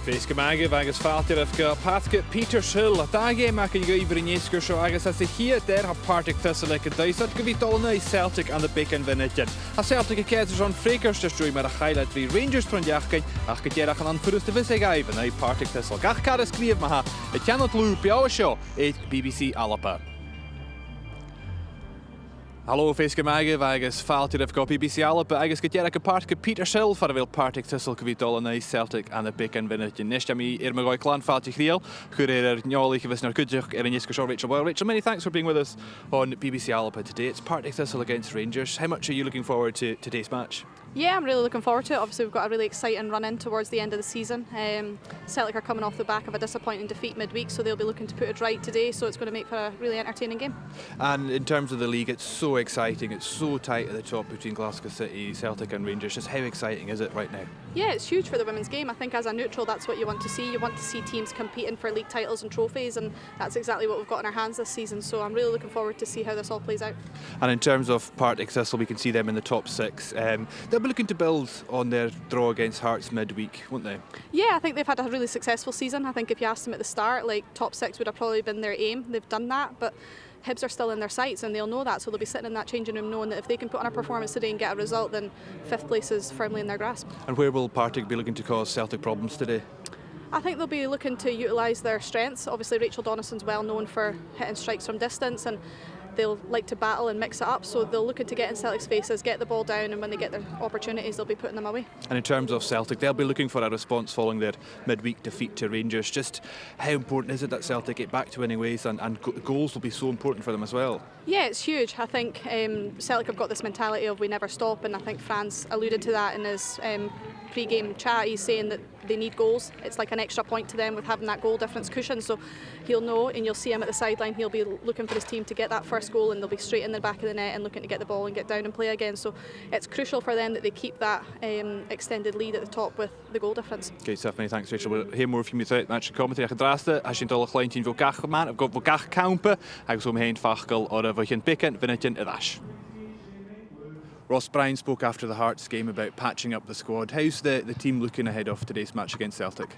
Fes Gymagif agus Faltir of Partick Thistle a da game ac yn gyfer yn ysgwr sio agus as y hir der ha Partick Thistle ac y daisad gyfi dolna i Celtic and the Bacon Vinnigen. A Celtic y cedr John Frakers ys drwy mae'r highlight fi Rangers tron iachgain ach gyderach yn anffyrwys dy fysig aif yn ei Partick Thistle. Gach car ysgrif ma ha y cannot lŵp biaw sio eith BBC Alapa. Hallo Fes Gymagif agus Faltir of BBC Alapa agus gyderach y Partick Thistle for fel Partick Thistle gyfi dolna i Celtic and the Bacon Vinnigen. Nes mi magoi clan Faltir Chriel, chwrwyr nioli chyfys na'r gydrych yn ysgwr sio Rachel Boyle. Rachel, many thanks for being with us on BBC Alapa today. It's Partick Thistle against Rangers. How much are you looking forward to today's match? Yeah, I'm really looking forward to it. Obviously, we've got a really exciting run in towards the end of the season. Celtic are coming off the back of a disappointing defeat midweek, so they'll be looking to put it right today, so it's going to make for a really entertaining game. And in terms of the league, it's so exciting. It's so tight at the top between Glasgow City, Celtic and Rangers. Just how exciting is it right now? Yeah, it's huge for the women's game. I think as a neutral, that's what you want to see. You want to see teams competing for league titles and trophies, and that's exactly what we've got in our hands this season. So I'm really looking forward to see how this all plays out. And in terms of Partick Thistle, we can see them in the top six. They'll be looking to build on their draw against Hearts midweek, won't they? Yeah, I think they've had a really successful season. I think if you asked them at the start, like top six would have probably been their aim. They've done that, but Hibs are still in their sights and they'll know that, so they'll be sitting in that changing room knowing that if they can put on a performance today and get a result, then fifth place is firmly in their grasp. And where will Partick be looking to cause Celtic problems today? I think they'll be looking to utilise their strengths. Obviously Rachel Donaldson's well known for hitting strikes from distance, and they'll like to battle and mix it up, so they'll look to get in Celtic's faces, get the ball down, and when they get their opportunities they'll be putting them away. And in terms of Celtic, they'll be looking for a response following their midweek defeat to Rangers. Just how important is it that Celtic get back to winning ways, and goals will be so important for them as well? Yeah, it's huge. I think Celtic have got this mentality of we never stop, and I think Franz alluded to that in his pre-game chat. He's saying that they need goals. It's like an extra point to them with having that goal difference cushion, so he'll know, and you'll see him at the sideline, he'll be looking for his team to get that first goal, and they'll be straight in the back of the net and looking to get the ball and get down and play again. So it's crucial for them that they keep that extended lead at the top with the goal difference. Great stuff, many thanks Rachel. We'll hear more from you throughout match commentary. Ach draste, as sy'n dol o'ch ti'n fo gach man, I've got fo gach campa, agus o'm hen fachgal o'r fo chi'n Bacon Vinnigen y dash. Ross Bryan spoke after the Hearts game about patching up the squad. How's the team looking ahead of today's match against Celtic?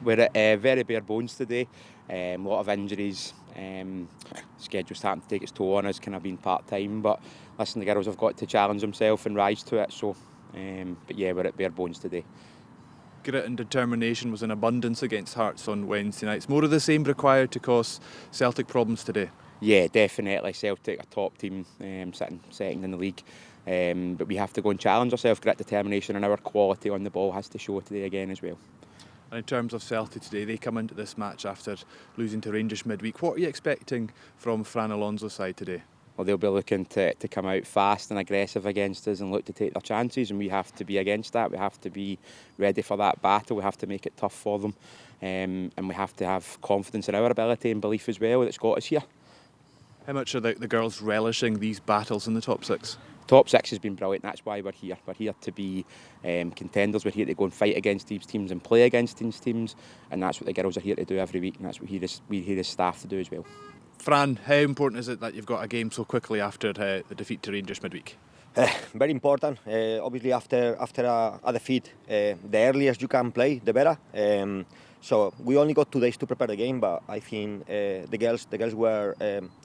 We're at very bare bones today. A lot of injuries. Schedule's starting to take its toll on us, kind of been part-time. But listen, the girls have got to challenge themselves and rise to it. So, but yeah, we're at bare bones today. Grit and determination was in abundance against Hearts on Wednesday night. It's more of the same required to cause Celtic problems today? Yeah, definitely. Celtic, a top team, sitting second in the league. But we have to go and challenge ourselves. Grit, determination, and our quality on the ball has to show today again as well. And in terms of Celtic today, they come into this match after losing to Rangers midweek. What are you expecting from Fran Alonso's side today? Well, they'll be looking to come out fast and aggressive against us and look to take their chances, and we have to be against that. We have to be ready for that battle. We have to make it tough for them, and we have to have confidence in our ability and belief as well that's got us here. How much are the girls relishing these battles in the top six? Top six has been brilliant. That's why we're here. We're here to be contenders. We're here to go and fight against these teams and play against these teams, and that's what the girls are here to do every week, and that's what we here as staff to do as well. Fran, how important is it that you've got a game so quickly after the defeat to Rangers midweek? Very important. Obviously, after a defeat, the earlier you can play, the better. So we only got 2 days to prepare the game, but I think the girls were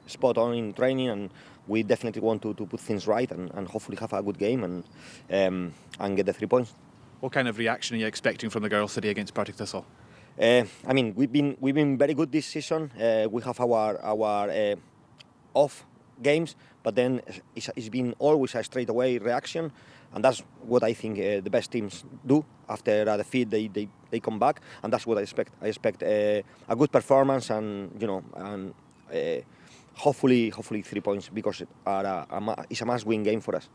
spot on in training, and we definitely want to put things right and hopefully have a good game and get the 3 points. What kind of reaction are you expecting from the girls today against Partick Thistle? I mean, we've been very good this season. We have our off games, but then it's been always a straightaway reaction, and that's what I think the best teams do. After a defeat, they come back, and that's what I expect. I expect a good performance, and hopefully 3 points, because it's a must-win game for us.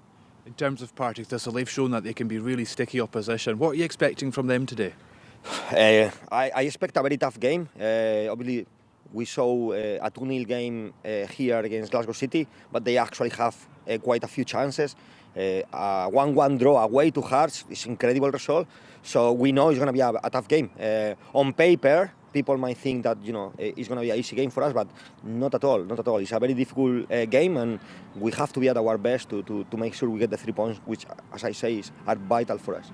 In terms of Partick Thistle, they've shown that they can be really sticky opposition. What are you expecting from them today? I expect a very tough game. Obviously, we saw a 2-0 game here against Glasgow City, but they actually have quite a few chances. A 1-1 draw away to Hearts is an incredible result. So we know it's going to be a tough game. On paper, people might think that it's going to be an easy game for us, but not at all. Not at all. It's a very difficult game, and we have to be at our best to make sure we get the 3 points, which, as I say, are vital for us.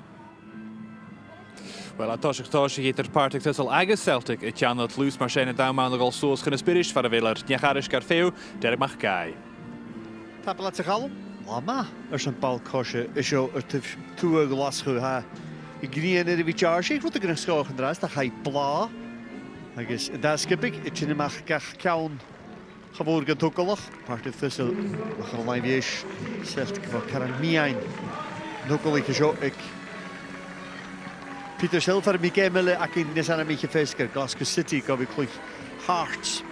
Well, a toisach hétar Partick Thistle agus Celtic I teannat lús mar séna dámána gáil sós chuna spiris far a bhélar neacharish gar féu derek mach gai. Tapala te galm, lama, sy'n bal cosio isio tŵa glasgw ha I grien I charge, ik wat ik een schoog en rest, dat ga je bla. Agus da skipig, it sin mach gach cawn gewoon gan tokolach. Partick Thistle, mach een live-ish, Celtic van Karan Miain. Nokolig is ook ik. Peter Silver, mi gemelle, ak in nes aan een beetje fesker, Glasgow City, gaf ik gelijk Hearts.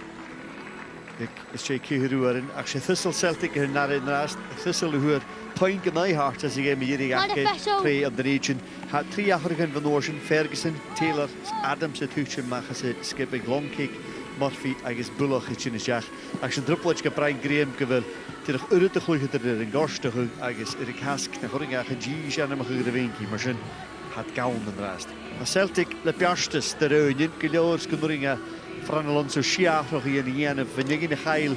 Ik is je keeruaren, ak je Thistle Celtic er naar in rest, Thistle huur point in my heart as ik hem hier ga twee op de region. Had 3 jarigen van Ocean, Ferguson, Taylor, Adams het huutje maken ze skipping Longkick, Murphy, agus Bullock het in jaar. Als je druppeltje gebracht Graham gewil, terug uit te gooien er in gorstig, agus Erik Hask naar horing aan G aan hem gegeven, maar zijn had gaun en rest. Maar Celtic le piastes de reunion, kiloors kunnen van Alonso Schiaf nog hier in een van in de geil.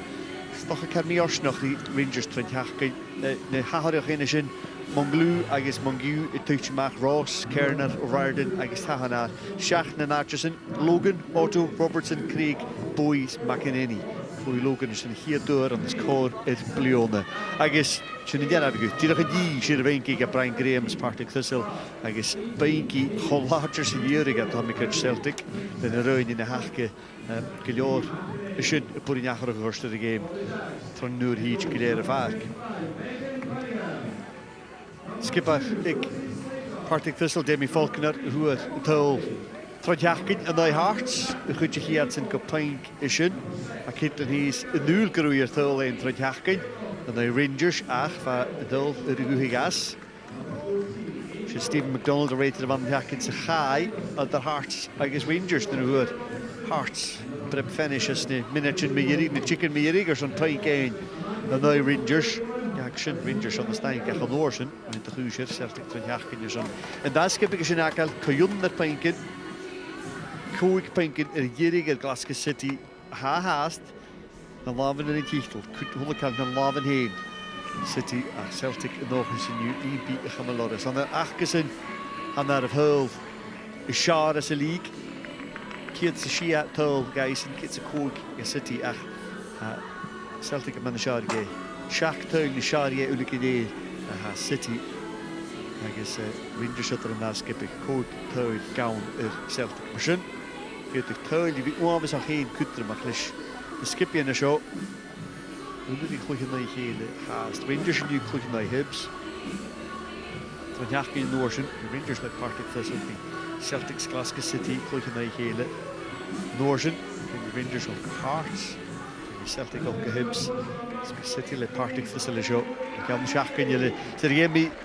Toch ik heb niet nog die Rangers 20 de haarige in zijn Monglu agus Mongu het tuchtje maak Ross Kerner O'Riordan agus Tahana Shach na Natcherson Logan Otto Robertson Craig Boys McInerney Boy Logan is een hier door aan de score het Blione agus zijn die hebben goed die nog die zijn wenkie op Brian Graham's Partick Thistle agus Benki Hollaters hier ik had met Celtic de ruin in de hakke Gilor is een porinjachtige gorste de game van nu hier geleden vaak Skipper, ik Partick Thistle, Demi Falconer, hoe het tol Trojachkin en die Hearts, een goedje hier zijn kapitein is in. Ik heb dan hier een nul groeier tol in Trojachkin en die Rangers, van het tol de gas. Stephen McDonald de rated van Jachkin se gaai, en de Hearts, ik Rangers dan hoe Hearts prep finishes ne minute meerig, ne chicken meerig, er zo'n twee keer en die Rangers. Action Rangers on the stand get on Orson and the Hoosier Celtic 20 years on. And that's skip ik akal Kayun net pinken. Koik pinken Jirig Glasgow City haast. The Laven in Thistle. Could Hulkan the Laven heen. City Celtic nog eens een nieuw EP Gamalores. En de achkesen aan daar of Hull is Shar as a league. Kids the Shia Tull guys and kids a Koik City Celtic man the Shar gay. Shaq tuig na Sharia ulikide City agus Rangers at an skipig code tuig gaun Celtic machine get the tuig die oaves a geen kutter machlis the skippy in the show nu die kloeg na hele haast Rangers nu kloeg na Hibs van Jackie in Noorsen Rangers met Partick Thistle Celtics Glasgow City kloeg na hele Noorsen Rangers op Hearts Celtic op Hibs City le Partick Thistle show. Ik kan Shach kan jullie. Ze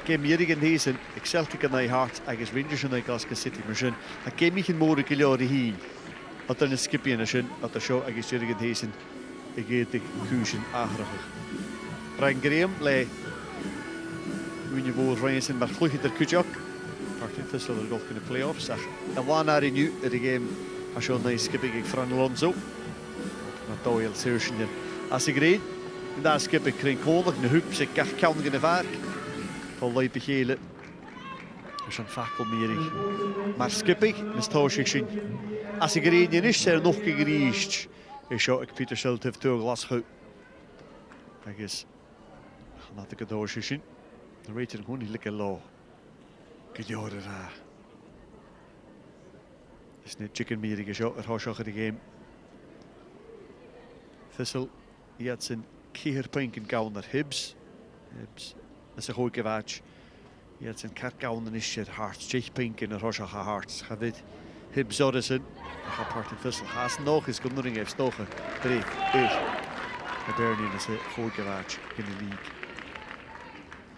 game hier in deze. Ik Celtic en Hearts. Ik Rangers en Glasgow City machine. Ik game me geen more kilode hier. Had dan een skipje in de at de show. Ik hier in deze. Ik geet de kusen aangraag. Brian Graham le. Wie je voor Rangers maar vlug er kutjak. Partick Thistle er golf in de playoffs. En wanneer hij nu de game als je een skipping ik Fran Alonso. Maar Doyle Searchen. Als ik reed. En daar skip ik kring konig, de hup, ze kan in de vaak. Van lijp ik hele. Dus een fakkelmerig. Maar skip ik, met toosje zien. Als ik reden is, er nog gegriest. Ik zou ik Peter Schult heeft door glas goed. Kijk eens. Laat ik het toosje zien. Dan weet je gewoon niet lekker low. Gejoren daar. Is niet chicken merig, zo. Er was ook de game. Thistle. Hij had zijn keerpunken gaun naar Hibs. Hibs. Dat is een goede watch. Hij had zijn kaart gaun en is het Hearts. Tjechpunken naar Rocha Hearts. Gaat dit. Hibs Odison. Dan gaat Partick Thistle. Haast nog eens. Gundering heeft stoken. 3, 1. Hibernian is een goede watch in de league.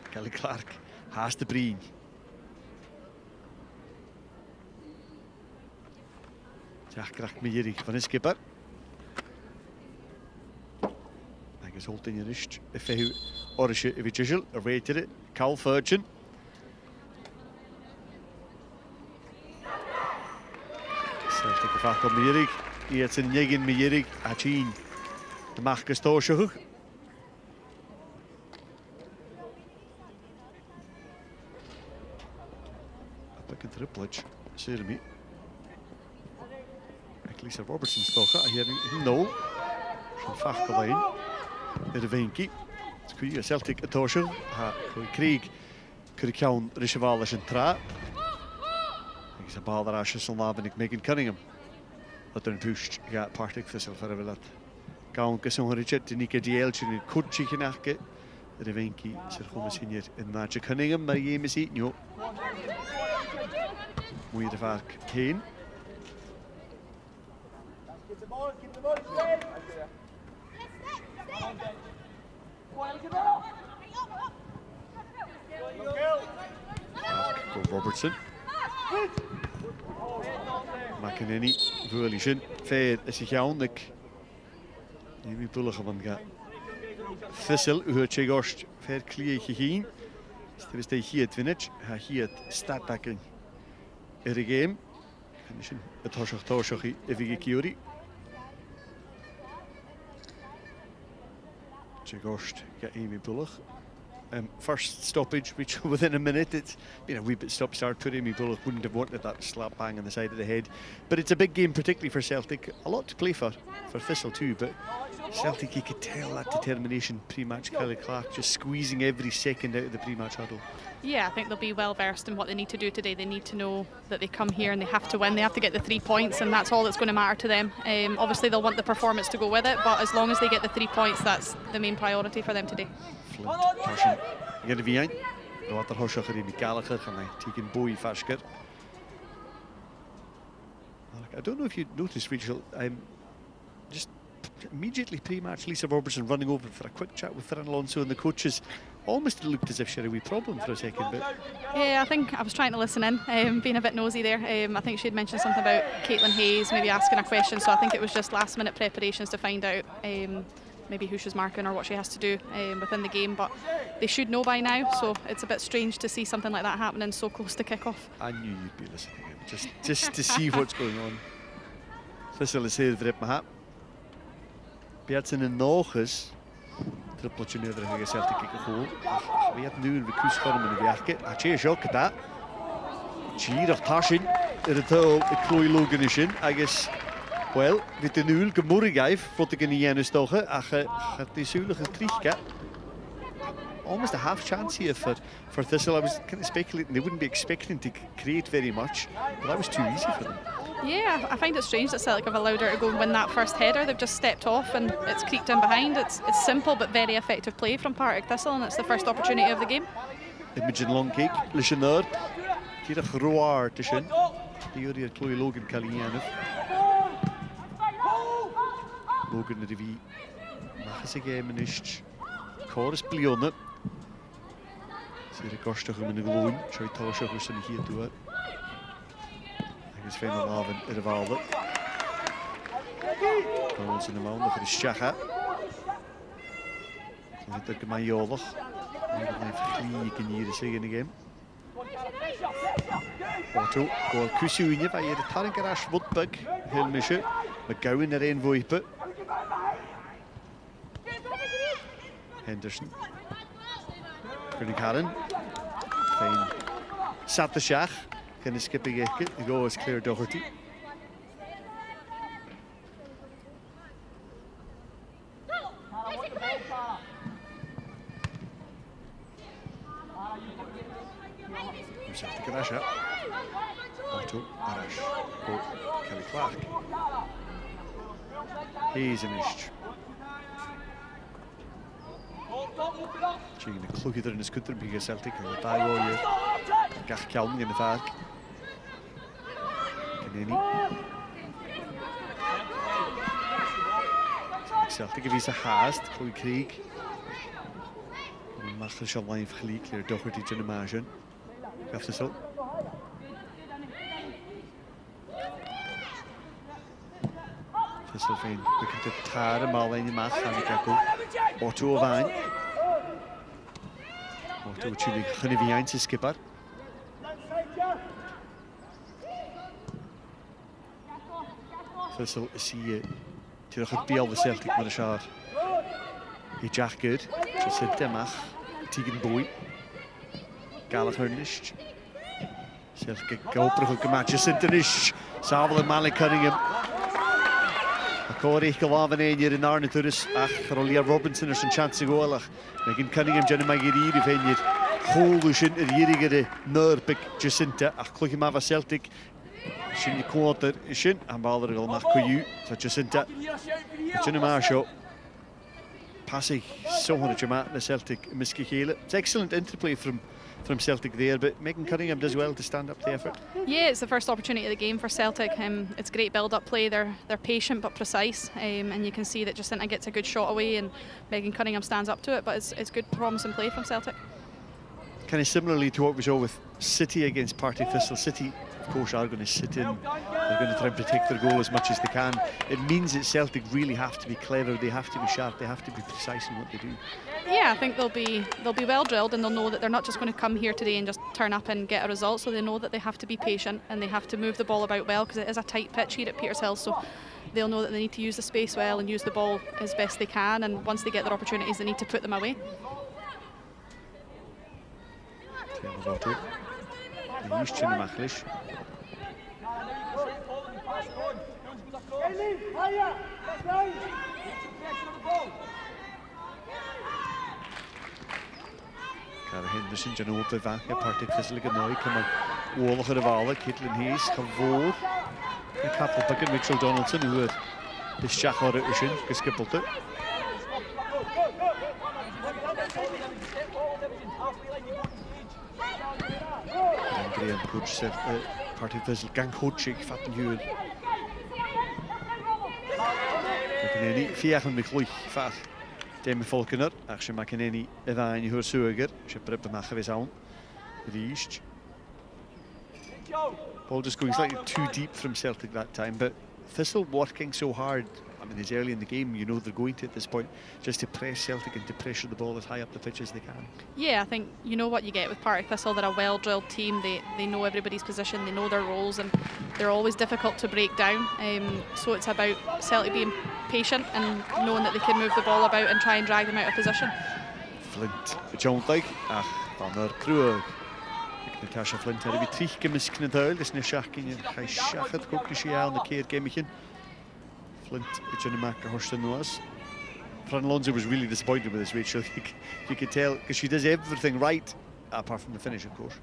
Kelly Clark. Haast de Breen. Jack krijgt me hier van een skipper. Is holt in je rust. Even hoe orische evitjul, rated Carl Furchin. Celtic gevacht op Mierig. Hier het zijn negen Mierig. Achin. De Marcus Toosje. Heb ik een tripletje. Jeremy. Lisa Robertson stocha hier in nul. Van Fachgelein. De Vinky. Squee Celtic atosher. Ha Krieg. Kurikaun Rishavala Shentra. Is a ball that Ashes on Laban Megan Cunningham. Dat er pushed ja Partick Thistle for a dat. Gaun Gasson Richard Nika Dielchin Kutchi Kinake. De Vinky Sir Homes hier in Magic Cunningham, maar je is niet no. Moet je de vaak heen. Go Robertson. McEnany, Vuelishin, Fair is hij gaandelijk. Nu bullige van ga. Thistle, u hebt gehoord, ver klietje geen. Dus is hij hier het winnetje, hij hier het startbacken in de game. Het horsig even Kiori. Gehoord, ja Amy Bullig. First stoppage, which within a minute, it's been a wee bit stop-start for Amy Bullock. Wouldn't have wanted that slap bang on the side of the head. But it's a big game, particularly for Celtic. A lot to play for Thistle too, but Celtic, you could tell that determination pre-match. Kelly Clark just squeezing every second out of the pre-match huddle. Yeah, I think they'll be well versed in what they need to do today. They need to know that they come here and they have to win. They have to get the 3 points, and that's all that's going to matter to them. Obviously, they'll want the performance to go with it, but as long as they get the 3 points, that's the main priority for them today. Flint, passion. Again, the V1. The water horshacher in Gallagher, and I take in Bowie Fashker. I don't know if you noticed, Rachel. Just immediately pre-match, Lisa Robertson running over for a quick chat with Fran Alonso and the coaches. Almost looked as if she had a wee problem for a second, but yeah, I think I was trying to listen in, being a bit nosy there. I think she had mentioned something about Caitlin Hayes, maybe asking a question. So I think it was just last-minute preparations to find out maybe who she's marking or what she has to do within the game. But they should know by now. So it's a bit strange to see something like that happening so close to kick-off. I knew you'd be listening in, just to see what's going on. Thistle is here for it, Mahat. Bjertsen en nog eens. Trippeltje nederige Celtic kick goal. We had nu een recruitsvorm in de werken. Atje shock dat. Hier tashin. Het heel klooi logen is in. I guess well, with the nul gemorgijf vond ik in die ene stoge. Ach, het is zulige krieg. Almost a half chance here for Thistle. I was kind of speculating they wouldn't be expecting to create very much, but that was too easy for them. Yeah, I find it strange that Celtic have allowed her to go and win that first header. They've just stepped off and it's creaked in behind. It's simple but very effective play from Partick Thistle, and it's the first opportunity of the game. Imogen Longcake, Lishanur, hier een groar tussen. Hier Chloe Logan Kalianov. Logan de wie mag ze game niet. Chorus Plionne. Zeer kostig om in de gloon. Zou je toch hoe ze hier doen. Is Fijn avond in de Valde. Ons in de maand voor de Schacha. Dat is ook maar jolig. Ik kan hier zeggen in de game. Otto, goal Kusuinje, waar je de Tarnkerash Woodbug heel misje. We gaan er een voipen. Henderson. Kunnen Karen. Fijn. Zat de Schach. Can skip again. The goal is Claire Doherty. Celtic Arash. Otto Arash. Go Kelly Clark. He's in his. Tegen de klokje er in de scooter bij Celtic en daar hoor je Gach Kelm in de vaart. Kenny. Celtic heeft een haast, goede Krieg. Mag er zo lang gelijk, leer toch weer iets in de marge. Gaf het zo. Thistle fijn, we kunnen het taren, maar alleen de maag gaan we kijken. Otto Wijn. Otto natuurlijk kunnen we eens skipper. Thistle zie je terug het bij de Celtic met de schaar. Hij jacht goed, zo zit hij mag. Tegen Boy. Gallagher niet. Celtic goprig go match Sintonish, Saval and Malik Cunningham. A Corey Galavan in Arna Turis, Rolia Robinson or some chance to go. Megan Cunningham, Jenny Magiri, Venir, Holushin, Yerigere, Nurpic, Jacinta, Achluchimava Celtic, Shin quarter, Shin, and Balder Makuyu, so Jacinta, Jenny Marshaw. Passing so much the Celtic Miskikela. It's excellent interplay from Celtic there, but Megan Cunningham does well to stand up to the effort. Yeah, it's the first opportunity of the game for Celtic. It's great build-up play. They're patient but precise, and you can see that Jacinta gets a good shot away, and Megan Cunningham stands up to it. But it's good, promising play from Celtic. Kind of similarly to what we saw with City against Partick Thistle. City, of course, are going to sit in. They're going to try and protect their goal as much as they can. It means that Celtic really have to be clever. They have to be sharp. They have to be precise in what they do. Yeah, I think they'll be well drilled, and they'll know that they're not just going to come here today and just turn up and get a result. So they know that they have to be patient and they have to move the ball about well, because it is a tight pitch here at Petershill. So they'll know that they need to use the space well and use the ball as best they can. And once they get their opportunities, they need to put them away. Cara Henderson, Jan op de vaak, Partick Thistle nooit, maar oorlog de walen, Caitlin Hayes, gevoel. En Kappel Pickett, Mitchell Donaldson, who het de schachar is in, geskippeld het. En Graham coach zegt, Partick Thistle kan coach, ik vat een huur. McEnany, 4 met gloei, vaat. Demi Falconer, actually McEnany, Evan, who's Suger, she prepped him after his own. Reached. Ball just going slightly too deep from Celtic that time, but Thistle working so hard. I mean, it's early in the game, you know they're going to at this point, just to press Celtic and to pressure the ball as high up the pitch as they can. Yeah, I think you know what you get with Partick Thistle. They're a well-drilled team. They know everybody's position, they know their roles, and they're always difficult to break down. So it's about Celtic being patient and knowing that they can move the ball about and try and drag them out of position. Flint, John Dyke, van der Krug. Natasha Flint had a bit trick gemiskt huil, dus niet schakking, hij schakelt ook niet aan de keer gamechen. Flint, Jenny McAhorst was. Fran Alonso was really disappointed with this Rachel. You could tell, because she does everything right, apart from the finish, of course.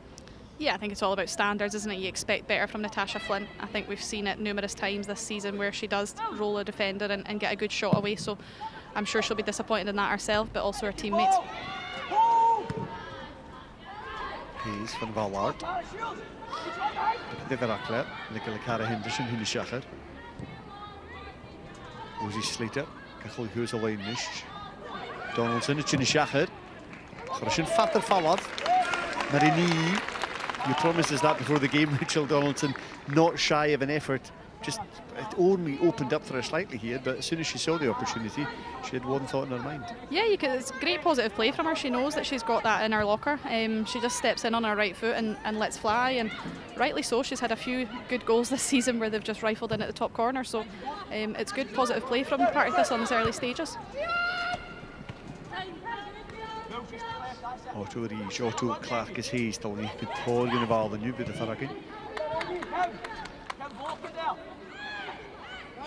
Yeah, I think it's all about standards, isn't it? You expect better from Natasha Flint. I think we've seen it numerous times this season where she does roll a defender and get a good shot away. So I'm sure she'll be disappointed in that herself, but also her teammates. Hayes van Wallard. De Verakler, Nicola Cara Henderson, Hune Schacher. Rosie Slater, Cachol Hughes alleen Nish. Donaldson, het Hune Schacher. Grushin fatter Fallad. Marini. You promised us that before the game, Rachel Donaldson, not shy of an effort. Just, it only opened up for her slightly here, but as soon as she saw the opportunity, she had one thought in her mind. Yeah, it's great positive play from her. She knows that she's got that in her locker. She just steps in on her right foot and lets fly, and rightly so. She's had a few good goals this season where they've just rifled in at the top corner, so it's good positive play from Partick Thistle in these early stages. Otto Rees, Otto Clark is Hayes, Tony, good Paul in the ball, the new bit of Farrakin.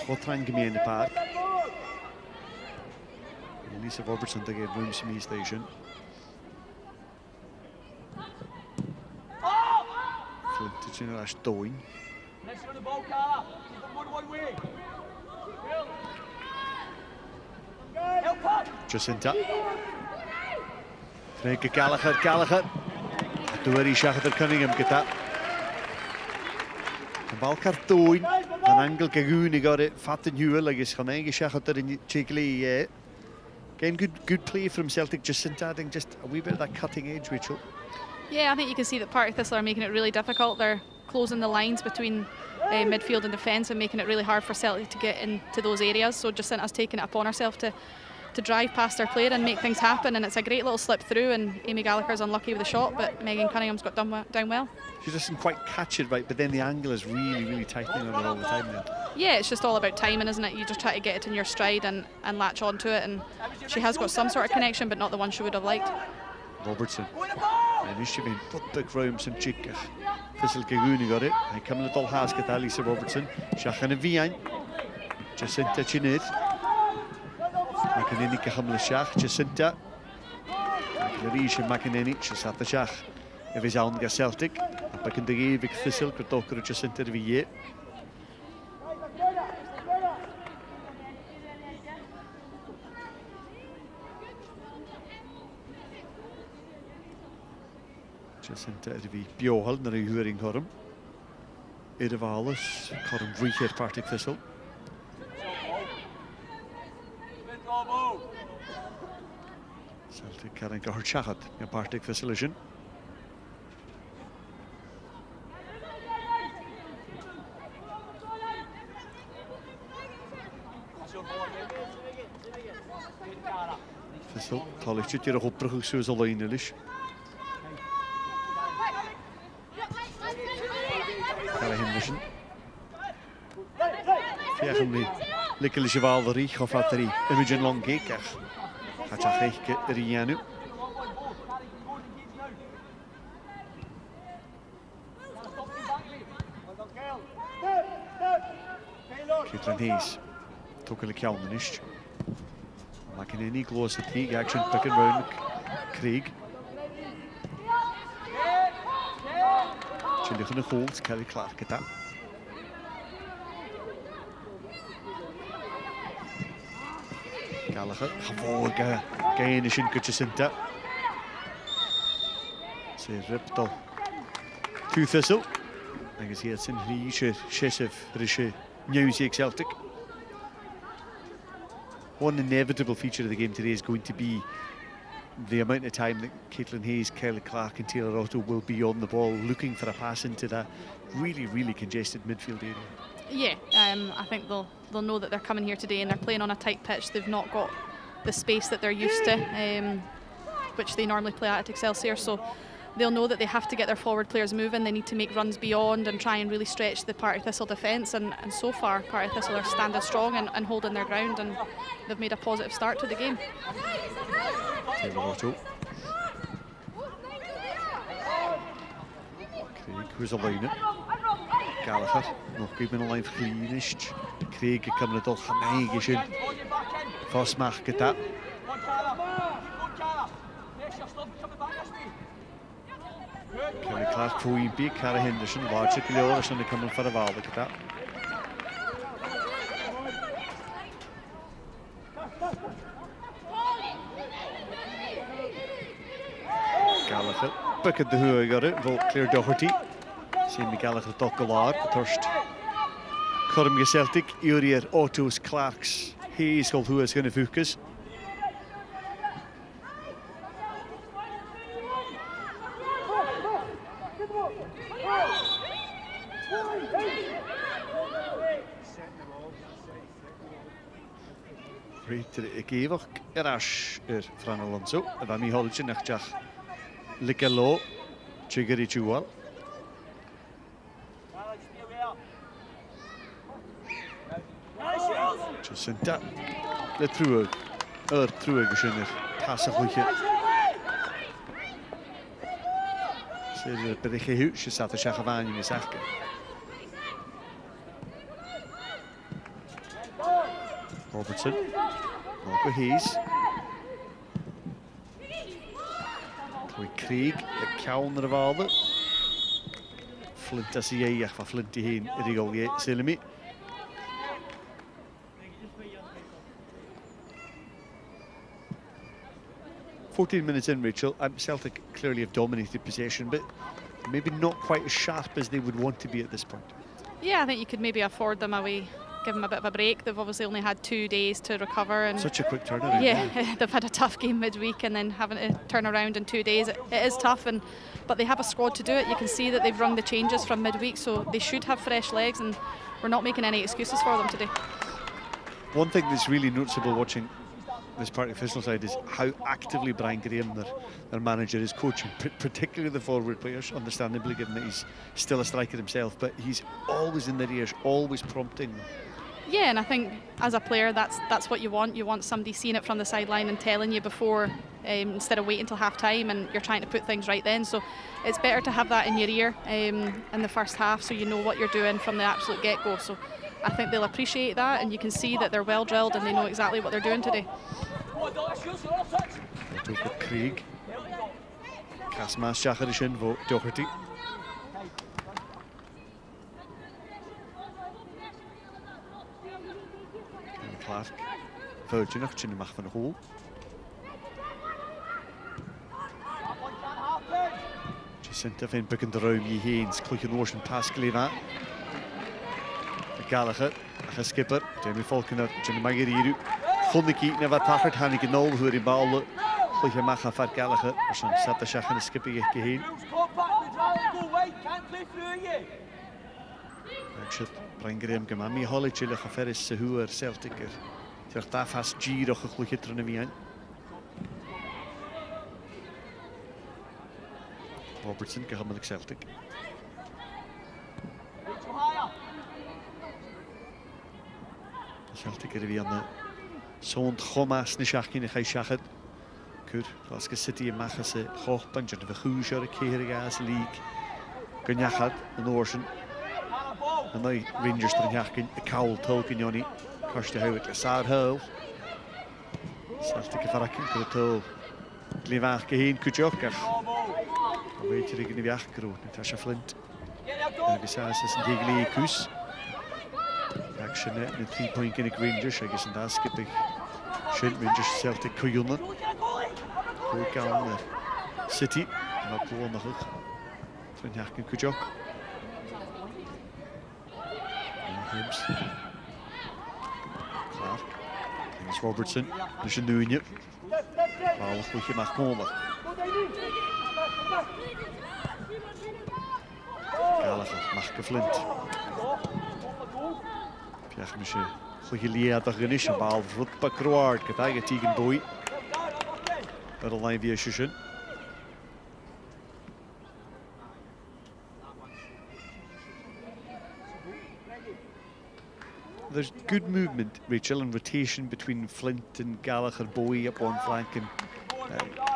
Hotran Gimmy in the park. Lisa Robertson to get rooms from East Station. Flint to General Doing. Jacinta. Frank Gallagher. Dory Schachter Cunningham get that. De bal kartoon. An angle Gagoon, he got it. Fat and Hewell, like his Hanegi Schachter in Chigley, yeah. Again, good play from Celtic. Jacinta adding just a wee bit of that cutting edge, Rachel. Yeah, I think you can see that Partick Thistle are making it really difficult. They're closing the lines between midfield and defence and making it really hard for Celtic to get into those areas. So Jacinta's taking it upon herself to drive past their player and make things happen, and it's a great little slip through, and Amy Gallagher's unlucky with the shot, but Megan Cunningham's got down well. She doesn't quite catch it right, but then the angle is really tightening on her all the time then. Yeah, it's just all about timing, isn't it? You just try to get it in your stride and latch onto it, and she has got some sort of connection, but not the one she would have liked. Robertson. En nu is je weer tot de ruim zijn chick. Thistle Gaguni got it. I come a little hasket Lisa Robertson. Shachan Vian. Jacinta Chinid. McInerney Kahamla Shach. Jacinta. Clarisha McInerney. She's at the Shach. If he's on Celtic. Back in the game, Vic Thistle. Kurtoker Jacinta Vier. Jacinta vi bjóhald när I höring horum. Det valas horum vricher Partick Thistle. Celtic kan inte ha chachat med Partick Thistle. Thistle talar inte till hoppbruk så så länelish. Henderson. Fiachmli likkel Chevalry Goffattery Imogen Longcake. Hatchachke Rianu. Caitlin Hayes took a Calvinish. McInerney close at the action picking round Craig. She liggen de goals, Kelly Clark at that. Gallagher, gewoon geen is in Jacinta. Ze ript al. Two Thistle. En je ziet het zijn Riesje, Shesef, Rische, Music Celtic. One inevitable feature of the game today is going to be the amount of time that Caitlin Hayes, Kelly Clark and Taylor Otto will be on the ball looking for a pass into that really congested midfield area. Yeah, I think they'll know that they're coming here today and they're playing on a tight pitch. They've not got the space that they're used to, which they normally play at Excelsior, so they'll know that they have to get their forward players moving. They need to make runs beyond and try and really stretch the Partick Thistle defence, and so far Partick Thistle are standing strong and holding their ground, and they've made a positive start to the game. Taylor Otto. Craig was alone. Gallagher nog even een lijn vergelijkt. Craig kan het al gaan eigen. Vastmaken dat. Kelly Clark voor een big Cara Henderson. Large Kilores en de kan voor de Walde dat. Gallagher pikken de hoogere voor Claire Doherty. Zien Gallagher toch klaar, thirst. Corm Celtic, Urier, Otto's, Clarks, Hayes, who is going to focus. Reiter Ekevok, Erash, Fran Alonso, Vami Holchen, Nachjach, Likelo, Chigari Chual. Jacinta, le true, geschöner, passagliche. Ze berichten huisje zat de Chagavani in de zaken. Robertson, Marco Hayes. Craig, de counter valde. Flint as hij van Flint heen, Rigolier, Silemi. "14 minutes in, Rachel. Celtic clearly have dominated possession, but maybe not quite as sharp as they would want to be at this point." Yeah, I think you could maybe afford them away, give them a bit of a break. They've obviously only had 2 days to recover, and such a quick turnaround. Yeah, they've had a tough game midweek, and then having to turn around in 2 days, it is tough. But they have a squad to do it. You can see that they've rung the changes from midweek, so they should have fresh legs, and we're not making any excuses for them today. One thing that's really noticeable watching this Partick Thistle side is how actively Brian Graham, their manager, is coaching, particularly the forward players, understandably given that he's still a striker himself, but he's always in their ears, always prompting them. Yeah, and I think as a player, that's what you want. You want somebody seeing it from the sideline and telling you before, instead of waiting till half time and you're trying to put things right then. So it's better to have that in your ear in the first half, so you know what you're doing from the absolute get-go. So I think they'll appreciate that, and you can see that they're well drilled and they know exactly what they're doing today. Craig. Casmas Shacharishin for Doherty. Clark. Virgin of Chinamach van Hole. Jacinta van Bucken de Ruim, Ye Haynes, Cluchan Ocean, Pascal Eva. Gallagher, a skipper, Jamie Falconer, Jimmy Magariru. Honniki, never Packard, Hannig and all who are in ball. Cluchan Macha Fat Gallagher, or some Sata Shach and a skipping at Gaheen. Should bring Graham Gamami, Holly Chilla, Ferris, Sehuer, Celtic. Taf has G, och a Cluchan Trinamian. Robertson, Gahamalik Celtic. Celtic er weer aan de zo'n Gomas Nishaki en Gaishachet. Goed, Glasgow City en Machase, Gochpan, John de Vergoesje, Kerigas League, Ganyachat, en Oorsen. En dan Rangers erin jaken, de Cowl Tolkien Jonny, Karste Houwek, de Saarhuil. Celtic Varakin, de Tol. Glewaagke heen, Kutjokach. Weet je, ik in de weggerood, Natasha Flint. En besides, is een degelijke kus. Action net een 3-point in de Rangers, I guess, en daar skip ik. Shint Rangers Celtic Koyunnen. Goed aan City, en op gewoon nog ook. Van Jaken Kutjok. En Hibbs. Clark. En Robertson, dus een nieuwtje. Maar wat goed je mag komen. Gallagher, Marke Flint. Piach me se goeie leer dat genis een bal voor Pakroard, Kataiga tegen Boy. Bij de lijn via Shushin. There's good movement, Rachel, and rotation between Flint and Gallagher, Bowie up one flank, and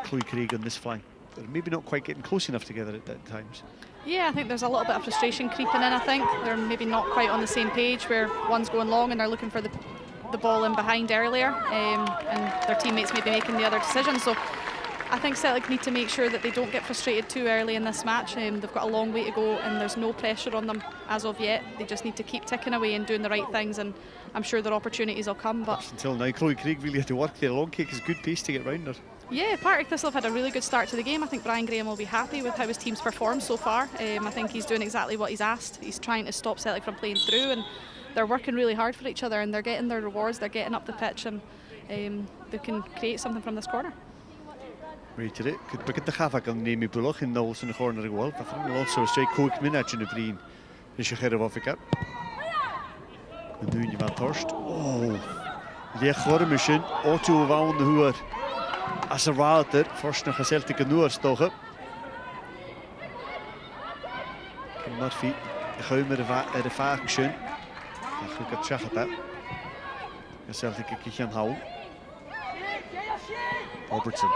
Chloe Craig on this flank. They're maybe not quite getting close enough together at times. Yeah, I think there's a little bit of frustration creeping in, I think. They're maybe not quite on the same page where one's going long and they're looking for the ball in behind earlier, and their teammates may be making the other decision. So I think Celtic need to make sure that they don't get frustrated too early in this match. They've got a long way to go and there's no pressure on them as of yet. They just need to keep ticking away and doing the right things, and I'm sure their opportunities will come. But until now, Chloe Craig really had to work there. Long kick is good pace to get round her. Yeah, Partick Thistle have had a really good start to the game. I think Brian Graham will be happy with how his team's performed so far. I think he's doing exactly what he's asked. He's trying to stop Celtic from playing through, and they're working really hard for each other, and they're getting their rewards. They're getting up the pitch, and they can create something from this corner. Weet je het? Could begin the havoc on Nemi Bullock in Knowles in the corner as well. But I also a straight Cook Minach in the green. Is je gerf of ik. En nu je van Torst. Oh, die gormische auto wound hoer. As a router, first nog Celtic en Noors toch. Murphy, ga met de vaakje. Dan ga ik het zeggen dat. Celtic een kiekje aan houden. Robertson.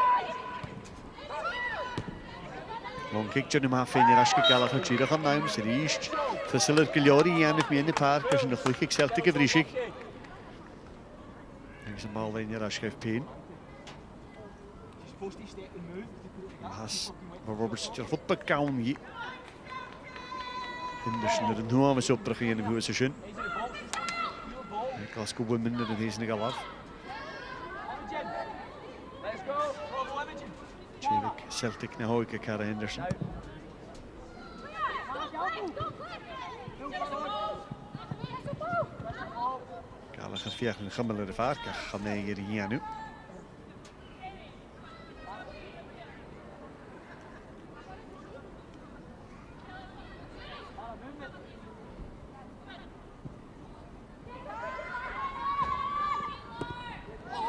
Long kick Johnny Maffei in Rashka Gallagher, Chira van Nijms, Riest. Thistle Giliori en me in de park, als je nog goed Celtic en Rieshik. Er is een bal in Rashka Payne. Has voor Robertson je voetbal kaum hier. En dus naar de nuance op terug in de huizen. Glasgow women er deze nog al af. Celtic naar Hoike, Cara Henderson. Gallagher via een gammele de vaart, gaan wij hier nu.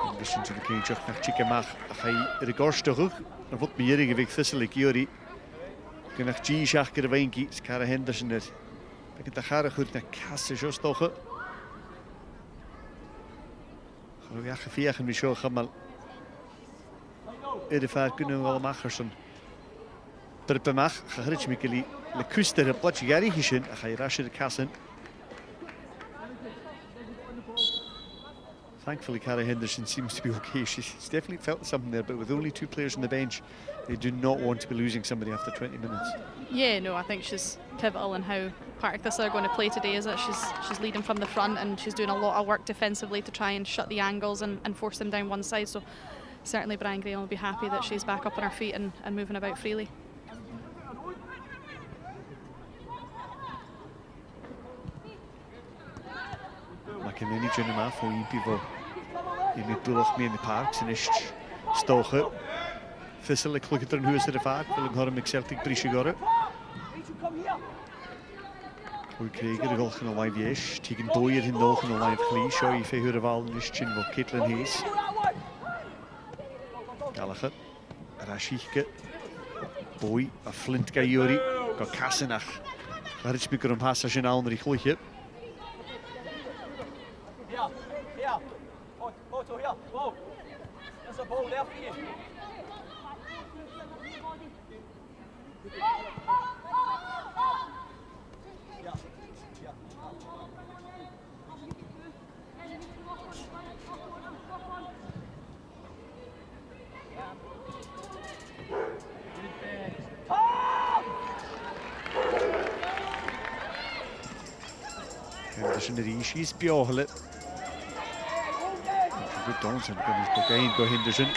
Anderson to the cage, nach Chickamach, hij records terug. Dan wordt meer gewicht Thistle Kiori. Kan nach G schach de Wenki, Cara Henderson net. Ik het daar goed naar Kasse just toch. We gaan vegen we zo gaan maar de vaart kunnen we wel maken. Per mag gerit Mikkeli le kuster op wat je gesehen. Ga je rasje de kassen. Thankfully, Cara Henderson seems to be okay. She's definitely felt something there, but with only 2 players on the bench, they do not want to be losing somebody after 20 minutes. Yeah, no, I think she's pivotal in how Partick Thistle are going to play today, is that she's leading from the front and she's doing a lot of work defensively to try and shut the angles and force them down one side. So certainly Brian Graham will be happy that she's back up on her feet and moving about freely. Maar kan niet kunnen maar voor een pivo in het doelog mee in de park zijn is stogen. Thistle ik lukt er een huis de vaart wil ik horen met Celtic Brisje goren. We krijgen de golf van live is tegen Boyer in nog een live glees show je veel wel een chin wat Caitlin Hayes. Gallagher, Rashike, Boy, a Flint Kayori, got Kassenach. Waar is mikro passage in andere gloedje. There's a ball there for you. Henderson er is iets bjogelen. Goed dansen, dan kan hij toch één go Henderson.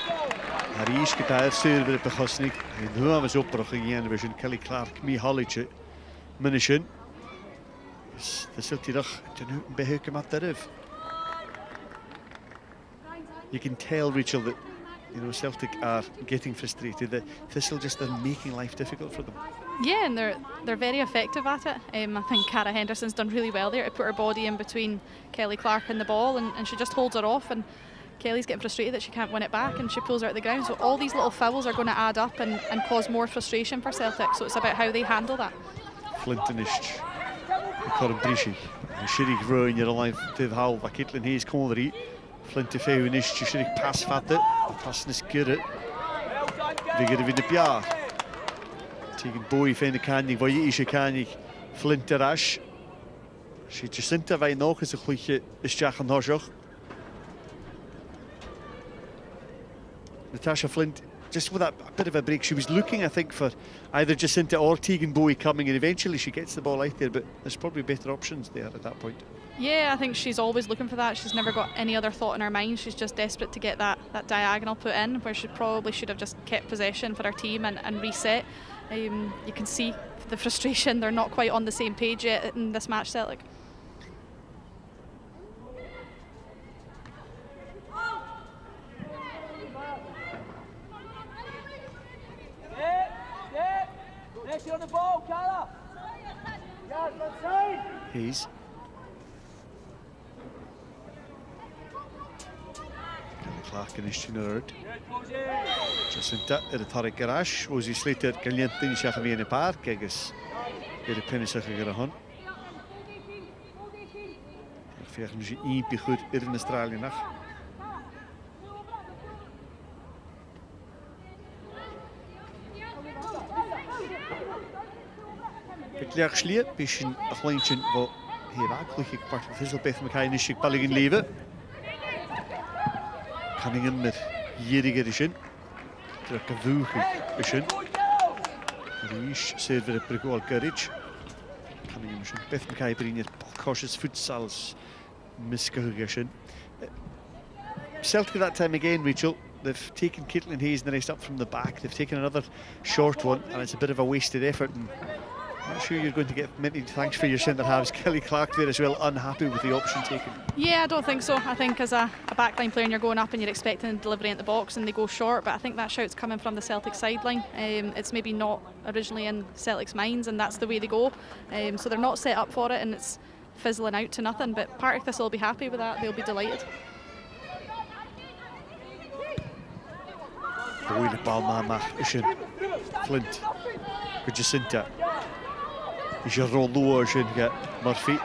Hij is getaar server op Gosnik. En nu hebben ze opgerogen in de Kelly Clark, Mihalic, Munishin. Dus dat zult hij toch een behuiken met de ruf. You can tell, Rachel, that Celtic are getting frustrated. That Thistle just are making life difficult for them. Yeah, and they're very effective at it. I think Cara Henderson's done really well there to put her body in between Kelly Clark and the ball, and she just holds her off. And Kelly's getting frustrated that she can't win it back, and she pulls her at the ground. So all these little fouls are going to add up and cause more frustration for Celtic. So it's about how they handle that. Flinton is Corin Brishy. Shirig Rowan, you're alive to the half. Caitlin Hayes Connery. Flinty Few is Shirig pass fatte. Pass is good. They get it in the piar. Tegen Boy van de Kanig, waar je is je Kanig. Flint de Rash. Ziet je Sinter wij nog eens een goedje is Jachen Horzog. Natasha Flint, just with that bit of a break, she was looking, I think, for either Jacinta or Tegan Bowie coming, and eventually she gets the ball out there, but there's probably better options there at that point. Yeah, I think she's always looking for that. She's never got any other thought in her mind. She's just desperate to get that diagonal put in, where she probably should have just kept possession for her team and reset. You can see the frustration. They're not quite on the same page yet in this match, Celtic. On the ball, Cara. Hayes. Clark in his nerd. Jacinta in het Partick garage. Was hij sliter caliente in zich weer in het park. Kijk eens. Weer de pennis gegaan. Ik vraag me ze één goed in Australië nog. Ik leg sliep, bisschen een kleintje wat heel akelig Partick Thistle bij elkaar is ik ballen in leven. Cunningham met hierige is in. Terug een vuur is in. Ruiz server op goal courage. Cunningham is in. Bij elkaar brengen cautious futsals misgehoord is in. Celtic that time again, Rachel. They've taken Caitlin Hayes and the rest up from the back. They've taken another short one, and it's a bit of a wasted effort. And I'm not sure you're going to get many thanks for your centre halves. Kelly Clark there as well, unhappy with the option taken. Yeah, I don't think so. I think as a backline player and you're going up and you're expecting delivery at the box and they go short, but I think that shout's coming from the Celtic sideline. It's maybe not originally in Celtic's minds, and that's the way they go. So they're not set up for it, and it's fizzling out to nothing, but Partick Thistle will be happy with that. They'll be delighted. Boy, the ball man, Flint. Good Jacinta. Is je Rollo als je gaat Murphy.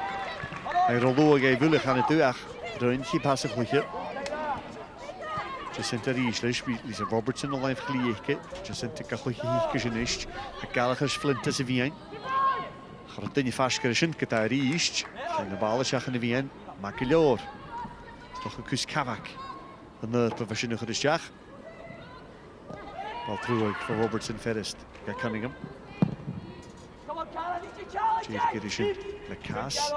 Hij Rollo gaat willen gaan het doen. Ruintje passen goedje. Jacinta Rieslish, Lisa Robertson al life gelieke. Jacinta Kachuhieke genisht. A Gallagher's flint as a vien. Garantini Fashkerishin, Katari East. And the Balashach in the vien. Makelor. Toch een kus Kavak. En de professional Geristjach. Bal through for Robertson Ferrest. Got Cunningham. Chief Gerishin. Lacasse.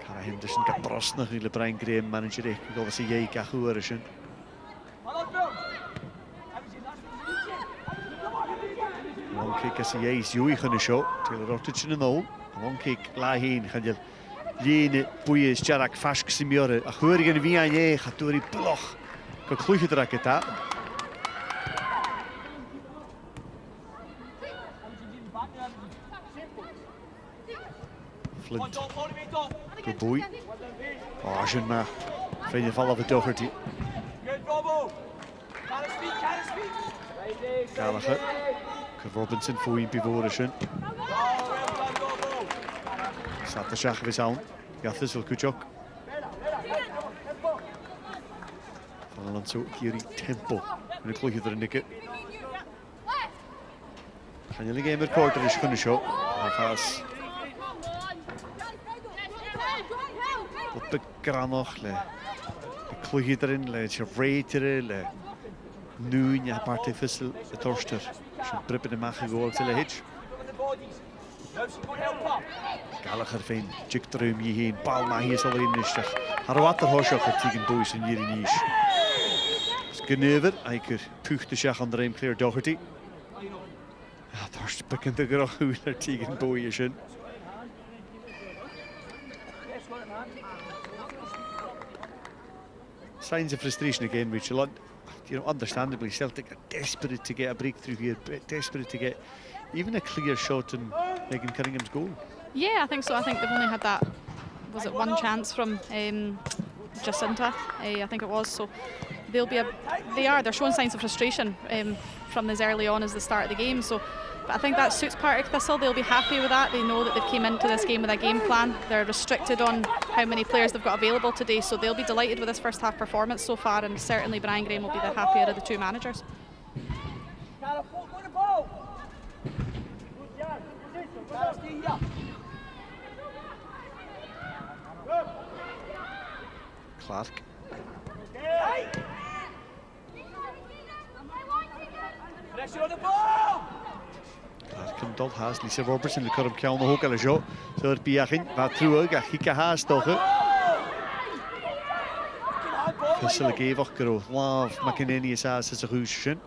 Cara Henderson got Brosna. Who the Brian Graham manager. Ik wil ze jij Kachurishin. Long kick as hij is Joey gaan de show. Taylor Rottich in de nul. Long kick la heen. Gaan je Jene boeien is Jarak Fask Simiore. A chwyrg yn fi a'n e, chadwr I bloch. Go clwch ydra gyda. Flint. Go bwy. O, asyn ma. Fein y fall of y Doherty. Gallagher. Cyf Robinson fwy'n bifwr asyn. Sat de Schach of aan. Ja, Thistle Kuchok. Van dan zo hier in tempo. En ik geloof je er een dikke. Gaan jullie game recorder is kunnen show. Alvast. Dat bekran nog le. Ik geloof je erin le. Je rater le. Nu ja Partick Thistle de torster. Je prippen de mag gehoord te le hitch. Gallagher fein, jig drwm I hyn, bal ma hi sal yr unistach. Ar o adar hosioch o tig yn bwys yn i'r unis. Sgynnyfyr, aicyr pwch dy siach ond reim Claire Doherty. A dorst bycyn dy gyroch hwyl ar tig yn bwy ysyn. Signs of frustration again, Rachel. Understandably, Celtic are desperate to get a breakthrough here, desperate to get even a clear shot on Megan Cunningham's goal. Yeah, I think so. I think they've only had that, was it one chance from Jacinta, I think it was. So they're showing signs of frustration from as early on as the start of the game. So, but I think that suits Partick Thistle. They'll be happy with that. They know that they've came into this game with a game plan. They're restricted on how many players they've got available today. So they'll be delighted with this first half performance so far, and certainly Brian Graham will be the happier of the two managers. Clark. Pressure on the ball! Clark yn dod has, Lisa Robertson yn cyrraedd cael nhw gael y sio. So yr biachyn, fa trwyd a chica has doch. Thistle y gefoch gyro, laf McInerney is as y hwysyn.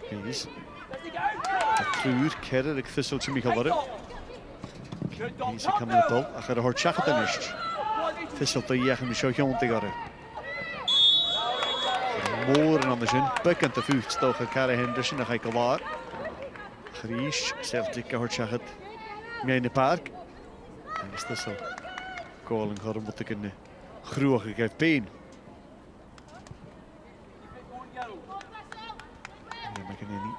He's a trwy'r cerr ag Thistle sy'n mi cyflwyr. He's a cymryd dol, ac ar y hort siach ydyn nisht. Thistle ddiach yn misio hion dig arw. Môr yn ond ysyn, bygant y ffwt stoch ar Cara Henderson ac ei gylwar. Chris, Celtic a hort siach yd miain y parc. Agus Thistle gol yn chorym bod y gynnu chrwach ag eif bein. McInerney.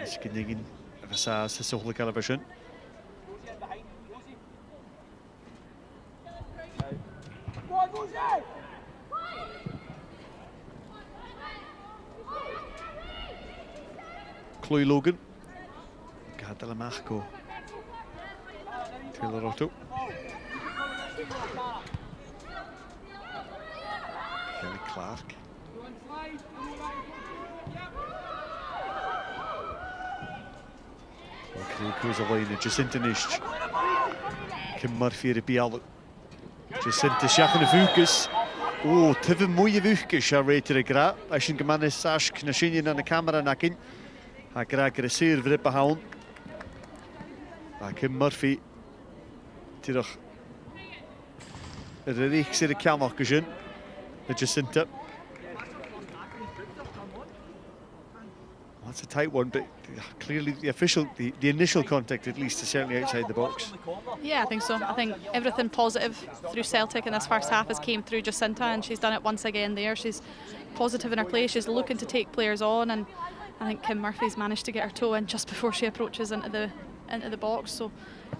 Is gynnig efo sas y sochol y gael efo sy'n. Clwy Logan. Gadael y mach go. Taylor Otto. Kelly Clark. Cwys o lein, Jacinta nisht. Cymar fyr y bialw. Jacinta siach yn y ffwcus. O, tyfu mwy y ffwcus a reitir y gra. Eisiau gymanus asg na syniad yn y camera nacyn. A gra gyda syr fyrdd y hawn. A Cymar fyr. Tyrwch. Yr eich sydd y camach gysyn. Y Jacinta. That's a tight one, but clearly the initial contact at least is certainly outside the box. Yeah, I think so. I think everything positive through Celtic in this first half has came through Jacinta, and she's done it once again there. She's positive in her play, she's looking to take players on, and I think Kim Murphy's managed to get her toe in just before she approaches into the box. So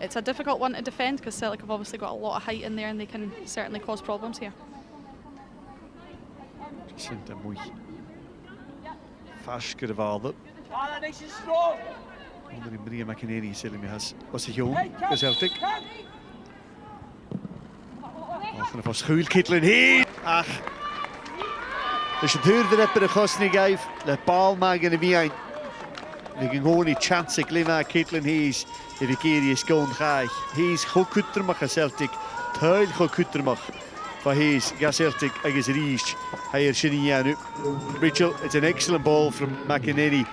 it's a difficult one to defend because Celtic have obviously got a lot of height in there and they can certainly cause problems here. Jacinta muy fast gydafaddau. Ond yn Maria McInerney sy'n mi has os y hiwn y Celtic. Allan y ffos chwyl Caitlin Hayes. Ach, ys y ddwrdd yn ebyn y chosni gaif, le bal mag yn y fiain. Fe gynghoni chance y glima Caitlin Hayes i fi geiri ysgôn chaich. Hayes cho cwtrmach a Celtic, tael cho cwtrmach. For Hayes, gas Celtic agus reached higher Shinianu. Rachel, it's an excellent ball from McInerney,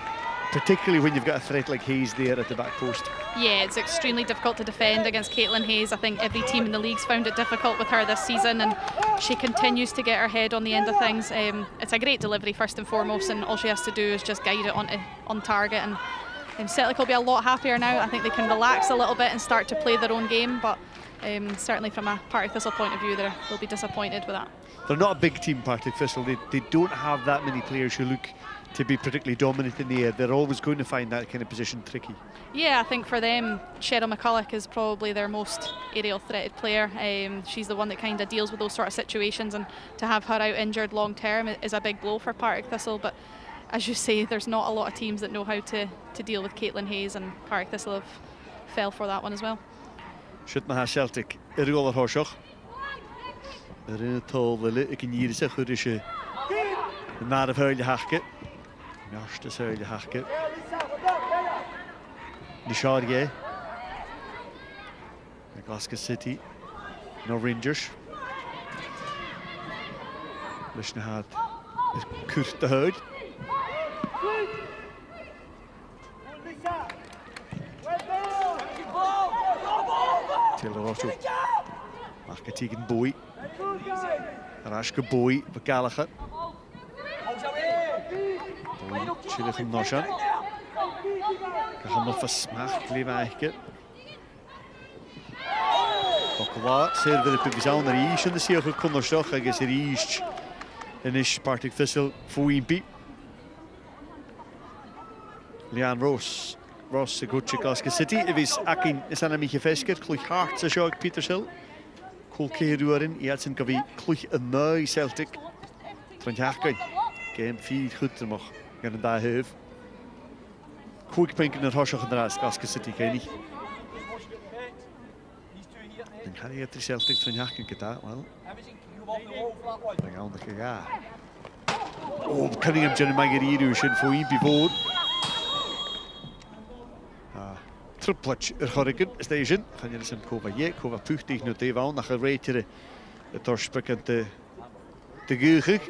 particularly when you've got a threat like Hayes there at the back post. Yeah, it's extremely difficult to defend against Caitlin Hayes. I think every team in the league's found it difficult with her this season, and she continues to get her head on the end of things. It's a great delivery first and foremost, and all she has to do is just guide it on target. And Celtic will be a lot happier now. I think they can relax a little bit and start to play their own game, but certainly from a Partick Thistle point of view, they'll be disappointed with that. They're not a big team, Partick Thistle. They don't have that many players who look to be particularly dominant in the air. They're always going to find that kind of position tricky. Yeah, I think for them, Cheryl McCulloch is probably their most aerial threated player. She's the one that kind of deals with those sort of situations, and to have her out injured long term is a big blow for Partick Thistle. But as you say, there's not a lot of teams that know how to deal with Caitlin Hayes, and Partick Thistle have fell for that one as well. Should na ha Celtic yrgol ar hosioch. Yn tol lili y gynnyr sy'n chwrdd eisiau yn ar y hwyl hachge. Miast y hwyl hachge. Nishar ye. Glasgow City. No Rangers. Lys na had cwrt y hwyl. Taylor Otto. Ach getigen bwy. Yr asg y bwy fy Gallagher. Bwy chilych yn nosian. Gaham off y smach glif aichge. Fokla, server y bygys awn ar eich yn y siach y cwnnwsioch agos yr eich yn eich Partick Thistle fwynbi. Leanne Ross y gwtsi Glasgow City. Efys acyn ys anna mich y fesgyd, clwych hart y siog Peter Hill. Cwl ceirwyrin, i at sy'n gyfi clwych y neu Celtic. Trwy'n hachgain. Gem ffyd chwydrymach gan yn da hyf. Cwig penc yn yr hosioch yn ras Glasgow City cael ni. Yn cael ei edrych Celtic trwy'n hachgain gyda, wel. Mae'n gael ddech ga. O, Cunningham dyn yn mager i'r sy'n ffwyn bifod. Triplet yr Horrigan station. Gaan jullie zijn kova je, kova puchtig nu te van. Nach reiteren het doorsprekend de geugig.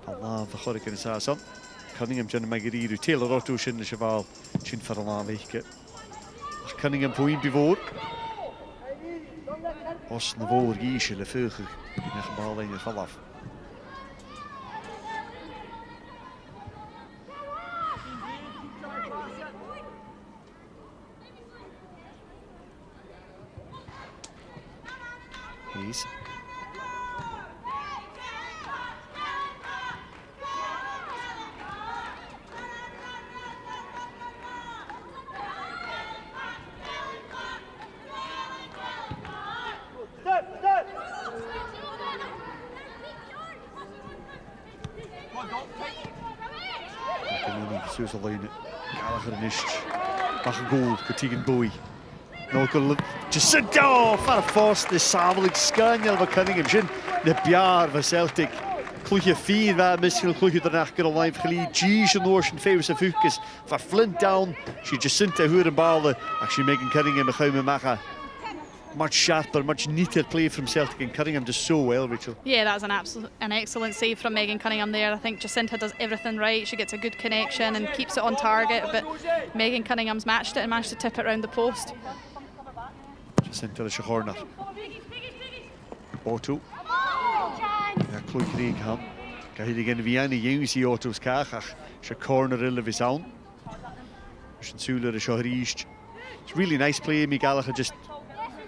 Allah de Horrigan is aan. Cunningham Jen Magiriru Taylor Otto sin de cheval sin voor een weekje. Cunningham voor in bewoor. Os na voor giesje le veuger. En gebal in het vanaf. Hayes. Zoals alleen Gallagher en Ischt. Mag een goal, Katigan Bowie. Nog Jacinta, far fast, de safelig sganiel van Cunningham. Sin de biar van Celtic. Clwch ffyn fa, misgil clwch i'r nachgar o laif chli. Gis yn oes yn ffews y ffwcus. Fa Flint down, si Jacinta hwyr yn bala. Ac si Megan Cunningham y chawm y macha. Much sharper, much neater play from Celtic, and Cunningham does so well, Rachel. Yeah, that's an excellent save from Megan Cunningham there. I think Jacinta does everything right. She gets a good connection and keeps it on target, but Megan Cunningham's matched it and managed to tip it round the post. Jacinta is a corner. Otto. Ja, clwch rhaid ham. Gael i gen fi anna ywys i Otto's cach, ach is a corner ill of his own. Is yn sŵler is o hyrist. It's really nice play, Gallagher just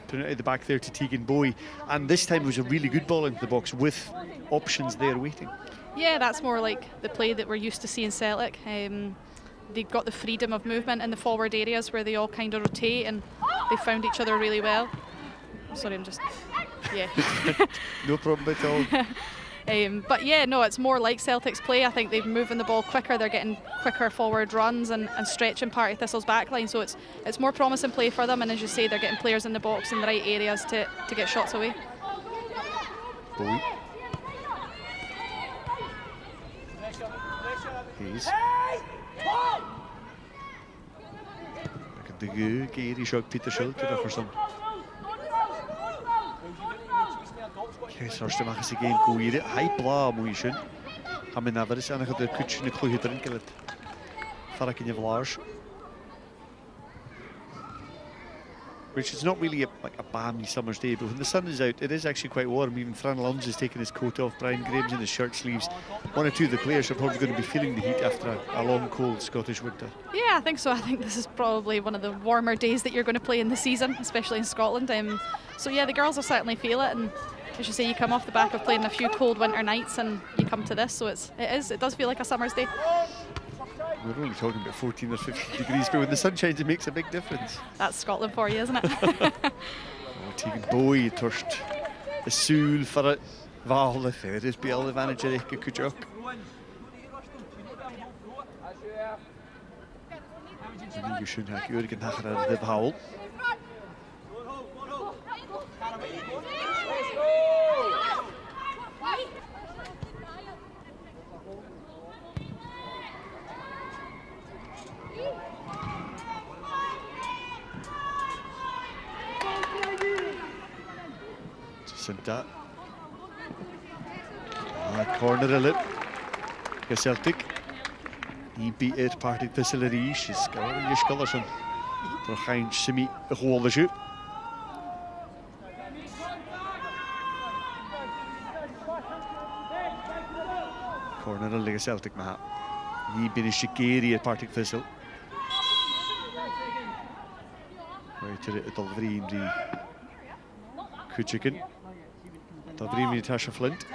putting it at the back there to Tegan Bowie, and this time it was a really good ball into the box with options there waiting. Yeah, that's more like the play that we're used to seeing Celtic. They've got the freedom of movement in the forward areas where they all kind of rotate, and they found each other really well. Sorry, I'm just... Yeah. No problem at all. But yeah, no, it's more like Celtic's play. I think they're moving the ball quicker, they're getting quicker forward runs and stretching Partick Thistle's backline, so it's more promising play for them, and as you say, they're getting players in the box in the right areas to get shots away. Bowie. Hayes. Look at the Gary Shog Peter Schulter for some. Yes, first time I see game go here. High blah motion. I'm in average and I got the coach in the clue here in it. Farrak in Vlage. Which is not really like a balmy summer's day, but when the sun is out, it is actually quite warm. Even Fran Lunds is taking his coat off, Brian Graham's in his shirt sleeves. One or two of the players are probably going to be feeling the heat after a long, cold Scottish winter. Yeah, I think so. I think this is probably one of the warmer days that you're going to play in the season, especially in Scotland. So yeah, the girls will certainly feel it, and as you say, you come off the back of playing a few cold winter nights and you come to this, so it does feel like a summer's day. We're only talking about 14 or 15 degrees, but when the sun shines, it makes a big difference. That's Scotland for you, isn't it? Tegan Bowie turst the Sul for it. Val the SWPL the manager Eke Kujok. You should have Jürgen Hacher the Val. Sinta. Corner a lip. Celtic. He beat it Partick Thistle she's got your Scullerson. Trochain Simi the whole issue. Corner a leg Celtic Maha. He been a Shikiri at Partick Thistle. Right to the Dolvreen the Kuchikin. Dolvreen Natasha Flint.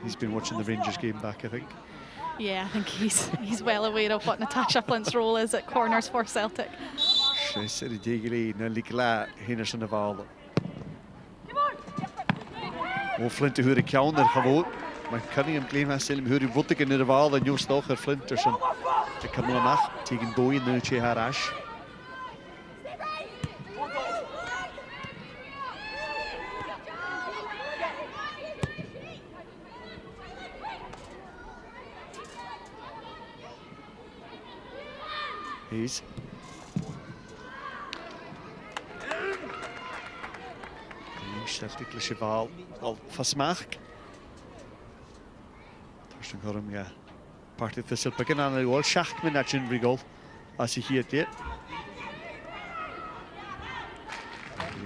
He's been watching the Rangers game back, I think. Yeah, I think he's well aware of what Natasha Flint's role is at corners for Celtic. Seri Degeli, Nalikla, Henderson of all. Oh, Flint to who the counter have my Cunningham claim has said who would take in the wall and you stock her Flinterson. To come on back, taking Bowie and Nuche Harash. He's Celtic le cheval al fasmaach. Torsten Gorm ja. Partick Thistle picking on the wall. Schachman that in rigol as he here it.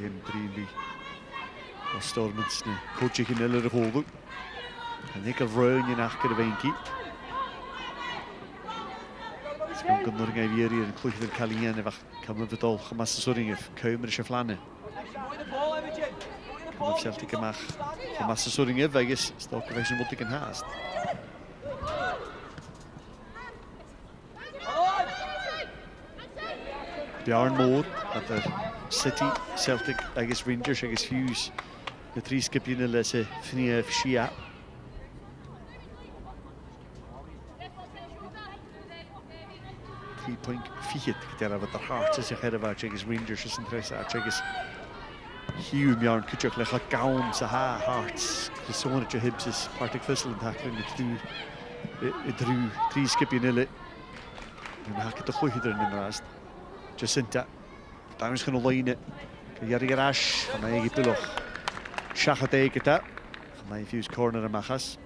Ian Breenby. Or Stormans ne coaching in the hole. And they can run in after the Venki. Gaan we nog even hier in Kloeg van Kalien en we komen het al gemassassoring of Kuimerische Flanne. Kan op Celtic mag gemassassoring even is stok wij zijn wat ik een haast. Bjarne Moore at the City Celtic I guess Rangers I guess Hughes de drie skipje in lesse van Shia. Point fiet there with the heart is ahead of our Jiggers Rangers is interest our Jiggers Hugh Bjarne Kutchuk like a gown to hearts the so much of Hibs is Partick Thistle and tackling it drew three skippy nil it and hack it the clue in the last Jacinta Down's gonna line it Yari Rash and I get below Shaka take it up my fuse corner of Machas.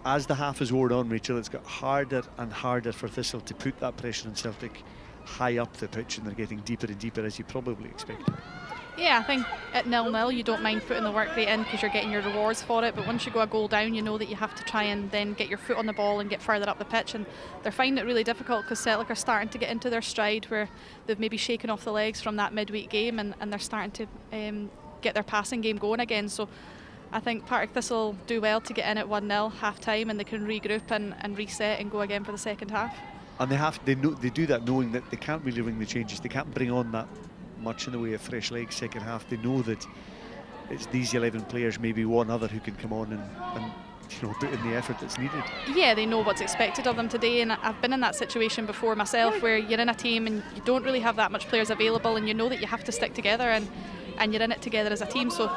As the half is worn on, Rachel, it's got harder and harder for Thistle to put that pressure on Celtic high up the pitch, and they're getting deeper and deeper, as you probably expected. Yeah, I think at 0-0 you don't mind putting the work rate in because you're getting your rewards for it, but once you go a goal down you know that you have to try and then get your foot on the ball and get further up the pitch, and they're finding it really difficult because Celtic are starting to get into their stride where they've maybe shaken off the legs from that midweek game and they're starting to get their passing game going again, so I think Partick Thistle do well to get in at 1-0 half-time, and they can regroup and reset and go again for the second half. And they do that knowing that they can't really ring the changes. They can't bring on that much in the way of fresh legs second half. They know that it's these 11 players, maybe one other, who can come on and you know, put in the effort that's needed. Yeah, they know what's expected of them today, and I've been in that situation before myself, where you're in a team and you don't really have that much players available, and you know that you have to stick together, and you're in it together as a team. So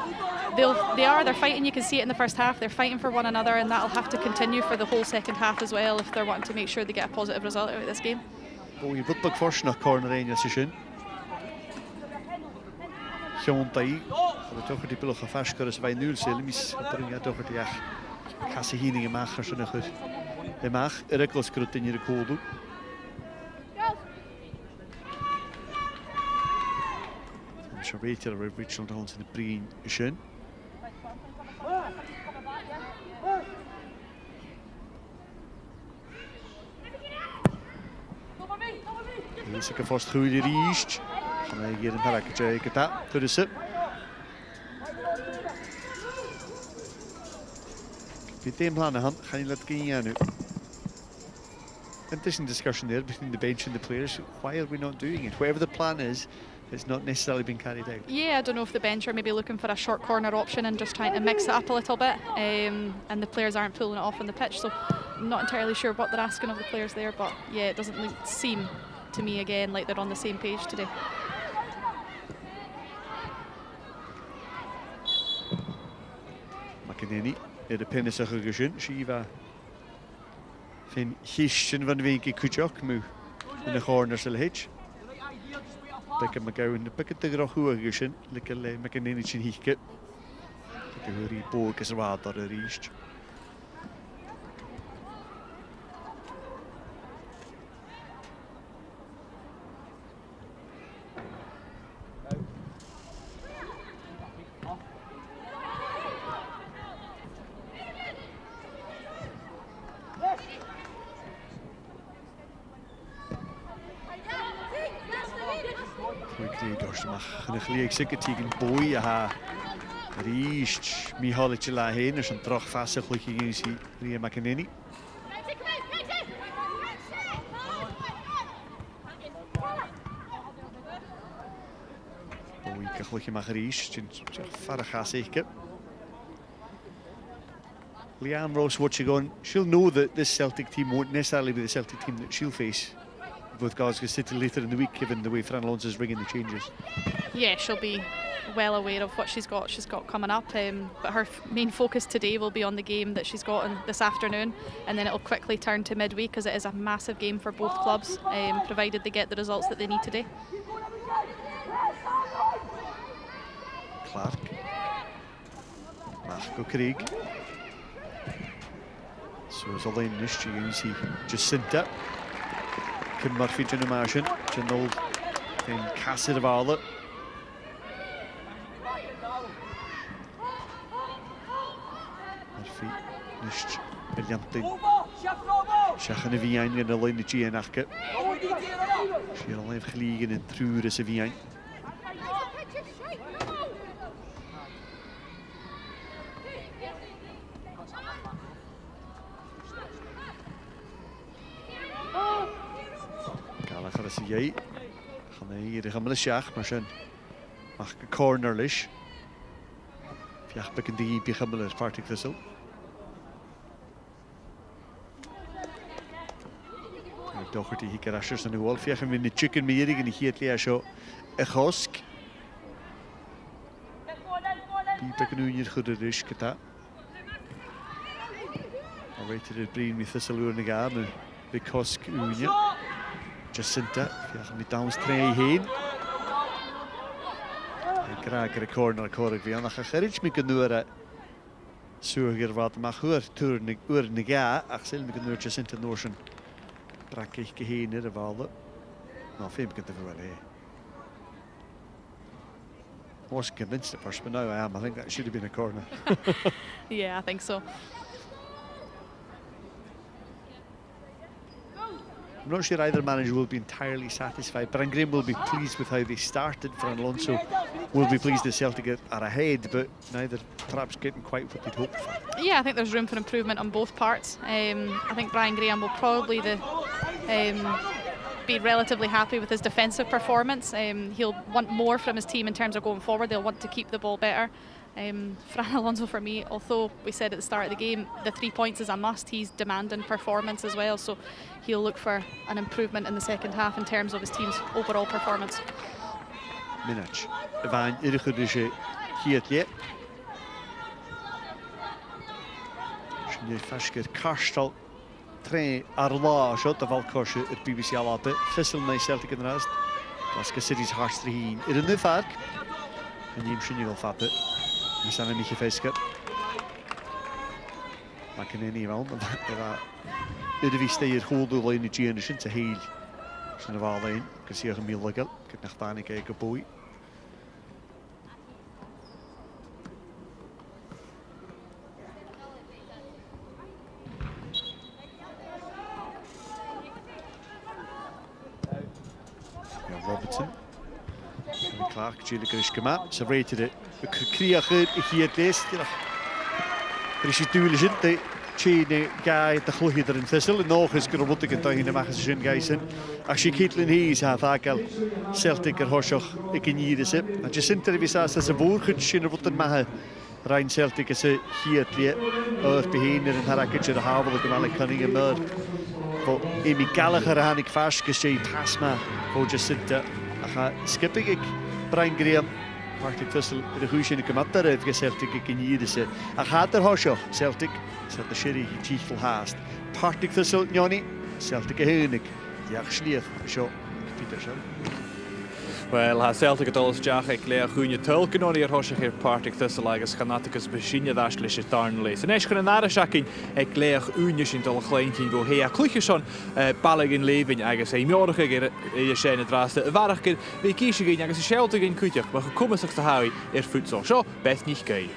they're fighting. You can see it in the first half. They're fighting for one another, and that'll have to continue for the whole second half as well if they're wanting to make sure they get a positive result out of this game. We put big first nach corner in your session. Jontai, we toch die ploeg gefasker is bij 0 Selmis. Bring het over die kasse hining mag er nog goed. De mag rekels krut in je code. So beter we Richard Downs in de brein schön. Dis ek vast goeie riest. Gaan hy hier in pakketjie gekta. Dus With them plan hand, gaan je laten gaan nu. And there's a discussion there between the bench and the players. Why are we not doing it? Whatever the plan is, it's not necessarily been carried out. Yeah, I don't know if the bench are maybe looking for a short corner option and just trying to mix it up a little bit, and the players aren't pulling it off on the pitch. So I'm not entirely sure what they're asking of the players there, but yeah, it doesn't seem to me again like they're on the same page today. McEnany. De pennisige gezin, Shiva. Van gisteren van week kutjak mu in de corner zal hitch. Bekken McGowan de pikken te graag hoe gezin, lekker met een enetje hieke. De hurry poken ze water riest. Ik zeker tegen boy ha riest mi haletje la heen is een terug vast gelukkig in zie Ria McEnany. Boy kan gelukkig maar riest in verder gaan zeker. Leanne Rose watching on, she'll know that this Celtic team won't necessarily be the Celtic team that she'll face with Glasgow City later in the week, given the way Fran Alonso is ringing the changes. Yeah, she'll be well aware of what she's got coming up, but her main focus today will be on the game that she's got this afternoon, and then it'll quickly turn to midweek, because it is a massive game for both clubs, provided they get the results that they need today. Clark. Marco Craig. So is alleen is je Jacinta. Kim Murphy to imagine. Janol in Cassie de Wale. Murphy is briljant. Zeggen de Wien en alleen de Gianacke. Ze al heeft gelegen in Trure se Wien. Jij gaan hier de gamle schach, maar zijn mag een cornerlish. Via bekken die bij gamle Partick Thistle. Ik dacht die hier rashers en de wolf. Via hem in de chicken meering en hier het leer zo een gosk. Die bekken nu hier goed de risketa. Maar weet je het brein met Thistle uur negar nu bij gosk uurje. Jacinta, via met Downs 3 heen. Ik raak de corner korrig via naar Gerrits met een deur. Zorger wat mag hoor turn uur nega. Axel met een deur Jacinta Noorsen. Brak ik heen de walde. Nou, vind ik het wel hè. Was convinced at first, but now I am. I think that should have been a corner. Yeah, I think so. I'm not sure either manager will be entirely satisfied. Brian Graham will be pleased with how they started. Fran Alonso will be pleased that Celtic are ahead, but neither perhaps getting quite what they'd hoped for. Yeah, I think there's room for improvement on both parts. I think Brian Graham will probably be relatively happy with his defensive performance. He'll want more from his team in terms of going forward. They'll want to keep the ball better. Fran Alonso, for me, although we said at the start of the game the 3 points is a must, he's demanding performance as well, so he'll look for an improvement in the second half in terms of his team's overall performance. Minach, Van Irigudische hier. Sjönje Fashker Karstal Train Arla shot of Alcoche at BBC Alape. Thistle na Celtic in the rest. Glasgow City's Hearts 3 in the Fark. And Jim Sjönje will fat it. Misana Michi Fashker. McInerney round. Udviste hier Holdo line the generation to heal. Zijn er alleen. Kan zie je hem illegal. Kijk naar daar kijken boy. Robertson. Clark, Julie Grishkema. Ze rated it. We creëren hier deze. Er is natuurlijk een Chine guy the chluidir in Thistle and nog is going to get in machas sin gaisen ach she Caitlin Hayes ha fagal Celtic hosioch igniris a Jacinta visas as a boer sin rutten maha Ryan Celtic is hier lie earth behind in harakich the havel the mal cunning and mud but Amy Gallagher hanik fast geshe pasma for Jacinta ach skipping ik Brian Graham Partick Thistle de goeie kamatter heeft Celtic igniris a gaat hosioch Celtic Zet de Sherry Thistle haast. Partick Thistle, Johnny. Celtic Heunig. Jaag Schlief. Zo. Peter zo. Well, ha Celtic at alles Jaach ek leer goeie tulken on hier hosch hier Partick Thistle agus Ganaticus Beshinja daslische Tarnlees. En is gaan naar Shaking ek leer unies in al kleintje go hea kluches on ballig in leven agus hy morgen je zijn draaste waardig we kiezen gegen agus Celtic in Kutjach maar gekommen zich te houden voedsel. Zo best niet gei.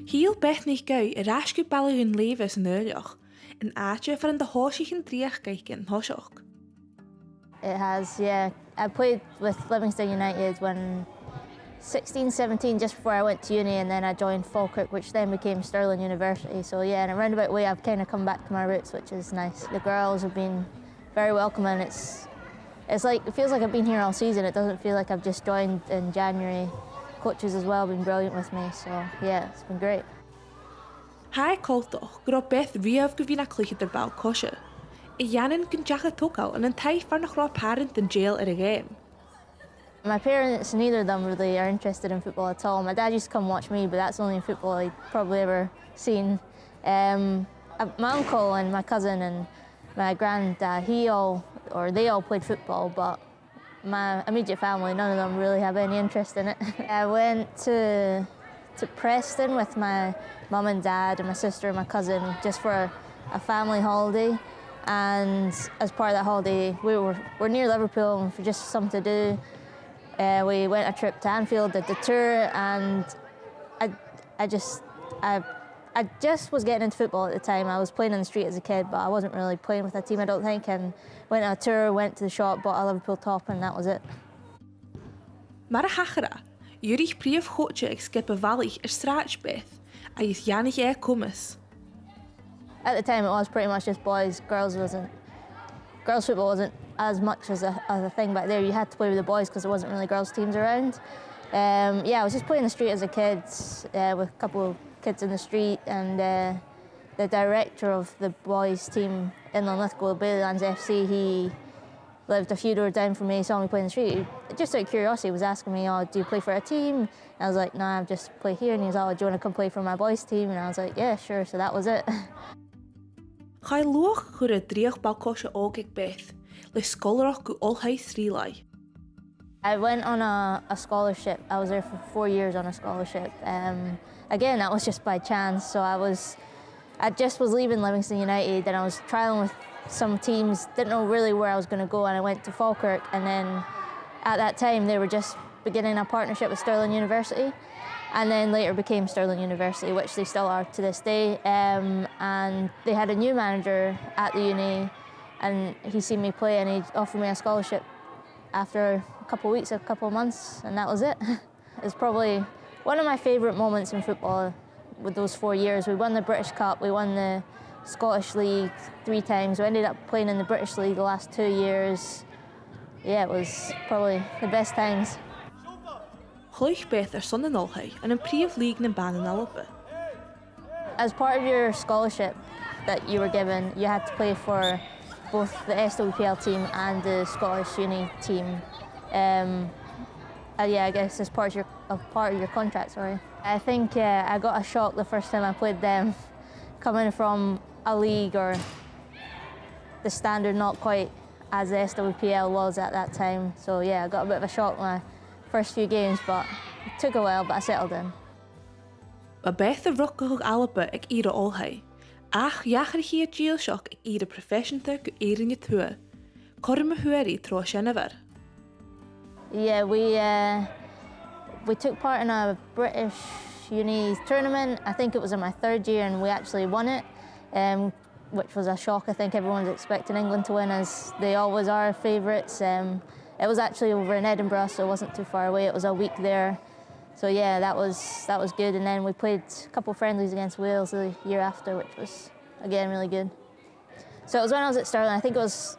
Heel beth niet gauw, raasje ballen hun leven is neulig. Een aatje van de hoosje dreig kijken, hoosje. It has, yeah. I played with Livingston United when 16, 17, just before I went to uni, and then I joined Falkirk, which then became Stirling University. So yeah, in a roundabout way, I've kind of come back to my roots, which is nice. The girls have been very welcoming. It's like it feels like I've been here all season. It doesn't feel like I've just joined in January. Coaches as well have been brilliant with me, so yeah, it's been great. Hij kalt toch, groot beth rief gewina kliege der bal kosje. Janen kun jagen tokal en een tijd van nog groot parent in jail at a game. My parents, neither of them really are interested in football at all. My dad used to come watch me, but that's the only football I'd probably ever seen. My uncle and my cousin and my granddad, they all played football, but my immediate family, none of them really have any interest in it. I went to Preston with my mum and dad and my sister and my cousin just for a family holiday, and as part of that holiday we're near Liverpool and for just something to do. We went a trip to Anfield, did the tour, and I just was getting into football at the time. I was playing in the street as a kid, but I wasn't really playing with a team, I don't think, and went on a tour, went to the shop, bought a Liverpool top, and that was it. Maar hachera, jullie brief goedje ik skip bevallig straatbeth. I is Janig kommes. At the time, it was pretty much just boys. Girls football wasn't as much as a thing back there. You had to play with the boys because there wasn't really girls' teams around. Yeah, I was just playing the street as a kid with a couple of kids in the street, and the director of the boys' team in Lithgow, Baileylands FC, he lived a few doors down from me, saw me play in the street. Just out of curiosity, he was asking me, "Oh, do you play for a team?" And I was like, "No, I just play here." And he was, "Oh, do you want to come play for my boys' team?" And I was like, "Yeah, sure." So that was it. Ga loch goed het dreig balkosje ook ik beth. Le scholarach go alhuis relay. I went on a scholarship. I was there for 4 years on a scholarship. Again, that was just by chance. So I just was leaving Livingston United, and I was trialing with some teams. Didn't know really where I was going to go, and I went to Falkirk. And then at that time, they beginning a partnership with Stirling University, and then later became Stirling University, which they still are to this day. And they had a new manager at the uni, and he seen me play and he offered me a scholarship after a couple of weeks, a couple of months, and that was it. It's probably one of my favourite moments in football with those 4 years. We won the British Cup, we won the Scottish League 3 times, we ended up playing in the British League the last 2 years. Yeah, it was probably the best times. Chloich Beth son in Olhai and in Príomh League in Ban in Alba. As part of your scholarship that you were given, you had to play for both the SWPL team and the Scottish Uni team. Yeah, I guess as part of your contract, sorry. I think I got a shock the first time I played them, coming from a league or the standard not quite as the SWPL was at that time. So yeah, I got a bit of a shock my first few games, but it took a while, but I settled in. Ba Beth a rockach Alba ag ire Olhai. Ach jachar hi a jail shock ag ire professionta go eirin je tua. Corma hueri tro Shenever. Yeah, we took part in a British uni tournament. I think it was in my 3rd year, and we actually won it, which was a shock. I think everyone's expecting England to win, as they always are favourites. It was actually over in Edinburgh, so it wasn't too far away. It was a week there. So yeah, that was good. And then we played a couple of friendlies against Wales the year after, which was, again, really good. So it was when I was at Stirling, I think it was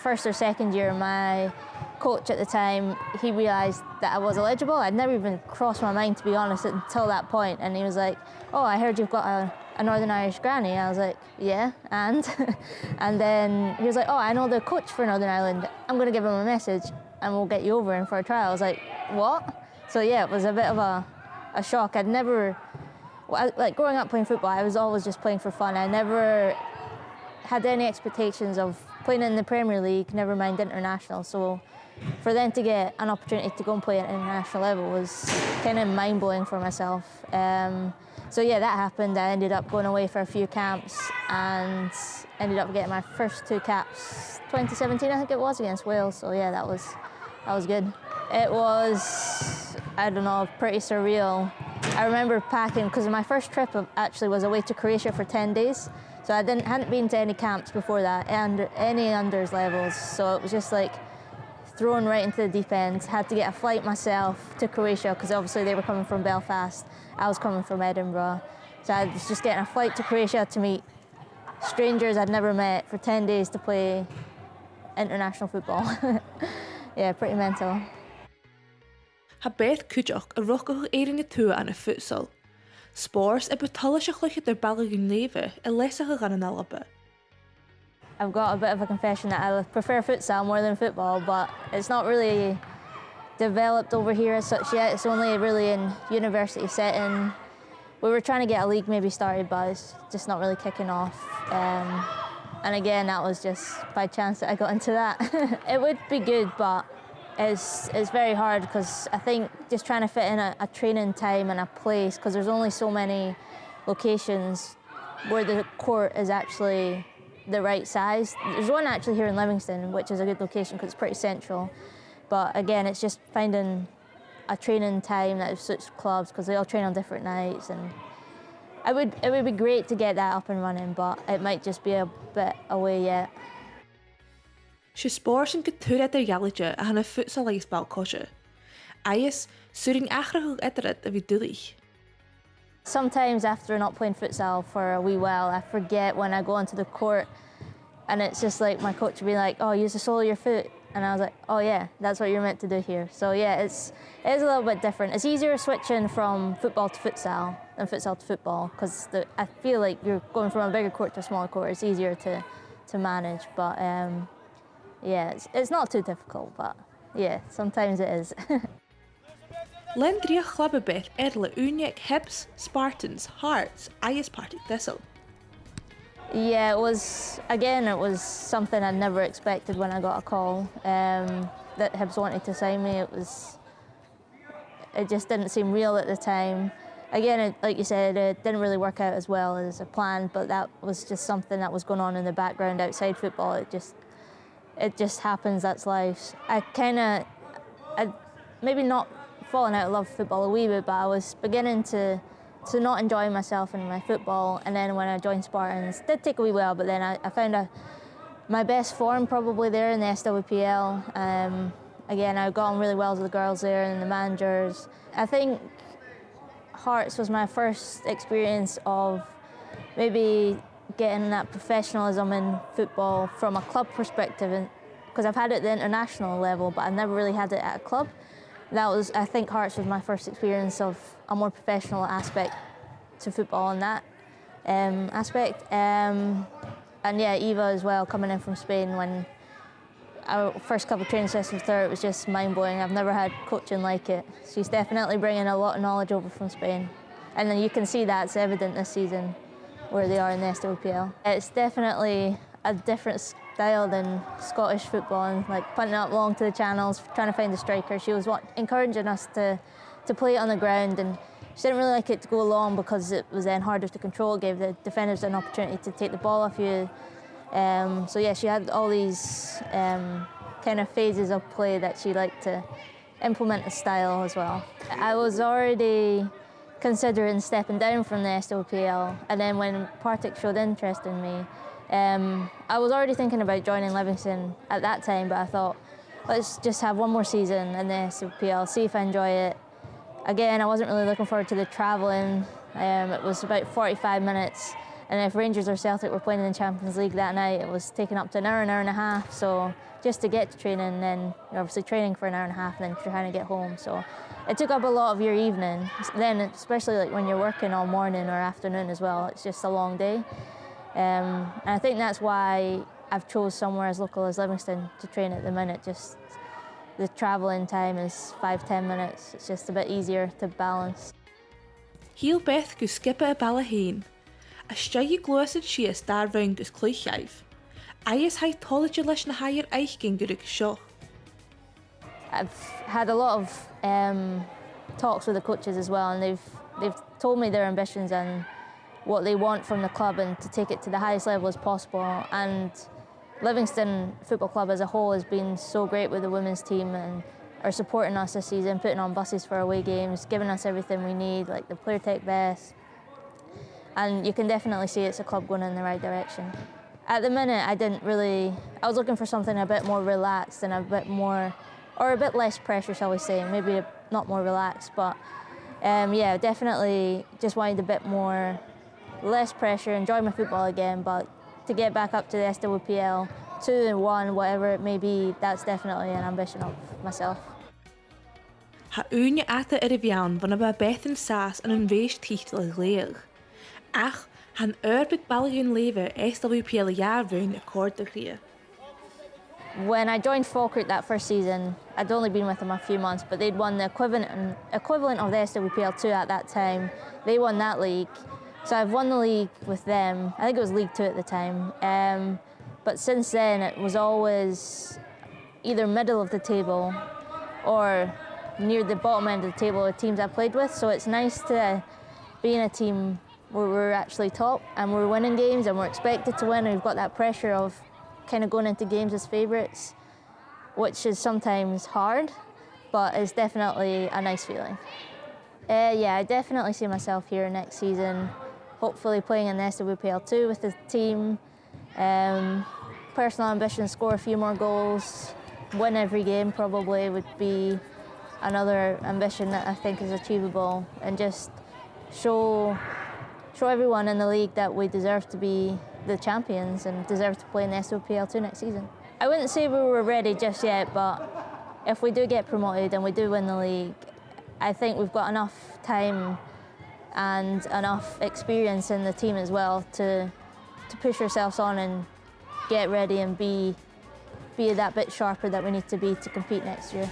1st or 2nd year, my coach at the time, he realised that I was eligible. I'd never even crossed my mind, to be honest, until that point. And he was like, "Oh, I heard you've got a Northern Irish granny." I was like, "Yeah, and?" And then he was like, "Oh, I know the coach for Northern Ireland. I'm going to give him a message and we'll get you over in for a trial." I was like, "What?" So yeah, it was a bit of a shock. I'd never, like growing up playing football, I was always just playing for fun. I never had any expectations of playing in the Premier League, never mind international. So for them to get an opportunity to go and play at international level was kind of mind-blowing for myself. So yeah, that happened. I ended up going away for a few camps and ended up getting my first 2 caps, 2017 I think it was, against Wales. So yeah, that was good. It was, I don't know, pretty surreal. I remember packing, because my first trip actually was away to Croatia for 10 days. So I hadn't been to any camps before that, and any unders levels. So it was just like thrown right into the deep end. Had to get a flight myself to Croatia, because obviously they were coming from Belfast. I was coming from Edinburgh. So I was just getting a flight to Croatia to meet strangers I'd never met for 10 days to play international football. Yeah, pretty mental. Ha Beth Kujok a rockach eirin je tua aan a futsal. Spores e betalisach lucht der Belgian leven e lesach gan an Alba. I've got a bit of a confession that I prefer futsal more than football, but it's not really developed over here as such yet. It's only really in university setting. We were trying to get a league maybe started, but it's just not really kicking off. And again, that was just by chance that I got into that. It would be good, but it's very hard, because I think just trying to fit in a training time and a place, because there's only so many locations where the court is actually the right size. There's one actually here in Livingston, which is a good location because it's pretty central. But again, it's just finding a training time that suits clubs, because they all train on different nights. And it would be great to get that up and running, but it might just be a bit away yet. She spores yn gytwyr edrych ialidja a hana futsal leis bal kosje. Ayes, suring achrach edrych a fi dullich. Sometimes after not playing futsal for a wee while, I forget when I go onto the court, and it's just like my coach would be like, "Oh, use the sole of your foot." And I was like, "Oh yeah, that's what you're meant to do here." So yeah, it is a little bit different. It's easier switching from football to futsal than futsal to football, because I feel like you're going from a bigger court to a smaller court. It's easier to manage, but yeah, it's not too difficult, but yeah, sometimes it is. Len drie chlabbebeth erle Uniek Hibs, Spartans, Hearts, Ayes Partick Thistle. Yeah, it was something I'd never expected when I got a call that Hibs wanted to sign me. It just didn't seem real at the time. Again, like you said, it didn't really work out as well as a plan, but that was just something that was going on in the background outside football. It just happens, that's life. I maybe not fallen out of love with football a wee bit, but I was beginning to not enjoy myself in my football. And then when I joined Spartans, it did take a wee while, but then I found my best form probably there in the SWPL. Again, I got on really well with the girls there and the managers. I think Hearts was my first experience of maybe getting that professionalism in football from a club perspective, because I've had it at the international level, but I've never really had it at a club. That was, I think Hearts was my first experience of a more professional aspect to football in that aspect. And yeah, Eva as well, coming in from Spain, when our first couple of training sessions with her, it was just mind-blowing. I've never had coaching like it. She's definitely bringing a lot of knowledge over from Spain. And then you can see that's evident this season, where they are in the SWPL. It's definitely a different style than Scottish football, and like punting up long to the channels, trying to find the striker. She was encouraging us to play it on the ground, and she didn't really like it to go long because it was then harder to control. It gave the defenders an opportunity to take the ball off you. So yeah, she had all these kind of phases of play that she liked to implement a style as well. I was already considering stepping down from the SWPL, and then when Partick showed interest in me, I was already thinking about joining Livingston at that time, but I thought, let's just have one more season in the SWPL, see if I enjoy it. Again, I wasn't really looking forward to the travelling. It was about 45 minutes, and if Rangers or Celtic were playing in the Champions League that night, it was taking up to an hour and a half. So just to get to training, and then you're obviously training for an hour and a half, and then trying to get home. So it took up a lot of your evening. Then, especially like when you're working all morning or afternoon as well, it's just a long day. And I think that's why I've chose somewhere as local as Livingston to train at the minute. Just the travelling time is 5-10 minutes. It's just a bit easier to balance. Heel Beth go skippe a balla heen. A straigi glosad sias dar round gus cluichaif. Ayas hai tollage leis na higher eichgin guruk sho. I've had a lot of talks with the coaches as well, and they've told me their ambitions and what they want from the club, and to take it to the highest level as possible. And Livingston Football Club as a whole has been so great with the women's team, and are supporting us this season, putting on buses for away games, giving us everything we need, like the player tech vests. And you can definitely see it's a club going in the right direction. At the minute, I was looking for something a bit more relaxed and a bit more, or a bit less pressure, shall we say, maybe not more relaxed, but yeah, definitely just wanted a bit more, less pressure, enjoy my football again, but to get back up to the SWPL, 2 and 1, whatever it may be, that's definitely an ambition of myself. Ha unje ata vian van a beth en saas en een wees tichtel leeg. Ach, han urbig ballion leven SWPL jaar woon akkoord te grieën. When I joined Falkirk that first season, I'd only been with them a few months, but they'd won the equivalent of the SWPL 2 at that time. They won that league. So I've won the league with them. I think it was League 2 at the time. But since then, it was always either middle of the table or near the bottom end of the table of teams I played with. So it's nice to be in a team where we're actually top and we're winning games and we're expected to win, and we've got that pressure of kind of going into games as favourites, which is sometimes hard, but it's definitely a nice feeling. Yeah, I definitely see myself here next season, hopefully playing in the SWPL 2 with the team. Personal ambition, score a few more goals, win every game probably would be another ambition that I think is achievable, and just show everyone in the league that we deserve to be the champions and deserve to play in the SWPL 2 next season. I wouldn't say we were ready just yet, but if we do get promoted and we do win the league, I think we've got enough time and enough experience in the team as well to push ourselves on and get ready and be that bit sharper that we need to be to compete next year.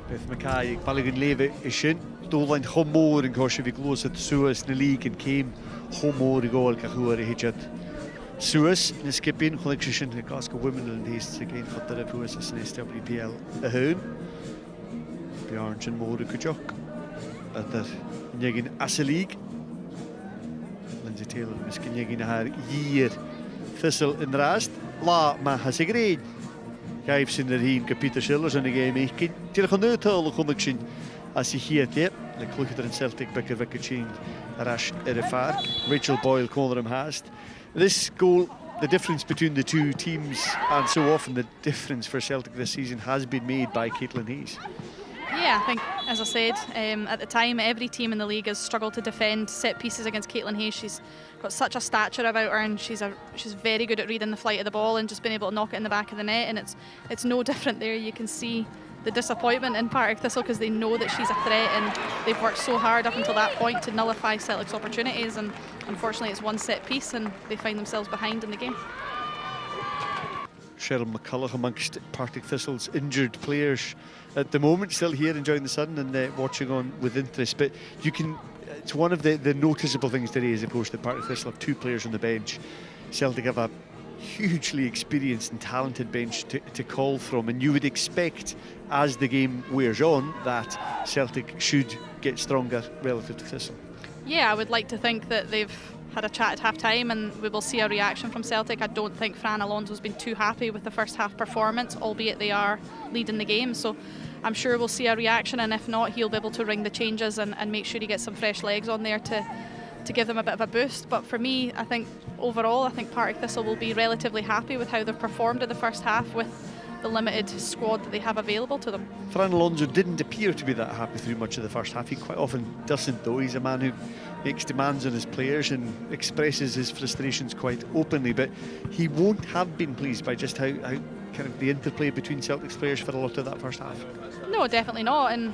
Beth Mackay, Balligan Leve is sin, Dolan Homor and Koshevik Loset Suez in the league and came Homor goal Kahua Hijat Suez in the skipping collection the Glasgow women and he's again for the Fuas in SWPL a hoon. Bjorn and Mora Kujok at the Negin Asa League. Lindsay Taylor miskin Negin her year Thistle in the rest. La ma has a grade. Gaib sy'n yr hun gyda Peter Shillers yn y gêm eich. Diolch yn ydol o chwmwg sy'n as i hi ydw. Le clwch yn Celtic becker feca chyn arash Fark. Rachel Boyle corner hast. This goal, the difference between the two teams, and so often the difference for Celtic this season has been made by Caitlin Hayes. Yeah, I think, as I said, at the time, every team in the league has struggled to defend set pieces against Caitlin Hayes. She's got such a stature about her, and she's very good at reading the flight of the ball and just being able to knock it in the back of the net. And it's no different there. You can see the disappointment in Partick Thistle because they know that she's a threat, and they've worked so hard up until that point to nullify Celtic's opportunities. And unfortunately, it's one set piece, and they find themselves behind in the game. Cheryl McCulloch amongst Partick Thistle's injured players at the moment, still here enjoying the sun and watching on with interest. But you can, it's one of the noticeable things today is, of course, that Partick Thistle have two players on the bench. Celtic have a hugely experienced and talented bench to call from, and you would expect as the game wears on that Celtic should get stronger relative to Thistle. Yeah, I would like to think that they've had a chat at half-time and we will see a reaction from Celtic. I don't think Fran Alonso's been too happy with the first half performance, albeit they are leading the game, so I'm sure we'll see a reaction, and if not, he'll be able to ring the changes and make sure he gets some fresh legs on there to give them a bit of a boost. But for me, I think overall, I think Partick Thistle will be relatively happy with how they've performed in the first half with the limited squad that they have available to them. Fran Alonso didn't appear to be that happy through much of the first half. He quite often doesn't, though. He's a man who makes demands on his players and expresses his frustrations quite openly, but he won't have been pleased by just how kind of the interplay between Celtic's players for a lot of that first half. No, definitely not, and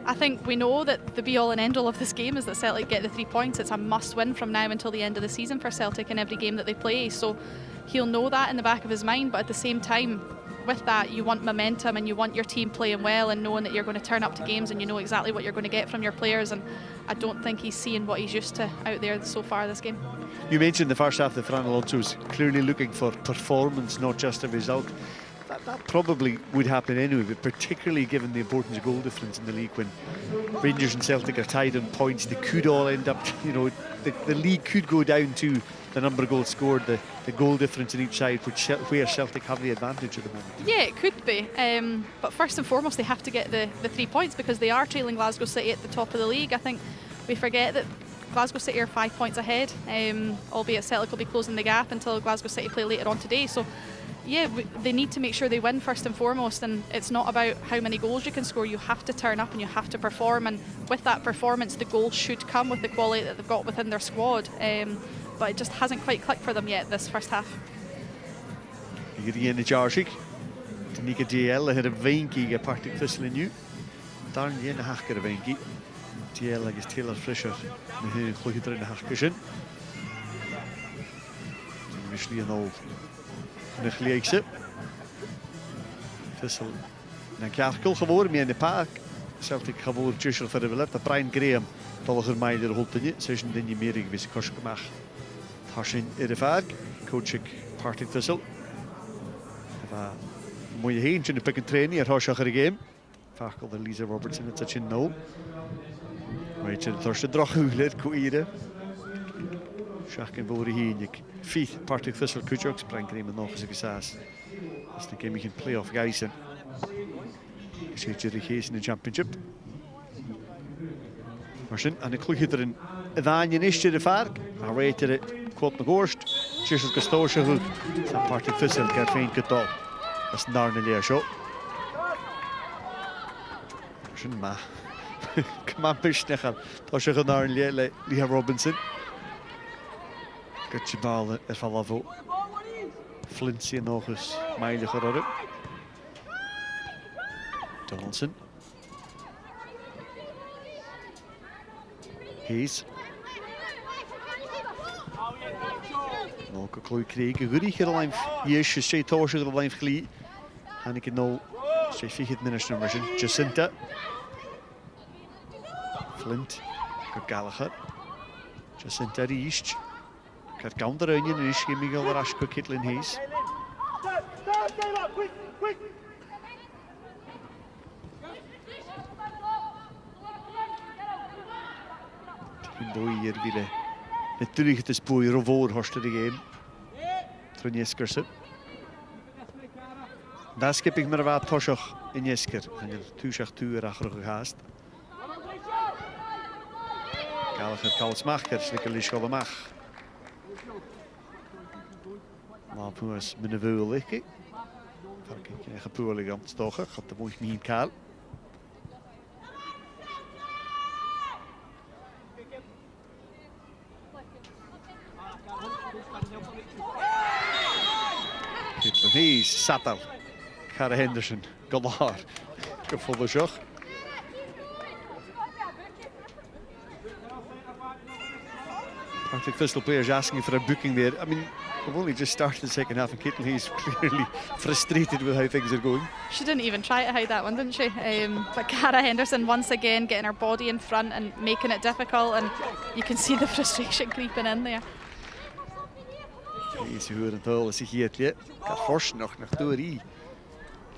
I think we know that the be-all and end-all of this game is that Celtic get the 3 points. It's a must-win from now until the end of the season for Celtic in every game that they play, so he'll know that in the back of his mind, but at the same time, with that, you want momentum and you want your team playing well and knowing that you're going to turn up to games and you know exactly what you're going to get from your players, and I don't think he's seeing what he's used to out there so far this game. You mentioned the first half that Fran Alonso was clearly looking for performance, not just a result. That probably would happen anyway, but particularly given the importance of goal difference in the league, when Rangers and Celtic are tied on points, they could all end up, you know, the league could go down to the number of goals scored, the goal difference in each side, where Celtic have the advantage at the moment. Yeah, it could be, but first and foremost they have to get the 3 points because they are trailing Glasgow City at the top of the league. I think we forget that Glasgow City are 5 points ahead, albeit Celtic will be closing the gap until Glasgow City play later on today, so yeah, they need to make sure they win first and foremost, and it's not about how many goals you can score. You have to turn up and you have to perform, and with that performance the goals should come with the quality that they've got within their squad, but it just hasn't quite clicked for them yet this first half. Iedereen Jarzik, Tanika DL had a Veinki Partick Thistle in you. Darn Yen Hacker Veinki. DL agus Taylor Fisher. Mehin Clwydr in Hackishin. Mishli and old. Nechliekse. Thistle na Kerkel geworden mee in de park. Celtic geworden tussen voor de belet. Dat Brian Graham dollar meider holtje. Session den je meer gewisse kost gemaakt. Hashin in de park. Coach Partick Thistle. Va mooie heentje in de pick and train. Hashager game. Vaak al de Lisa Robertson het zit in no. Weet je, het is de draghuiler koeire. Schachken boeren hier. Fieth Partick Thistle Kuchok sprang er nog eens een gesaas. Dat is de game in playoff gijzen. Ik zie Jerry Gees in de championship. Maar en ik kloeg er een daanje is de vark. Maar weet je kwart nog hoorst. Tjus het gestoosje goed. Zijn Partick Thistle kerfeen getal. Dat is naar de leer show. Maar kom aan pisnegal. Dat is een naar een Leah Robinson. Kutje bal van Lavo. Flintje nog eens mijlen gereden. Donaldson. Hayes. Nog een klooi kregen. Goeie gerlijf. Hier is je twee toren gerlijf glie. En ik nou. Zij viert minister nummer. Jacinta. Flint. Gallagher. Jacinta Riest. Kert counter onion en is Miguel Rashko Caitlin Hayes. Boy hier willen het terug te sporen voor horst de game. Tronierskerse. Daar skip ik maar wat toshach in Jesker. En je toeshach tuur achter gehaast. Gallagher Kalsmacher, slikker Lischol mag. Maar poes met een veel liggen. Kijk, ik gepoelig aan het stochen. Gaat de moeite niet kaal. He's Satal. Cara Henderson. Galar. Gevoelde zag. Partick Thistle players asking for a booking there. I mean, we've only just started the second half and Caitlin Hayes clearly frustrated with how things are going. She didn't even try to hide that one, didn't she? But Cara Henderson once again getting her body in front and making it difficult, and you can see the frustration creeping in there. Ze horen het al, ze giet je. Kan fors nog door hier.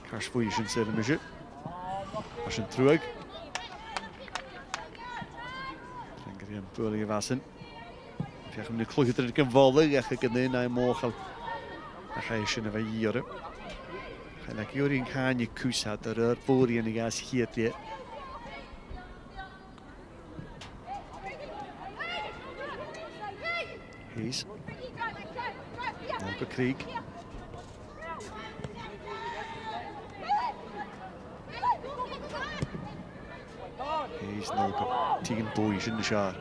Kan spoeien zijn zelf met je. Als een terug. Denk er een poelige wassen. Ik ga hem nu klokken dat ik kan vallen. Ik ga het naar morgen. Dan ga je zijn van hier. Ga ik hier in gaan je kus had er voor je en gas giet je. Hees. Ook Krieg. Hees nog tegen boys in de jaar.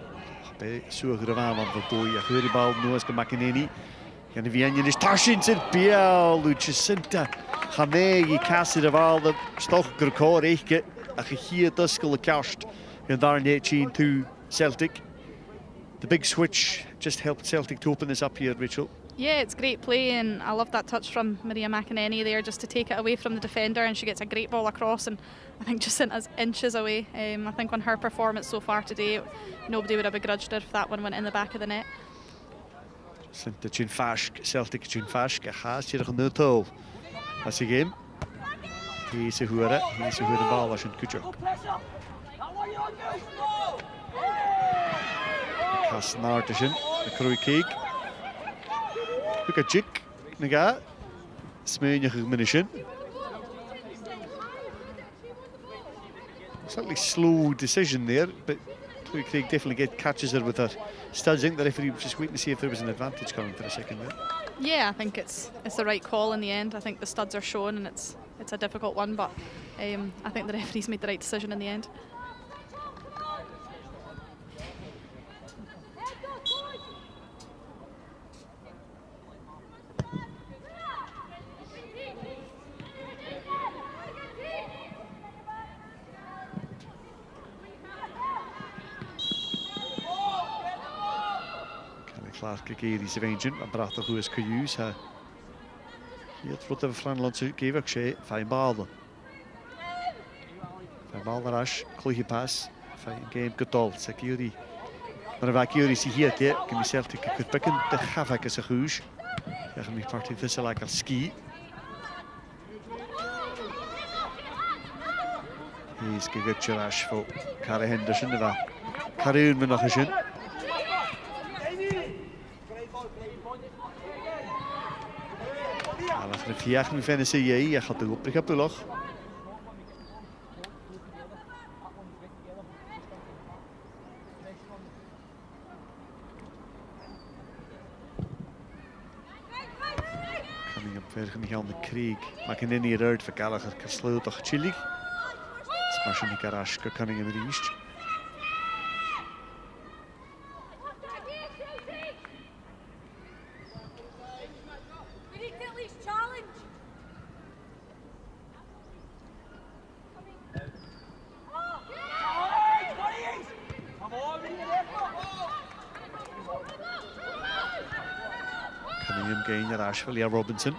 Bij zo'n aan van boy. Ik hoor die bal nu eens gemaakt in één. En de Vienna is Tarshin zit Biel, Lucius Sinta. Ga mee, je kast de bal de stoch record echt. En je hier Thistle kast. En daar net to Celtic. The big switch just helped Celtic to open this up here, Rachel. Yeah, it's great play, and I love that touch from Maria McInerney there, just to take it away from the defender, and she gets a great ball across, and I think Jacinta's inches away. I think on her performance so far today, nobody would have begrudged her if that one went in the back of the net. Jacinta Chinfashk, Celtic Chinfashk, has hier een nuttel. Als je game. Hier is een goede bal als je een kutje. Kas naar de zin, de krooi keek. Look at Jick, naga. Smeunig geminischen. Slightly slow decision there, but Chloe Craig definitely catches her with her studs. I think the referee was just waiting to see if there was an advantage coming for a second there. Yeah, I think it's the right call in the end. I think the studs are shown, and it's a difficult one, but I think the referee's made the right decision in the end. Clark gegeven is eentje, maar bracht er goed eens gejuist. Hier het wordt even Franlandse geven, ik fijn ballen. Fijn bal naar Ash, goede pas, fijn game getol, security. Maar waar Curie zie hier, kan je zelf ik het pikken, de gafak is een goed. Ja, gaan we Partick Thistle lekker ski. Hier is gegutje Ash voor Cara Henderson, daar Karoon me nog eens in. De vier nu vinden ze je gaat de op de log. Coming up verder niet aan de Krieg. Maar kan niet uit voor Gallagher kasloot toch chillig. Smash in de garage kan ik hem reach. Ashwell Robinson.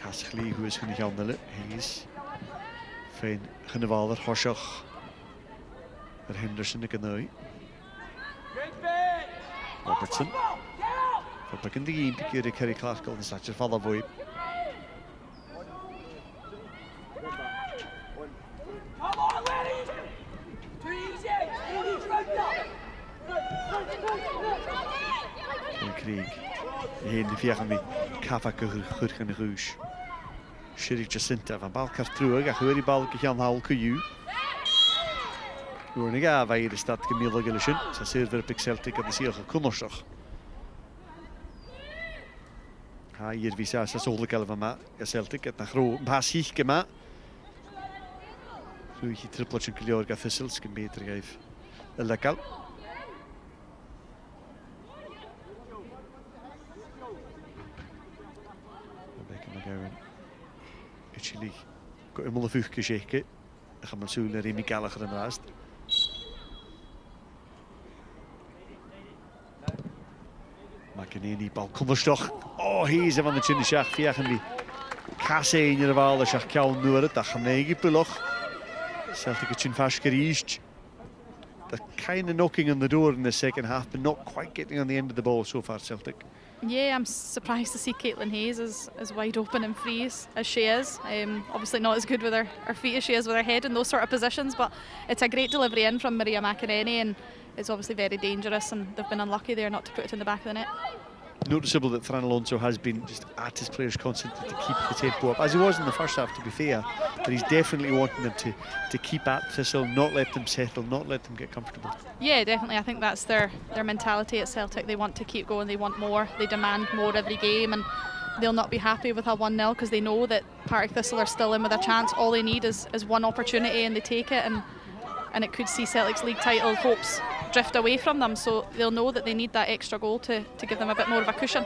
Kasgli, hoe is genoeg handelen? Hayes. Fijn genevalder, Hoshach. Henderson de Canoe. Robertson. Verpakken de game, pikje de Kerry Clark al de statje vallen voor je. Krieg. Heen de vier van die kafaka goed gaan de ruis. Sirig Jacinta van bal car trwg a chwyr I bal gychian hawl cyw. Rwy'n a feir I stad gymil o gylysyn, sa sirfer Partick Celtic ad y siach o cwnnwysach. Ha i'r fi sa sôl y galf yma y Celtic ad na chro yn pas hych gyma. Rwy'n chi triplot sy'n gylio'r gael Thistle, sgyn metr gaif y legal. Actually, got him on the fifth shake. I can soon let him Gallagher and last. McInerney ball cwmwstoch. Oh, he's on the chin shack. Fiach and the Casse in your val, the shack cow knew it. The Hanegi Puloch. Celtic chin fash gereached. They're kind of knocking on the door in the second half, but not quite getting on the end of the ball so far, Celtic. Yeah, I'm surprised to see Caitlin Hayes as wide open and free as she is. Obviously not as good with her feet as she is with her head in those sort of positions, but it's a great delivery in from Maria McInerney, and it's obviously very dangerous, and they've been unlucky there not to put it in the back of the net. Noticeable that Fran Alonso has been just at his players constantly to keep the tempo up, as he was in the first half, to be fair, but he's definitely wanting them to keep at Thistle, not let them settle, not let them get comfortable. Yeah, definitely. I think that's their mentality at Celtic. They want to keep going, they want more, they demand more every game, and they'll not be happy with a 1-0 because they know that Partick Thistle are still in with a chance. All they need is one opportunity, and they take it, and it could see Celtic's league title hopes drift away from them, so they'll know that they need that extra goal to give them a bit more of a cushion.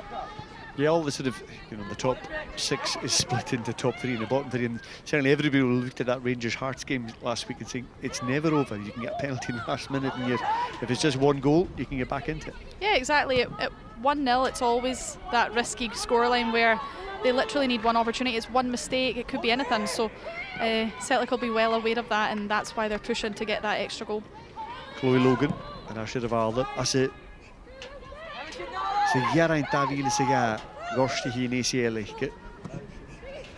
Yeah, all the sort of, the top 6 is split into top 3 and the bottom 3, and certainly everybody looked at that Rangers Hearts game last week and saying it's never over. You can get a penalty in the last minute, and if it's just one goal, you can get back into it. Yeah, exactly. At 1-0, it's always that risky scoreline where they literally need one opportunity. It's one mistake, it could be anything. So Celtic will be well aware of that, and that's why they're pushing to get that extra goal. Chloe Logan, and I should have alda. As it Jarain Davil is a gorsti hi nes I eich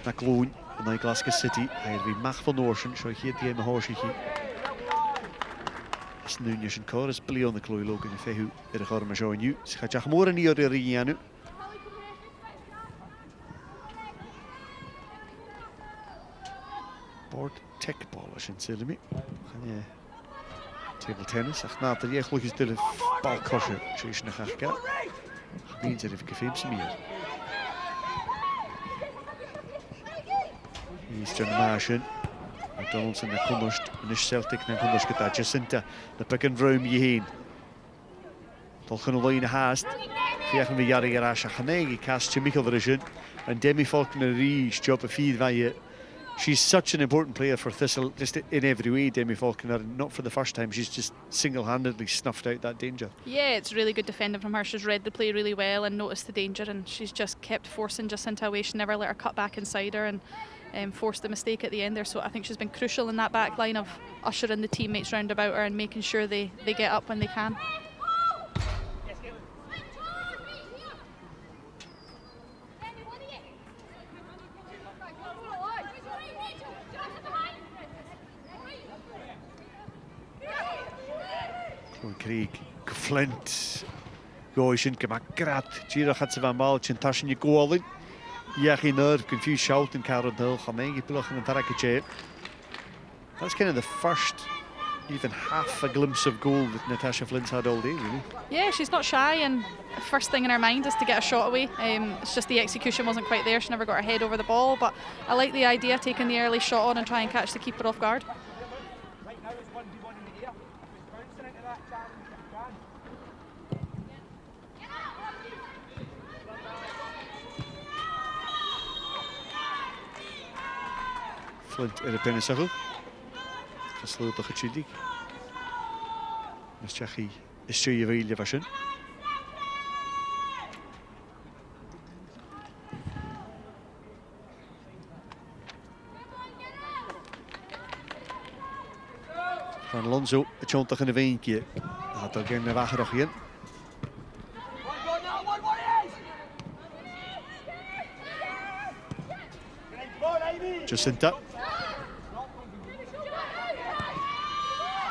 na glwn yn Glasgow City. A'r fi mach van Ocean, so hier die me horsi hi. As nun is een chorus blion the Chloe Logan if who er chor ma show you. Ska jach more in your rianu. Board tech ball as in Silmi. Yeah. Table tennis. Ach na, der echt is de bal kosher. She's na gachka. Means that if you can see me. He's John Martian. Donaldson na kunnost, nish Celtic na kunnost gyda Jacinta. Na pick and roam heen. Dolchan o lein haast. Fiach yn fi yari ar asha chanegi cast to Michael Version. And Demi Faulkner Rees job a feed via. She's such an important player for Thistle, just in every way, Demi Faulkner. Not for the first time, she's just single-handedly snuffed out that danger. Yeah, it's really good defending from her. She's read the play really well and noticed the danger, and she's just kept forcing Jacinta away. She never let her cut back inside her and forced the mistake at the end there. So I think she's been crucial in that back line of ushering the teammates round about her and making sure they get up when they can. Craig Flint Goishin Kamagrad Giro had van Bal Chintashin Golin Yachi Nerve confused shout and Karen Hill Hanegi Puloch and Tarakache. That's kind of the first even half a glimpse of goal that Natasha Flint's had all day, really. Yeah, she's not shy, and the first thing in her mind is to get a shot away. It's just the execution wasn't quite there. She never got her head over the ball, but I like the idea, taking the early shot on and try and catch the keeper off guard. Flint in de pennisachel. Gesloten toch het Chili. Dus Tsjechi is je wel vaschen. Van Alonso, het chont toch in de weentje. Had er geen wagen nog in. Jacinta.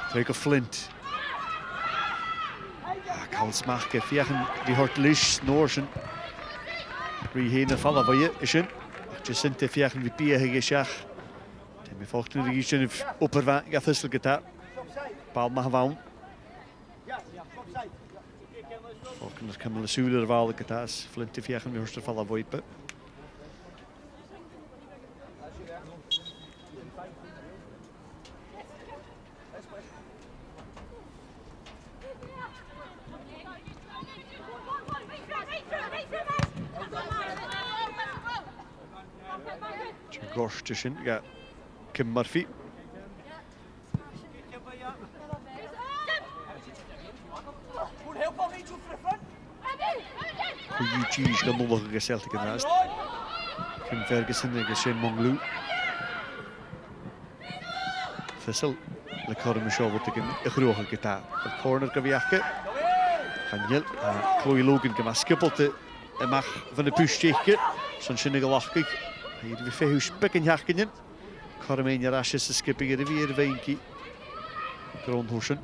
Treiko Flint. Kan smaken. Vieren die hort lish Noorsen. Wie heen vallen van je is een. Jacinta fiachan vi bia hege seach. Demi Faulkner region of upper van ga Thistle geta. Bal ma vaun. Faulkner kamel suler val getas. Flinte fiachan vi hørster falla voipe. Gorstition got Kim Murphy. Eugene got no look at Celtic in that. Kim Ferguson against Shane Monglu. Thistle, the corner show with the grote guitar. The corner Gaviake. Daniel, Chloe Logan can skippel to a mach van de push checken. Zo'n zinnige lachkik. Hier we veel spikken jakkingen. Carmenia rasjes de skipping er weer weenkie. Grondhoesen.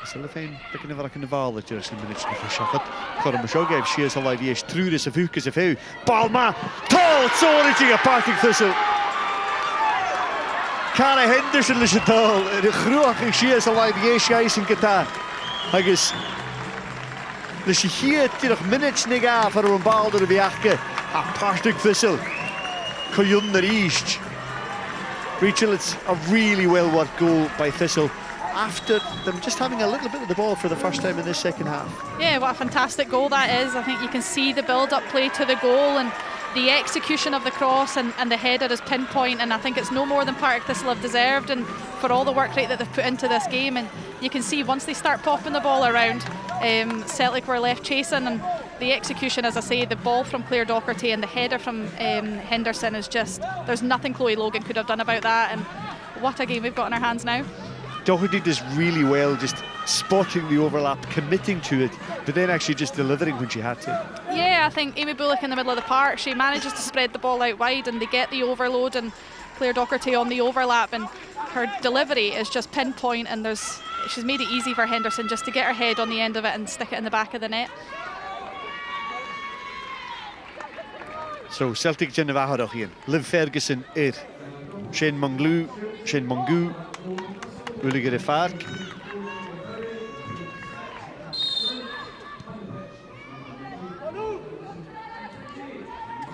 Celfijn, bekken we in de val dat je een minuutje verschaft. Corm show gave she is alive yes through this of Hukas of who. Balma, tall sorry Partick Thistle. Cara Henderson is het al. De grote she is alive yes guys in Qatar. Agus. Dus je hier nog minutes nega voor een bal door de jakke. Partick Thistle. Koyun the east. Rachel, it's a really well worked goal by Thistle. After them just having a little bit of the ball for the first time in this second half. Yeah, what a fantastic goal that is. I think you can see the build-up play to the goal and the execution of the cross and the header is pinpoint, and I think it's no more than Partick Thistle have deserved and for all the work rate that they've put into this game. And you can see once they start popping the ball around, Celtic were left chasing, and the execution, as I say, the ball from Claire Docherty and the header from Henderson is just, there's nothing Chloe Logan could have done about that, and what a game we've got in our hands now. Doherty does really well, just spotting the overlap, committing to it, but then actually just delivering when she had to. Yeah, I think Amy Bullock in the middle of the park, she manages to spread the ball out wide and they get the overload, and Claire Docherty on the overlap, and her delivery is just pinpoint, and she's made it easy for Henderson just to get her head on the end of it and stick it in the back of the net. So Celtic Genevahadach here. Liv Ferguson Shane Mongu, Ulrike de Vark.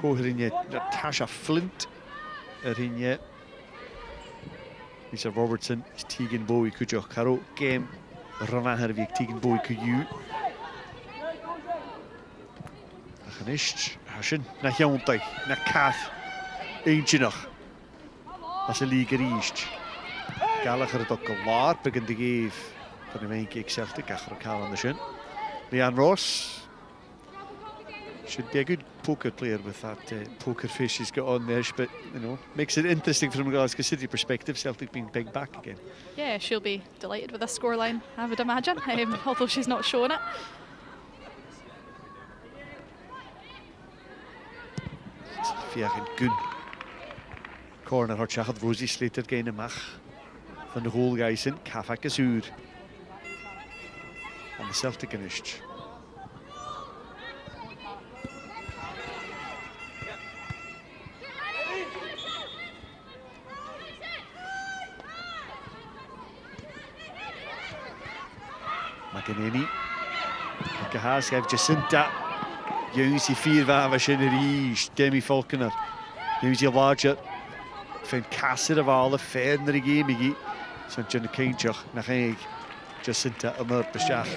Coherinje Natasha Flint. Erinje Lisa Robertson, Tegan Bowie Kujo Caro game Ravahar Vik Tegan Bowie Kuju. Achanish Hashin na Hjontai na Kath eentje nog. Als een liga riest. Gallagher het ook klaar begint te geven van de main kick Celtic achter elkaar aan de shin. Leanne Ross should be a good poker player with that poker face she's got on there, but you know, makes it interesting from a Glasgow City perspective. Celtic being big back again. Yeah, she'll be delighted with this scoreline, I would imagine, although she's not showing it. Fiach Gun. Corner had Shachad Rosie Slater gain a mach van de goal guys in Kafak Azur. On the Celtic finished. McEnany. Kahas heeft Jacinta. Jongens die 4 waren in de reis. Demi Faulkner. Jongens die larger. Vind Kasser of alle verder game. Zo'n John Keinchach. Nach eigenlijk Jacinta en op de schach.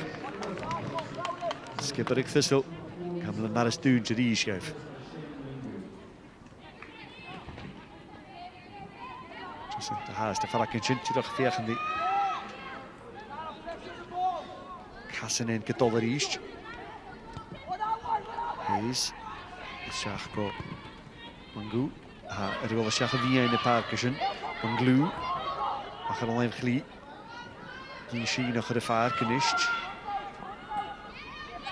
Skipper Thistle. Kan we naar de stuur de reis geven. Jacinta haast de varken chintje toch vegen die. Kassen en Katolleriest. Hayes. Schachko. Mangu. Er wil Schachko wie in de parkischen. Manglu. Maar er alleen glie. Die zie nog de varken is.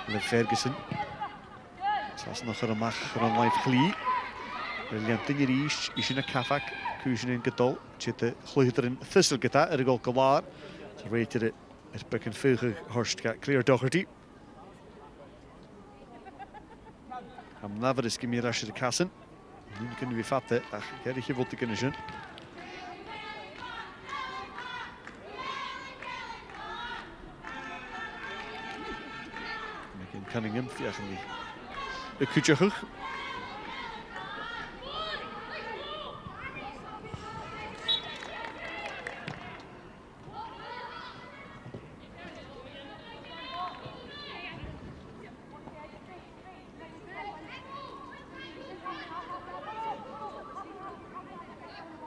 Liv Ferguson. Sas nog ar amach ar an laif chlí. Leantain ar íst, isin a caffac, cúsin yn gydol. Tiad y chlwythr yn Thistle gyda ar y gol gylar. So reitir yr byc yn ffych horst ga Claire Doherty. Am nafod ysgymir asir y casan. Ni'n gynnu fi ffate, ach ger i chi fod y gynnu sy'n. Cunningham, fiach yn y cwtiochwch.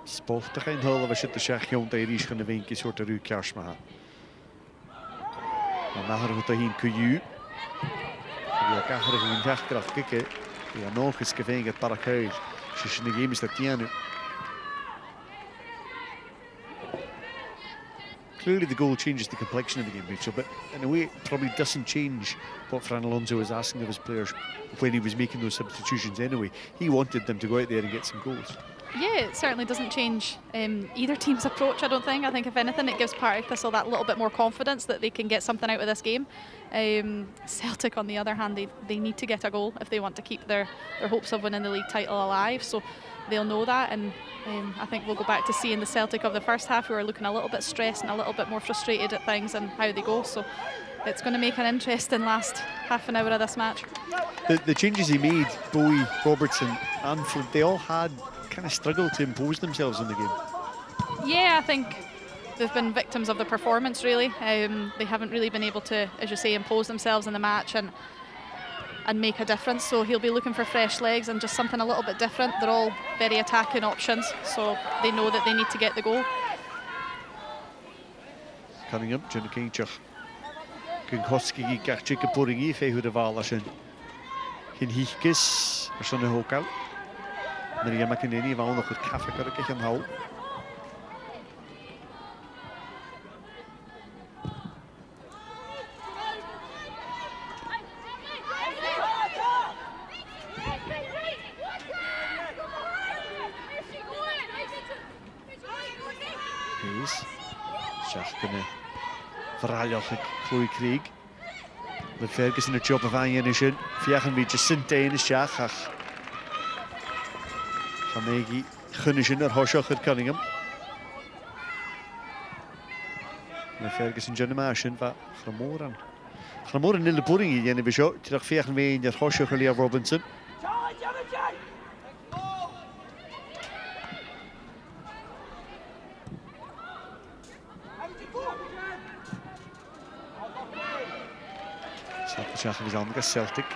Spoltach ein hol of a shit the shach yon da irish gan y feinki sort of rhyw cars ma. Ma nahar hwta hi'n cwyu. Ja, gachar yn dechgrach gyke. Ja, nog is gefengad Partick Huil. Sy'n y game is that tianu. Clearly the goal changes the complexion of the game, Rachel, but in a way it probably doesn't change what Fran Alonso was asking of his players when he was making those substitutions anyway. He wanted them to go out there and get some goals. Yeah, it certainly doesn't change either team's approach, I don't think. I think if anything it gives Partick Thistle that little bit more confidence that they can get something out of this game. Celtic on the other hand, they need to get a goal if they want to keep their hopes of winning the league title alive, so they'll know that, and I think we'll go back to seeing the Celtic of the first half who are looking a little bit stressed and a little bit more frustrated at things and how they go, so it's going to make an interesting last half an hour of this match. The changes he made, Bowie, Robertson and Flint, they all had kind of struggled to impose themselves in the game. Yeah, I think they've been victims of the performance, really. They haven't really been able to, as you say, impose themselves in the match and make a difference. So he'll be looking for fresh legs and just something a little bit different. They're all very attacking options, so they know that they need to get the goal. Cunningham, Jyn Keinchach. Gynghoski gachtig y bwringi ffeihwyd y fal asyn. Hyn hichgys, asyn y hogal. Nyr i yma cynnig fawn o'ch caffeg ar y gech yn hawl. Hayes. Siach gyda fralioch y clwy Craig. Le Ferguson y job of angen is yn. Fiach yn fi Jacinta yn y siach ach. Chamegi chynnig yn yr hosioch yr Cunningham. Le Ferguson dyn yma asyn fa chramoran. Chramoran nil y bwring i dyn i fi sio. Tydach fiach yn fi yn yr hosioch yr Liaf Robinson. Siach yn fydd amg a Celtic.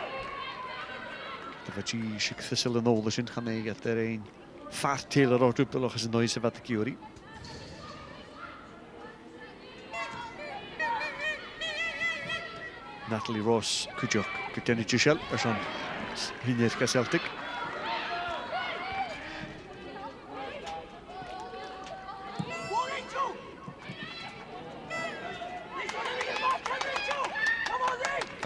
Dyfa G Sic Thistle yn ôl ysyn chaneg at yr ein ffart Taylor o'r drwbl o'ch ys yn oes efo at y giwri. Natalie Ross cwdiwch gyda'n i Giselle ys o'n hynny'r ga Celtic.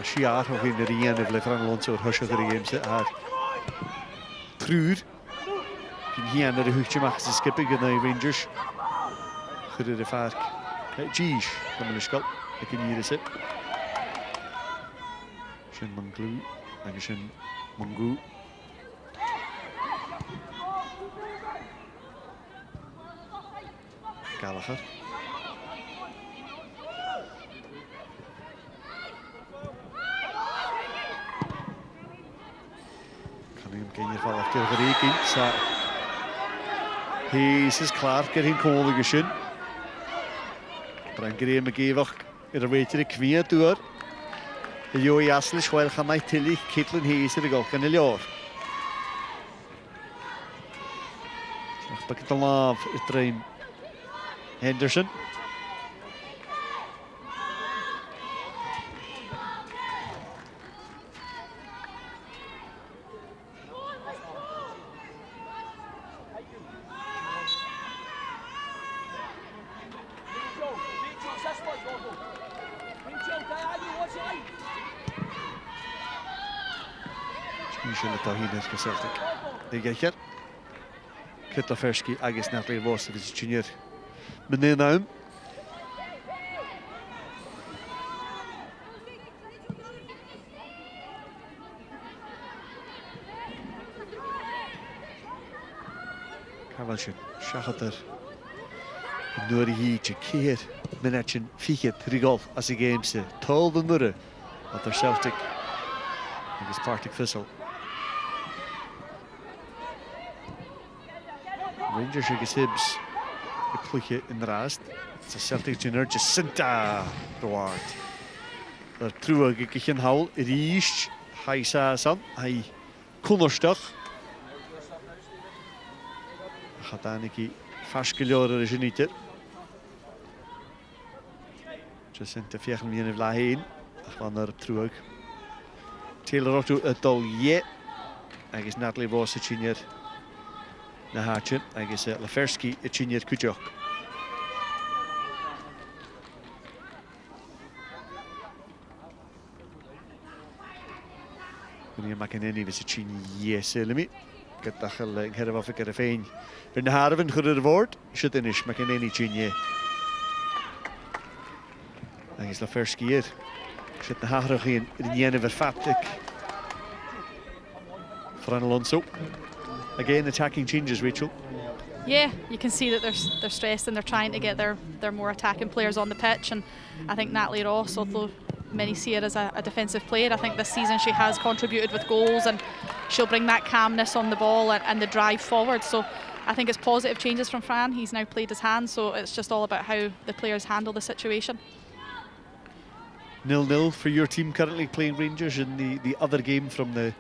Siar o hyn yr un efo Fran Alonso o'r hosiodd yr un a'r prwyr. Gyn hian ar y hwchtio mach sy'n sgipig gyda i Rangers. Chyrwyr y ffarc. Gish, ddim yn ysgol. Ac yn i'r ysip. Sian Manglw. Ac sian Mangw. Gallagher. Gen i'r fall after yr egin, sa Hayes is Clark ar hyn cwmol y gysyn. Bran Graham y gefoch yr aweitir y cmia dŵr. Y yw i asl ysgwael chamau tili Caitlin Hayes ar y golcan y lior. Sa'ch bygyd y laf y drain Henderson. Císe le táhíine go Celtic. Ní gaichar. Cit Lafersky agus Natalie Ross agus junior. Mné naim. Carvalho, Shachatar. Nuair hí te céir minute fiche trigol as a game se. Tall the nure at their Celtic agus Partick Thistle. Rangers agus Hibs the cluiche in the rast. It's a Celtic junior Jacinta Roard. They're true a gichin haul ríist haisa san hai kunnerstach. Chadaniki Faschgelore Geniter. Jacinta fiechan míon bhla héin ach van trúag. Taylor Otto a dul ye agus Natalie Ross a junior na háin agus Lafersky a junior cuideach. Gwni McEnany fes a junior yes elimi. Gydachel yng Ngheref Africa ar y ffein. Fy'n na harfyn chwrdd y ford, sydd yn ish, mae gen i junior. Agus Lafersky ir. Sydd na harfyn chi'n rynien efo'r Partick. Fran Alonso. Again, attacking changes, Rachel. Yeah, you can see that they're stressed and they're trying to get their more attacking players on the pitch. And I think Natalie Ross, although many see her as a defensive player, I think this season she has contributed with goals and she'll bring that calmness on the ball and the drive forward. So I think it's positive changes from Fran. He's now played his hand, so it's just all about how the players handle the situation. 0-0 for your team currently playing Rangers in the other game from the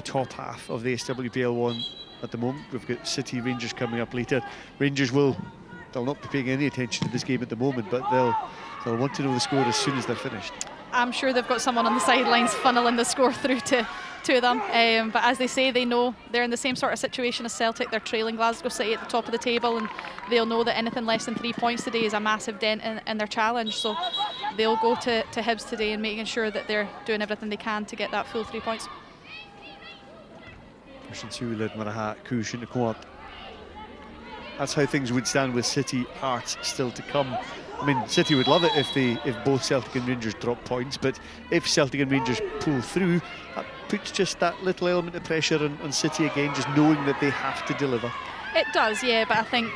top half of the SWPL one at the moment. We've got City Rangers coming up later. Rangers they'll not be paying any attention to this game at the moment, but they'll want to know the score as soon as they're finished. I'm sure they've got someone on the sidelines funneling the score through to them. But as they say, they know they're in the same sort of situation as Celtic. They're trailing Glasgow City at the top of the table, and they'll know that anything less than 3 points today is a massive dent in their challenge. So they'll go to Hibs today and making sure that they're doing everything they can to get that full 3 points. That's how things would stand with City, Hearts still to come. I mean, City would love it if both Celtic and Rangers drop points, but if Celtic and Rangers pull through, that puts just that little element of pressure on City again, just knowing that they have to deliver. It does, yeah, but I think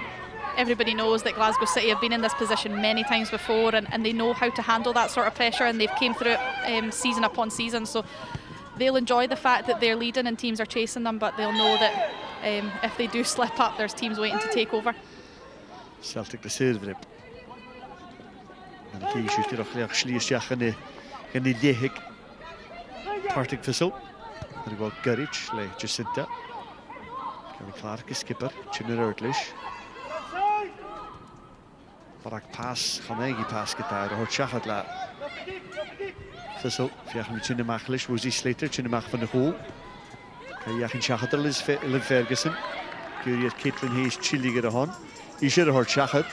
everybody knows that Glasgow City have been in this position many times before, and they know how to handle that sort of pressure, and they've came through it season upon season, so they'll enjoy the fact that they're leading and teams are chasing them, but they'll know that if they do slip up, there's teams waiting to take over. Celtic the server. And he shoots it off the Schliessjach and the Dehik. Partick Thistle. There we go, Gurridge, le Jacinta. Kelly Clark, a skipper, Chinner Ertlish. Barak pass, Khanegi pass guitar, or Chachat la. Thistle, Fiach with Chinner Machlish, Rosie Slater, Chinner Mach van the Hole. Kayachin Chachatel is Liv Ferguson. Curious Caitlin Hayes, Chilliger on. You should have heard Chachat.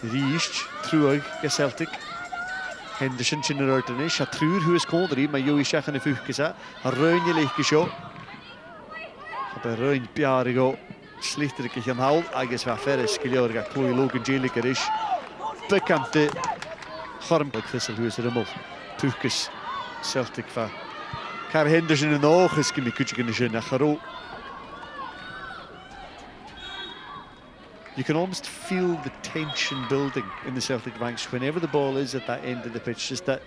Ríist, Trúag, Celtic. Henderson, Chinner Ertlish, a Trúr who is called him, my Joey Shachan of Fukisa, a Roin Lake show. A Roin Piarigo, Slater Kichan Hall, I guess Ferris, Skilorga, Chloe Logan, Jalikarish. Bekante Harmburg Thistle, who is a remote. Pukas, Celtic for Car Henderson in the Ochis, give me Kuchigan in Acharo. You can almost feel the tension building in the Celtic ranks whenever the ball is at that end of the pitch, just that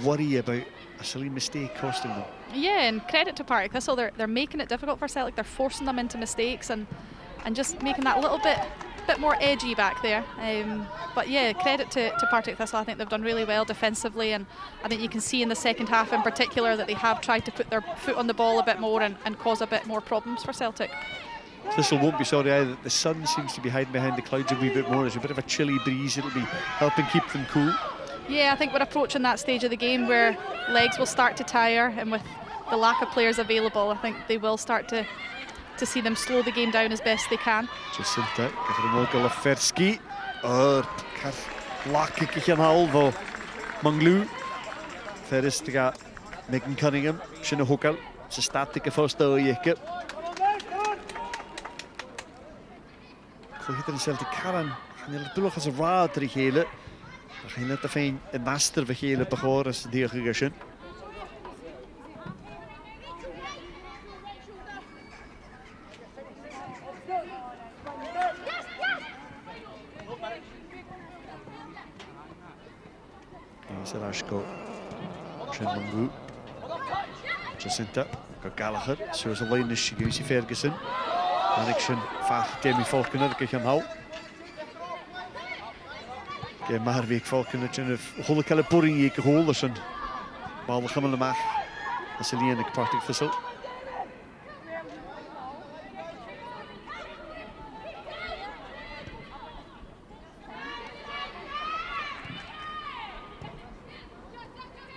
worry about a silly mistake costing them. Yeah, and credit to Partick Thistle, they're making it difficult for Celtic, they're forcing them into mistakes and just making that little bit more edgy back there. But yeah, credit to Partick Thistle. I think they've done really well defensively, and I think you can see in the second half in particular that they have tried to put their foot on the ball a bit more and cause a bit more problems for Celtic. Thistle won't be sorry either that the sun seems to be hiding behind the clouds a wee bit more. There's a bit of a chilly breeze, it'll be helping keep them cool. Yeah, I think we're approaching that stage of the game where legs will start to tire, and with the lack of players available, I think they will start to see them slow the game down as best they can. Jacinta, Gafremolka Lafersky, Laki Kichanhalvo, Manglu, Ferris to get Megan Cunningham, Shina Hokal, It's a static first though, Jeke. Clwydd yn Celtic Caran, chan i'r dwlwch as a rad ar ei hele. Chan i'r fein y master fy hele bachor as diolch i gysyn. Sy'n asgo Shin Mungu. Jacinta, go Gallagher, so as a line is Shigusi Ferguson. Connection fach Jamie Falconer, gych am hawl. Ge Marvik Falconer, yn y hwyl cael y bwring i gyhôl ys yn mal y chymol y mach. As y lian ag Partick Thistle.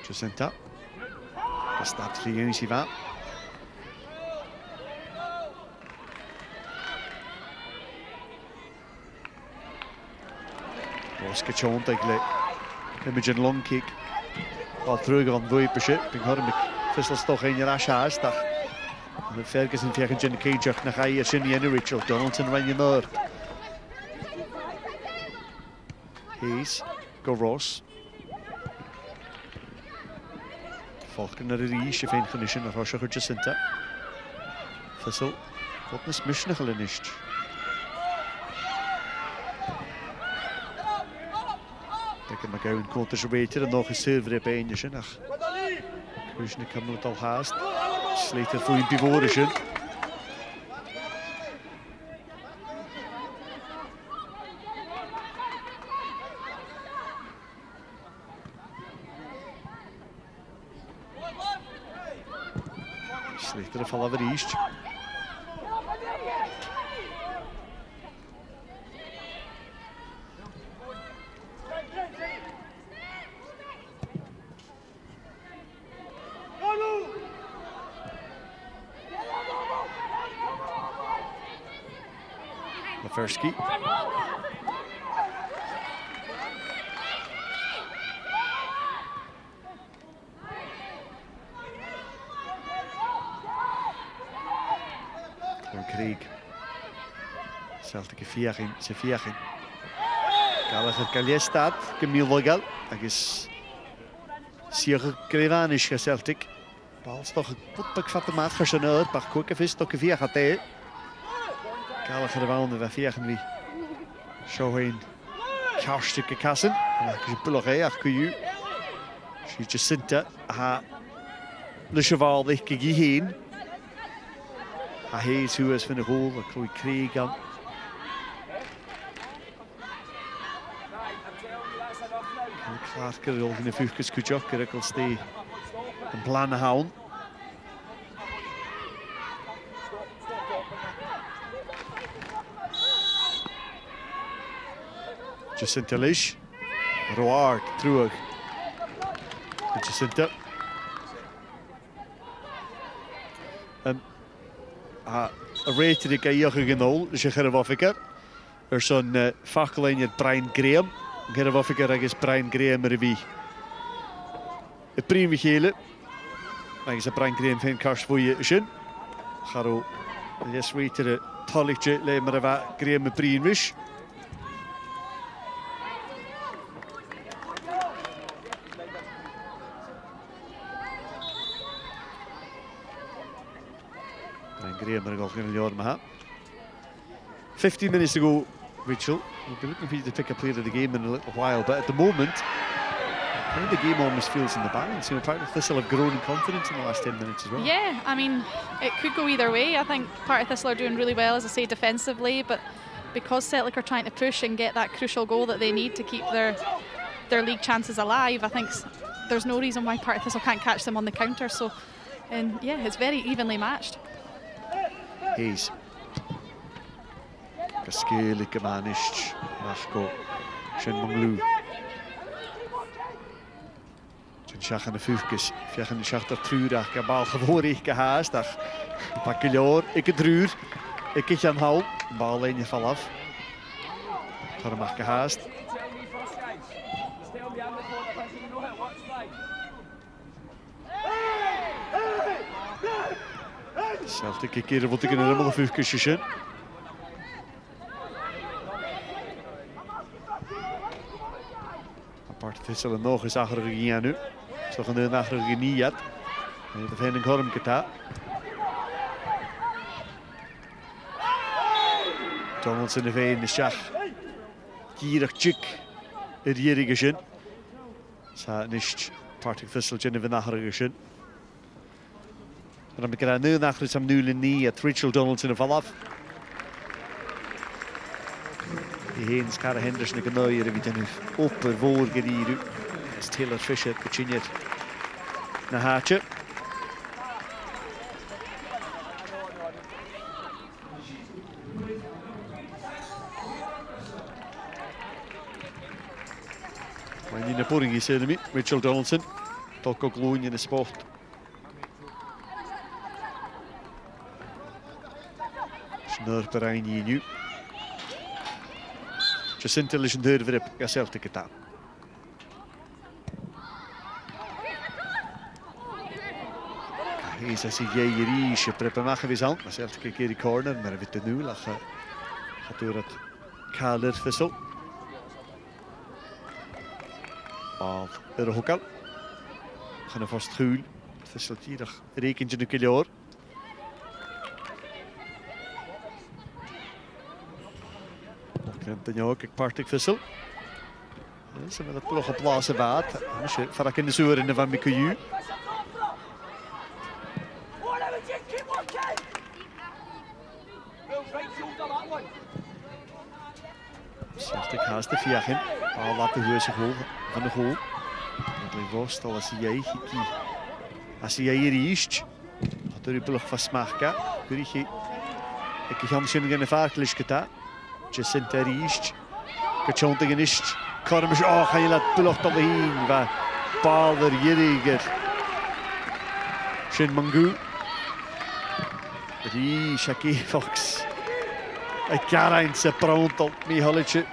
Jacinta. Gastad Rhian i si fa. Oscar Chont egle. Imogen long kick. Bal terug aan ddwy bysje. Byng hwrm Thistle stoch ein i'r asias. Dach. Ferguson fiach yn Jenny Cageach na chai ar sy'n i enw Rachel Donaldson rhaid i'n ddwyr. Hayes. Go Ross. Falcon ar yr is y fein chynysyn ar hosach o'r Jacinta. Thistle. Gwyd nes mysnach al ynysg. Deg yma gawn cwnt ar syweithio yn noch y syrfr e bein ysyn ach. Cwysyn y cymryd al hast. Slater fwy'n bifôr ysyn. Slater y ffalaf yr east. Leferski. Craig. Celtic y fiachin, sy'n fiachin. Gallach yr galiestad, gymilogol, agos siach y greifanish y Celtic. Bal stoch y bwtbag fat y mach ys yn yr, bach cwg y ffys stoch y fiach a de. Gallach yr fawn y fe fiachin fi. Siohin Karstig y casyn, ac ys y bwlwch e ach cwyw. Si Jacinta a lysio eich gygi hun. A Hayes who is fin y hôl, a Chloe Craig am. Clark ar ôl yn y ffwcus cwtioc ar ygol sti yn plan y hawn. Jacinta Lish. Roark, trwag. Jacinta. A rated ik gaioch ag yn ôl, ys eich ar y foffigar. Son ffacolain i'r Brian Graham. Gyda foffigar agos Brian Graham ar y fi. Y brin fi chele. Agos y Brian Graham fe'n cars fwy ysyn. Charo, ys weit ar y tolig le mar y fa Graham y brin fys. Graham ar y golch yn y lior yma. 15 minutes to go, Rachel. We'll be looking for you to pick a player of the game in a little while, but at the moment, I think the game almost feels in the balance. You know, Partick Thistle have grown in confidence in the last 10 minutes as well. Yeah, I mean, it could go either way. I think Partick Thistle are doing really well, as I say, defensively, but because Celtic are trying to push and get that crucial goal that they need to keep their league chances alive, I think there's no reason why Partick Thistle can't catch them on the counter. So, and yeah, it's very evenly matched. Hayes. Gaskeelig gemanisht. Nachgo. Shin Munglu. Shin Shachan y ffwfgus. Fiachan y Shach ar trwyrach. Gabal chyfwrig gehaast. Ach, bagilior. Ik y drwyr. Ik eich am hawl. Bal ein y falaf. Tormach gehaast. Celtic gegeir fod yn ymwyl y ffwc ysyn. Partick Thistle yn nog eens achter de Gianu. Zo gaan we achter de Giniat. En de Vening Horm geta. Donaldson de Veen de Schach. Gierig Chick. Het hierige zin. Sa nicht Partick Thistle jenne van achter de zin. En dan bekijken we nu achter het Sam Newlin het Rachel Donaldson of af. Heen Cara Henderson ik nooier wie dan nu open voor geriru. Is Taylor Fisher Virginia na haatje. Maar niet naar voren is er niet. Rachel Donaldson toch ook loon in de sport. Snurperijn hier nu. Jacinta is een deur voor de Celtic gedaan. Is als hij hier is, je preppen mag weer aan. Maar Celtic een keer die corner, maar hij weet nu dat gaat door het kaler Thistle. Of er ook al. Gaan er vast goed. Thistle hier rekentje een keer door. Dan ook Partick Thistle. Ze met het ploeg op plaatsen waard. Vaak in de zoeren van Mikuyu. Celtic haast de vier in. Al laat de huis van de goal. Dat ligt vast als jij hier is. Dat er ploeg van smaak. Ik ga misschien in de vaartjes gedaan. Jacinta Riest, Kachonting en Ist, Kormisch, ga je laat plocht op de heen, waar Balder, Jiriger, Shin Mangu, Shaki Fox, Karainse pronto, Mihalic.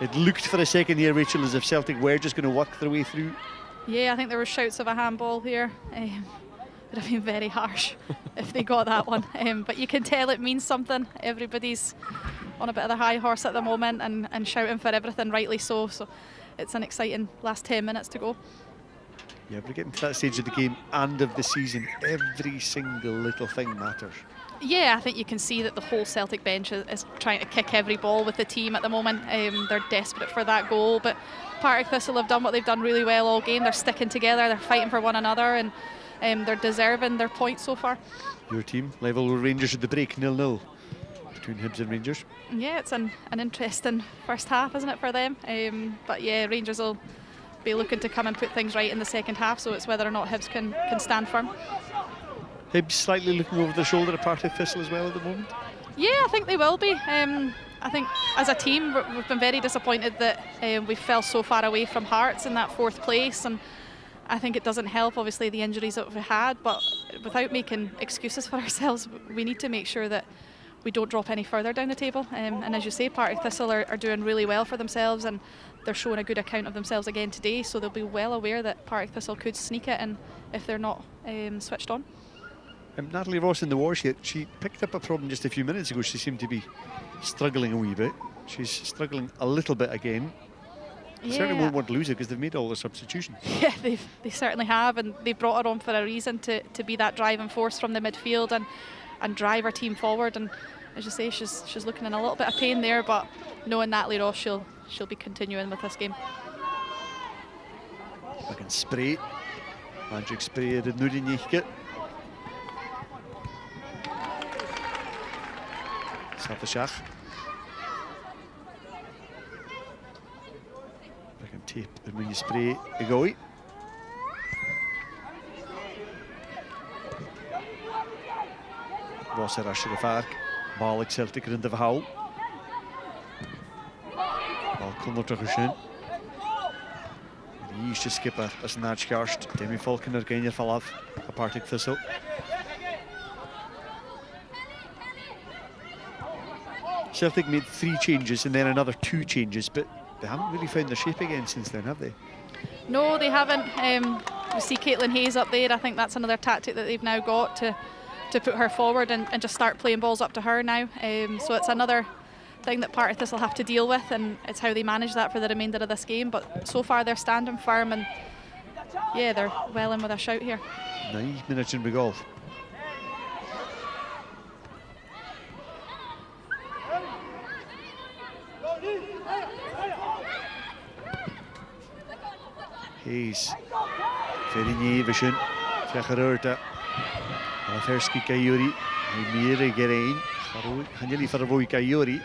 It looked for a second here, Rachel, as if Celtic were just going to work their way through. Yeah, I think there were shouts of a handball here. It would have been very harsh if they got that one. But you can tell it means something. Everybody's on a bit of the high horse at the moment and shouting for everything, rightly so. So it's an exciting last 10 minutes to go. Yeah, we're getting to that stage of the game and of the season. Every single little thing matters. Yeah, I think you can see that the whole Celtic bench is trying to kick every ball with the team at the moment. They're desperate for that goal, but Partick Thistle have done what they've done really well all game. They're sticking together, they're fighting for one another, and they're deserving their points so far. Your team, level with Rangers at the break, 0-0 between Hibs and Rangers. Yeah, it's an interesting first half, isn't it, for them? But yeah, Rangers will be looking to come and put things right in the second half, so it's whether or not Hibs can stand firm. Hibs slightly looking over their shoulder at Partick Thistle as well at the moment? Yeah, I think they will be. I think as a team we've been very disappointed that we fell so far away from Hearts in that 4th place, and I think it doesn't help obviously the injuries that we've had, but without making excuses for ourselves, we need to make sure that we don't drop any further down the table. And as you say, Partick Thistle are doing really well for themselves, and they're showing a good account of themselves again today, so they'll be well aware that Partick Thistle could sneak it in if they're not switched on. Natalie Ross in the wars here, she picked up a problem just a few minutes ago. She seemed to be struggling a wee bit. She's struggling a little bit again. Yeah. Certainly won't want to lose her because they've made all the substitutions. Yeah, they certainly have, and they brought her on for a reason, to be that driving force from the midfield and drive her team forward. And as you say, she's looking in a little bit of pain there, but knowing Natalie Ross, she'll be continuing with this game. Back in spray, magic spray at Nudinjike. Staat de Schach. Back in tape, er moet je spray gooi. Was er als je de vaak. Bal ik Celtic in de verhaal. Bal kon er toch eens in. Hier is de skipper als een naadscharst. Demi Falconer geen je val af. Partick Thistle. Celtic made 3 changes and then another 2 changes, but they haven't really found their shape again since then, have they? No, they haven't. We see Caitlin Hayes up there. I think that's another tactic that they've now got to to put her forward and just start playing balls up to her now. So it's another thing that Partick Thistle have to deal with, and it's how they manage that for the remainder of this game. But so far they're standing firm, and yeah, they're well in with a shout here. 9 minutes in the goal. Hayes Ferini Vision Flecharurta Alaferski Kayuri Mire Gerein Hanjeli Faravoy Kayuri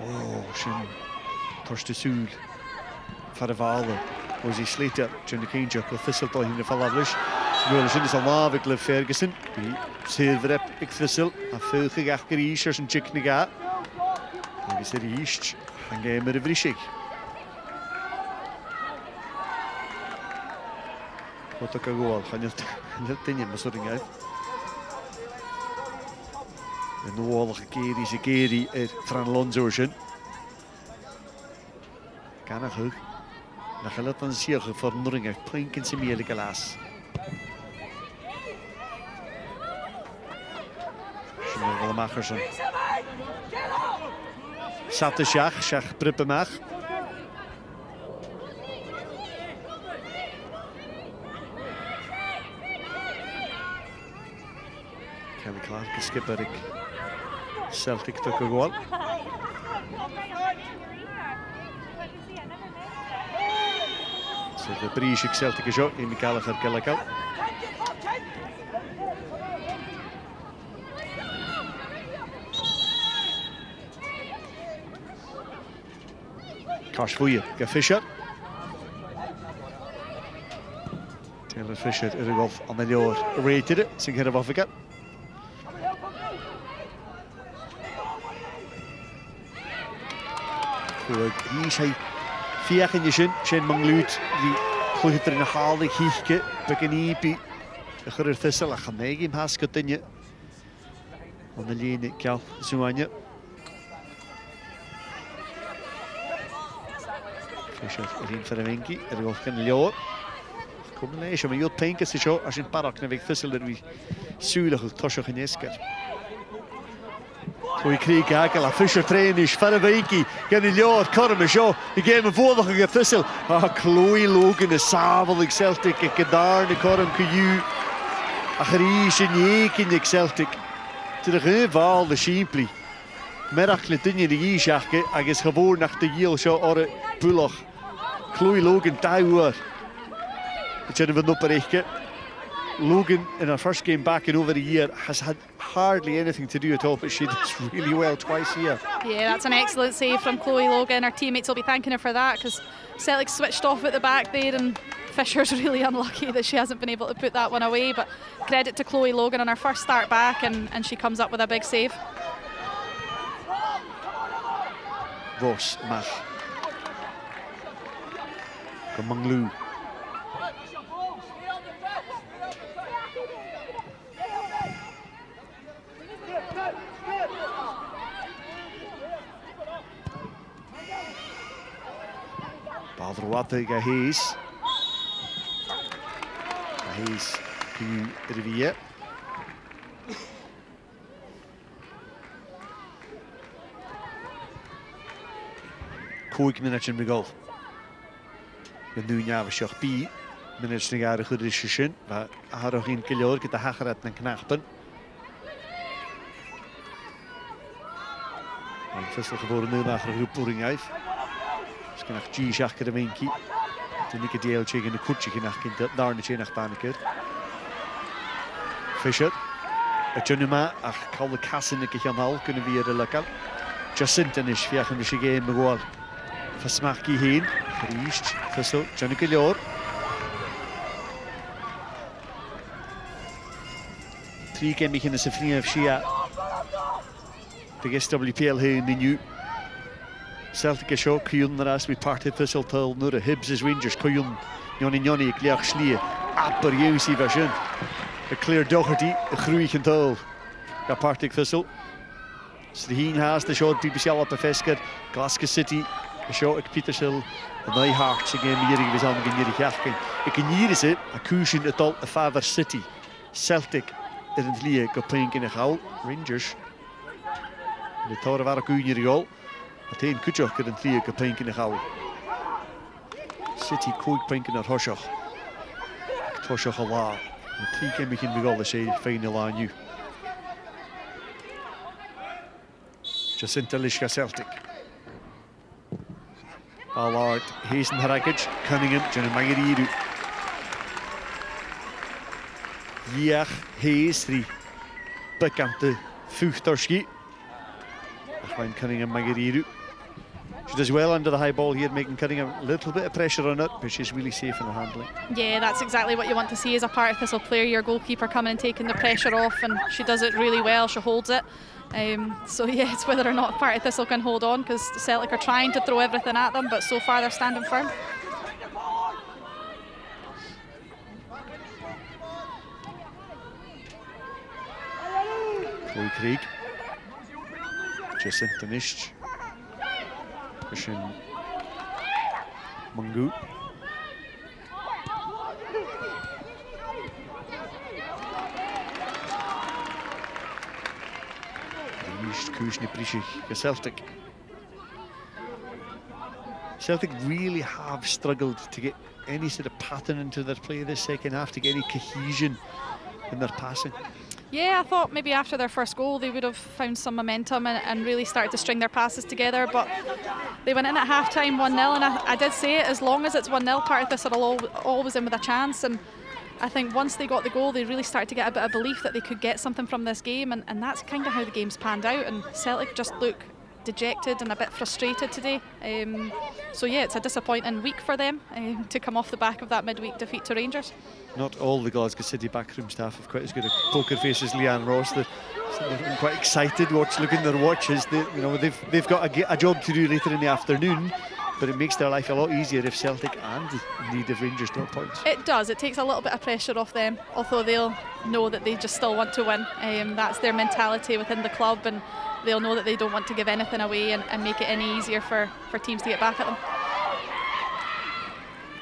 Oh Shin Torste Sul Faravala was he Slater Jim Kinja with Thistle in the Falavlish Shin is a Lavik Le Ferguson Silver Ik Thistle a Filge Gachgerish and Chickniga and he said East and game of every shake. Wat ook goal, gaan je tingen maar sorry uit. De nodige keri Fran Lonzo'sjen. Kan er goed. Dan gaat het dan zeer verandering uit prinken ze meer glas. Schön wel maken zo. Zat de Schach prippen mag. Kelly Clark skipper Celtic took a goal. So the British Celtic is out in Gallagher Gallagher. Kashfuye, Fisher. Taylor Fisher is a golf on the door. Rated it, sing of Africa. Hier zijn 4 in Shin Manglut die gooit er in de haalde giechke bekenipi de Thistle gaan meegem haskatje van de lijn Kjell Zoanje Fischer erin voor de winkie er wordt geen leeuw kom lees maar je denkt is zo als in Partick naar Thistle er wie zuilig tosje genesker. We kreeg eigenlijk Fischer trainisch voor de winkie. Gaan die jaar komen zo. Die geven voordige Thistle. Chloe Logan is savelig Celtic. Ik daar de korm kuju. Agriesje niet in Celtic. Te de geval de simply. Middag letingen die jaarke. Hij is geboren naar de heel zo orde bullig. Chloe Logan Taiwan. Het zijn we nog berichten. Logan, in her first game back in over a year, has had hardly anything to do at all, but she does really well twice here. Yeah, that's an excellent save from Chloe Logan. Her teammates will be thanking her for that because Celtic switched off at the back there, and Fisher's really unlucky that she hasn't been able to put that one away. But credit to Chloe Logan on her first start back, and she comes up with a big save. Ross Mach. Manglu. Badrouate Hayes. Hayes in Rivière. Koik minutes in de goal. De nu jaar was je bij minutes in de goede session, maar had ook in Kiljoor de hageret en knappen. En Thistle geboren nu naar de poering uit. Dus ik heb G achter de winkie. Toen ik het deeltje in de koetje ging naar de naar Paniker. Fisher. Het Junima, ach kan de kassen ik gaan al kunnen weer de lekker. Jacinta is via de game begonnen. Versmaakt heen. Riest, Thistle, Johnny Kiljoor. 3 keer beginnen ze vrienden Shia. De SWPL heen de nu. Celtic is ook Kuyun naast met Partick Thistle tel naar de Hibs is Rangers Kuyun. Johnny ik leer slie. Apper Juicy version. De clear Doherty, de groeien tel. Ja Partick Thistle. Striheen haast de short BBC al op de Vesker. Glasgow City. De show ik Petersil. De Nijhaart again hier was aan de hier jachten. Ik hier is het. Accusing het al Father City. Celtic yn lia go pink in a chawl. Rangers. The Tor of Aracunia goal. A tein cwtioch gyda'n lia go pink in a chawl. City cwig pink in a hosioch. Hosioch a la. The tea came in the goal the say final on you. Jacinta Lishka Celtic. Ballard, Hayes in Haragage, Cunningham, Jenna Magiriru. Yach, Hayes, 3. Bekante, Fuchtorski. Find Cunningham Magiriru. She does well under the high ball here, making Cunningham a little bit of pressure on it, but she's really safe in her handling. Yeah, that's exactly what you want to see as a Partick Thistle player, your goalkeeper coming and taking the pressure off, and she does it really well, she holds it. So yeah, it's whether or not Partick Thistle can hold on, because Celtic are trying to throw everything at them, but so far they're standing firm. Chloe Craig. Jacinta Nish. Christian Mungu. Celtic. Celtic really have struggled to get any sort of pattern into their play this second half, to get any cohesion in their passing. Yeah, I thought maybe after their first goal they would have found some momentum and really started to string their passes together, but they went in at half-time 1-0, and I did say it, as long as it's 1-0, Partick Thistle are always in with a chance, and I think once they got the goal they really started to get a bit of belief that they could get something from this game, and that's kind of how the game's panned out, and Celtic just look dejected and a bit frustrated today. So yeah, it's a disappointing week for them to come off the back of that midweek defeat to Rangers. Not all the Glasgow City backroom staff have quite as good a poker face as Leanne Ross. They're quite excited looking at their watches. They've got a job to do later in the afternoon, but it makes their life a lot easier if Celtic and indeed if Rangers drop points. It does. It takes a little bit of pressure off them, although they'll know that they just still want to win. That's their mentality within the club, and they'll know that they don't want to give anything away and make it any easier for teams to get back at them.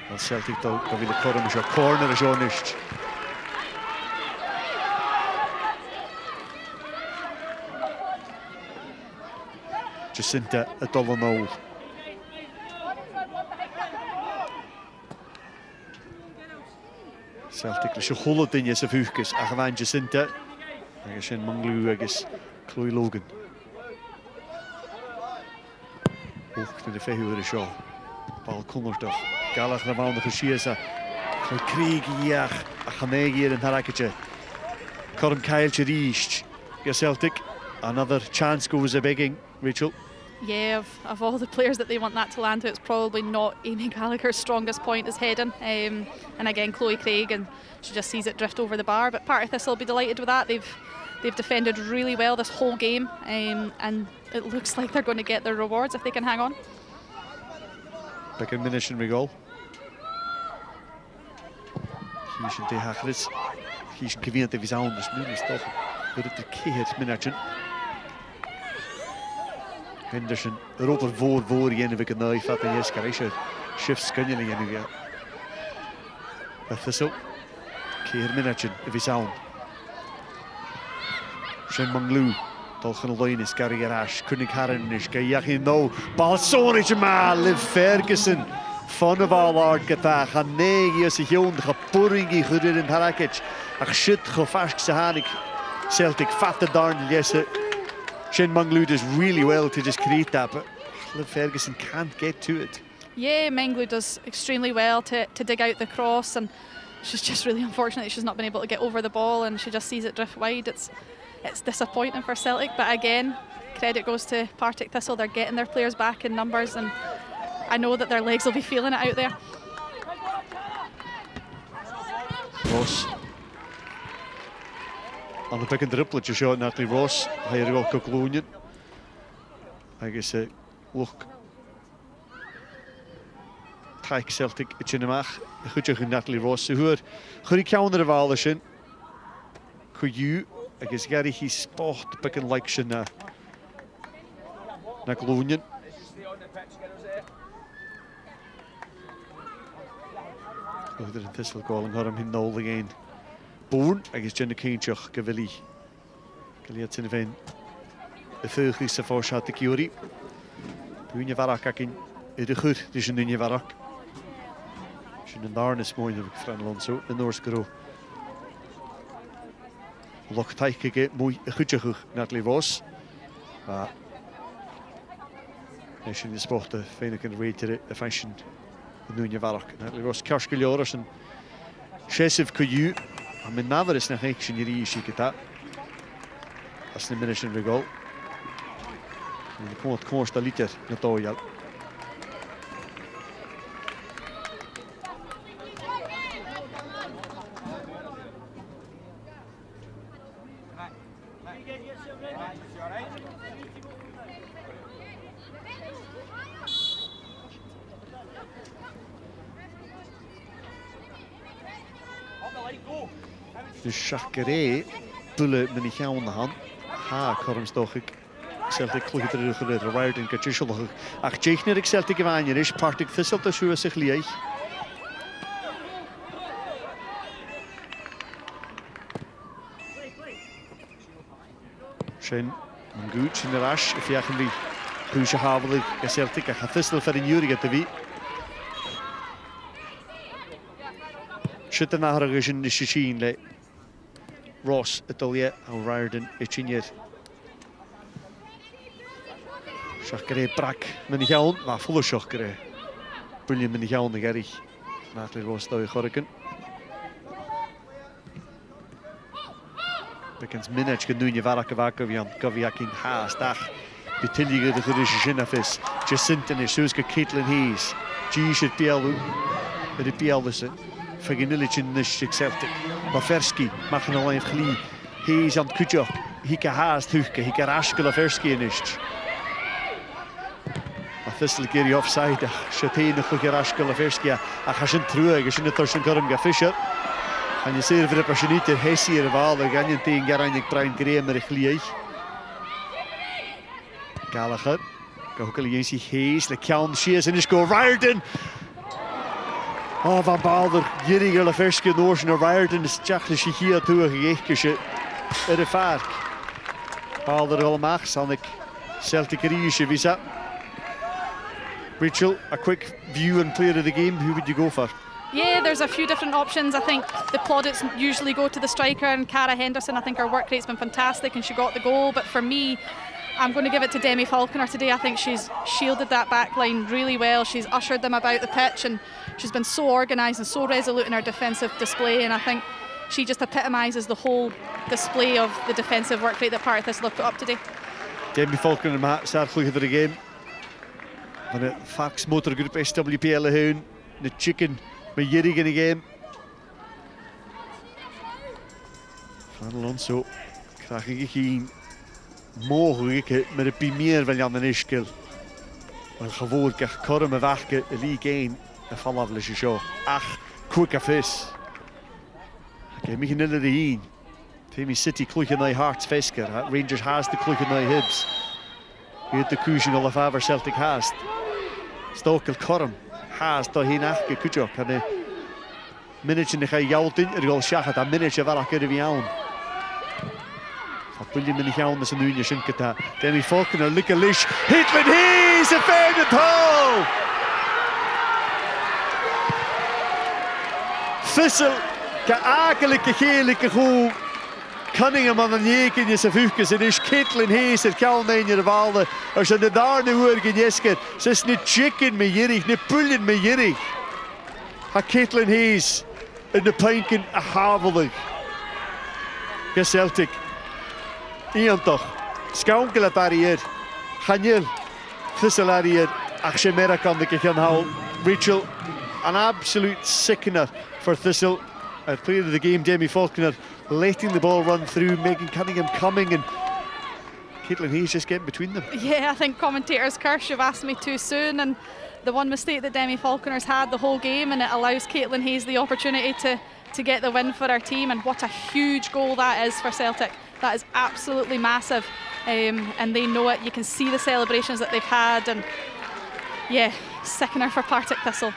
Well, Celtic go with the corner is honest. Jacinta a $1. Celtic leis chola duine sa bhuachas a bhain Jacinta agus sin Manglu agus Chloe Logan. Ocht in de féhuur is seo. Bal Connortach. Galach na bhain go siasa. Chloe Craig iach a chanéig hier in Haragage. Corm Kyle Chirish. Celtic. Another chance goes a begging, Rachel. Yeah, of all the players that they want that to land to, it's probably not Amy Gallagher's strongest point is heading. And again, Chloe Craig, and she just sees it drift over the bar. But Partick Thistle will be delighted with that. They've defended really well this whole game, and it looks like they're going to get their rewards if they can hang on. Big admonition goal. Hier is een tegenhakeris. Hier is een gewend te visaun, dus nu is toch het de keer minuten. Henderson erover voor je en we kunnen nu vatten je scarischer shifts kunnen je nu. Thistle keer minuten te visaun. Shen Manglu. Dolchan Loin is Gary Arash, Kunnig Harren is Gayachin no, Balsonich Ma, Liv Ferguson, Fun of Ballard Gata, Hanegi as a Hion, Hapuringi, Hudir in Haragage, Achshit, Hofash Sahanik, Celtic, Fat the Darn, yes, Shen Manglu does really well to just create that, but Liv Ferguson can't get to it. Yeah, Manglu does extremely well to dig out the cross, and she's just really unfortunate that she's not been able to get over the ball and she just sees it drift wide. It's disappointing for Celtic, but again, credit goes to Partick Thistle. They're getting their players back in numbers, and I know that their legs will be feeling it out there. Ross. On the pick and dribble, just shot Natalie Ross. Higher goal Coglonian. I guess look. Taik Celtic Chinamach. Goed Natalie Ross. Hoe goed counter of all the Could you? I guess Gary he spot picking like Shina Naglonian. Whether in Thistle calling her him Noel again. Born agus Jenna Céintseach go bhfuil go léad sin bhain y ffyrchlis sa fforsiad y Giori. Dwi'n farach ac yn edrychwr dys yn dwi'n farach. Sy'n yn ddarnus mwyn o'r Fran Alonso yn o'r sgro. Loch taich ag mwy y chwydjachwch nad le fos. A nes yn ysbort y fein ac yn reidir y ffeisyn yn dwi'n farach. Nad le fos carsgilior os yn siesif cwyw. A mynd nafarys na chynnig sy'n i'r i eisiau gyda. As ni'n mynd sy'n regol. En de komt koorsta liter na toja. De Chakere bullen met een gouden hand. Ha, kormstochig. Celtic clwyd yr ydych yr wair yn gadrysiolwch. Ach jeithnyr ag Celtic gyfanir is Partick Thistle da siw ysych liaich. Sy'n yn gwyd sy'n yr as y ffiach yn fi pwysio hafel ag Celtic ach a Thistle fer yn iwrig gyda fi. Sydd yn ahrag ys yn nisysyn le Ross y dyliau a Riordan y tînir. Siachgare brac mynd i llawn, fa ffwl o siachgare. Brilliant mynd i llawn ag erich. Natli Ross daw i chorrigan. Bekens minach gynwy'n i farach y fag gofi ac un haas dach. Bytilli gyda chwrdd i sy'n affys. Jacintyn i sŵs gyda Caitlin Hayes. Gis y bielw. Ydy bielw sy'n. Faginilich yn nysig Celtic. Laferski, mach yn olaen chli. Hayes am cwdioch. Hica haas tŵchga. Hica rasgol Laferski yn ysg. A Thistle geri offside a Siatein o'ch i'r asgol Laferski a chasyn trwy ag ysyn y torsion gorym ga Fisher. Chan i sir fyr y pasioniter hesi ar y fal ag angen dyn garain ag Brian Graham ar eich liaich. Gallagher. Gawhgol i einsi Hayes le ciawn sias yn ysgo Riordan. O, van Balder, gierig ar Laferski yn orsyn o Riordan is jach nes i hi a tŵach ag eich gysio ar y ffarc. Balder ol mach, sanig Celtic ar i eisiau visa. Rachel, a quick view and player of the game, who would you go for? Yeah, there's a few different options. I think the plaudits usually go to the striker, and Cara Henderson, I think her work rate's been fantastic and she got the goal. But for me, I'm going to give it to Demi Falconer today. I think she's shielded that back line really well. She's ushered them about the pitch and she's been so organised and so resolute in her defensive display. And I think she just epitomises the whole display of the defensive work rate that Partick Thistle have put up today. Demi Falconer, Matt, sarclwch of the game. Van de Fox motorgroep SWPL hun, de chicken met Jirig in de game. Van Alonso krijg ik geen mogelijk met een premier van Jan en Ischkel. Maar gewoon krijg ik me wachten, League 1, en vanaf de show. Ach, quick a vis. Ik heb me geen de heen. Temi City kloeken naar Hearts Vesker, Rangers haast de kloeken naar Hibs. Je hebt de koers in alle favor Celtic haast. Stokel Corm haast daar heen achge kutjok. En de minute in de jouwt in, er shachat a minute waar ik er weer aan. Wat wil je met die jouw met zijn unie schinketa? Demi Falconer likke lish. Hitler Hayes a fair the toe. Thistle ka akelige gelige goed. Cunningham aan een jeek in je savuukjes en is Caitlin Hayes het kalm in je walde. Als je de daar nu hoor genesket, ze is niet chicken met Jirig, niet pullen met Jirig. Ha Caitlin Hayes in de pinken a havelig. Ge Celtic. Ian toch. Skaunkel het arrière. Chanel. Thistle arrière. Ach je merk kan ik gaan houden. Rachel, an absolute sickener for Thistle. At player of the game, Demi Falconer, letting the ball run through, making Cunningham coming, and Caitlin Hayes just getting between them. Yeah, I think commentators curse, you've asked me too soon, and the one mistake that Demi Falconer's had the whole game, and it allows Caitlin Hayes the opportunity to get the win for our team, and what a huge goal that is for Celtic. That is absolutely massive, and they know it. You can see the celebrations that they've had, and yeah, sickener for Partick Thistle.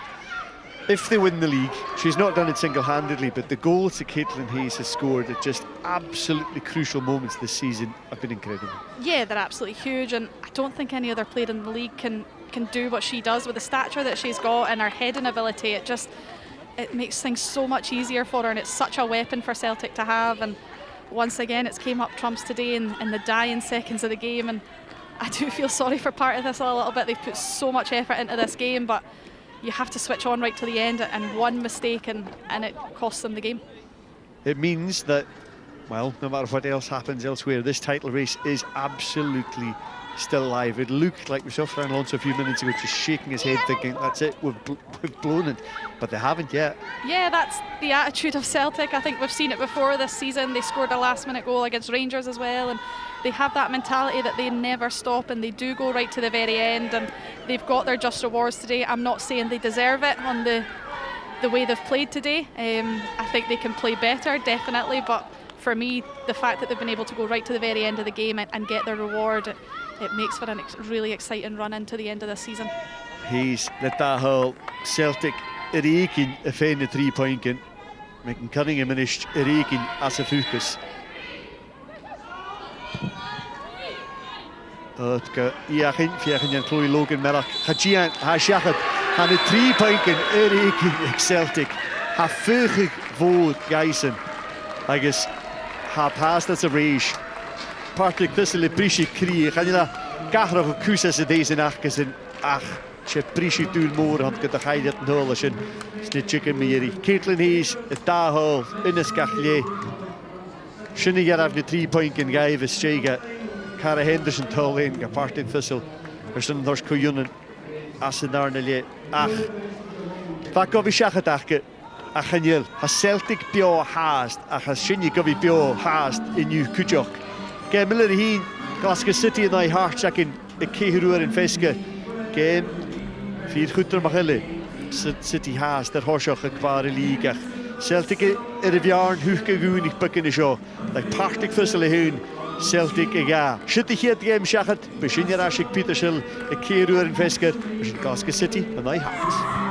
if they win the league, she's not done it single-handedly, but the goals that Caitlin Hayes has scored at just absolutely crucial moments this season have been incredible. Yeah, they're absolutely huge, and I don't think any other player in the league can do what she does with the stature that she's got and her heading ability. It makes things so much easier for her, and it's such a weapon for Celtic to have. And once again, it's came up trumps today in the dying seconds of the game, and I do feel sorry for Partick Thistle a little bit. They've put so much effort into this game, but you have to switch on right to the end, and one mistake and it costs them the game. It means that, well, no matter what else happens elsewhere, this title race is absolutely still alive. It looked like we saw Fran Alonso a few minutes ago just shaking his head thinking, that's it, we've blown it, but they haven't yet. Yeah, that's the attitude of Celtic. I think we've seen it before this season. They scored a last-minute goal against Rangers as well, and they have that mentality that they never stop, and they do go right to the very end, and they've got their just rewards today. I'm not saying they deserve it on the way they've played today. I think they can play better, definitely, but for me, the fact that they've been able to go right to the very end of the game and get their reward, it makes for a really exciting run into the end of this season. He's let that hole Celtic Erikin a fan the 3-point in, making Cunningham finished Erikin as a focus. Iachin fiachin yan Chloe Logan Merach Hajian Hashachat and a 3-point in Erikin Celtic ha fugig voor Geisen. I guess ha past as a rage. Partick Thistle Prishi Krie Ganila Gahra of Kusas a days in Achkasin Ach She Prishi Dul Moor and get the hide at Nolashin Snit Chicken Miri Caitlin Hayes a Dahol in a Skachle Shinny Yarav the 3-point in Gaivis Chega Cara Henderson Tolin Partick Thistle Person Thors Kuyunan Asinarnele Ach Vakovi Shachatake Achanil has Celtic Bio Hast Ach has Shinny Govi Bio Hast in New Kujok Ge Miller Heen Glasgow City and I heart checking a Kehiruer in Feska Game Vier Gutter Machelle City has that Horshoch a Kvare League Celtic Riviarn Huke Gunig Bucking the show like Partick Thistle Hoon Celtic again. Shitty here the game Shachat Bishinya Ashik Petershil a Kehiruer in Feska Glasgow City and I heart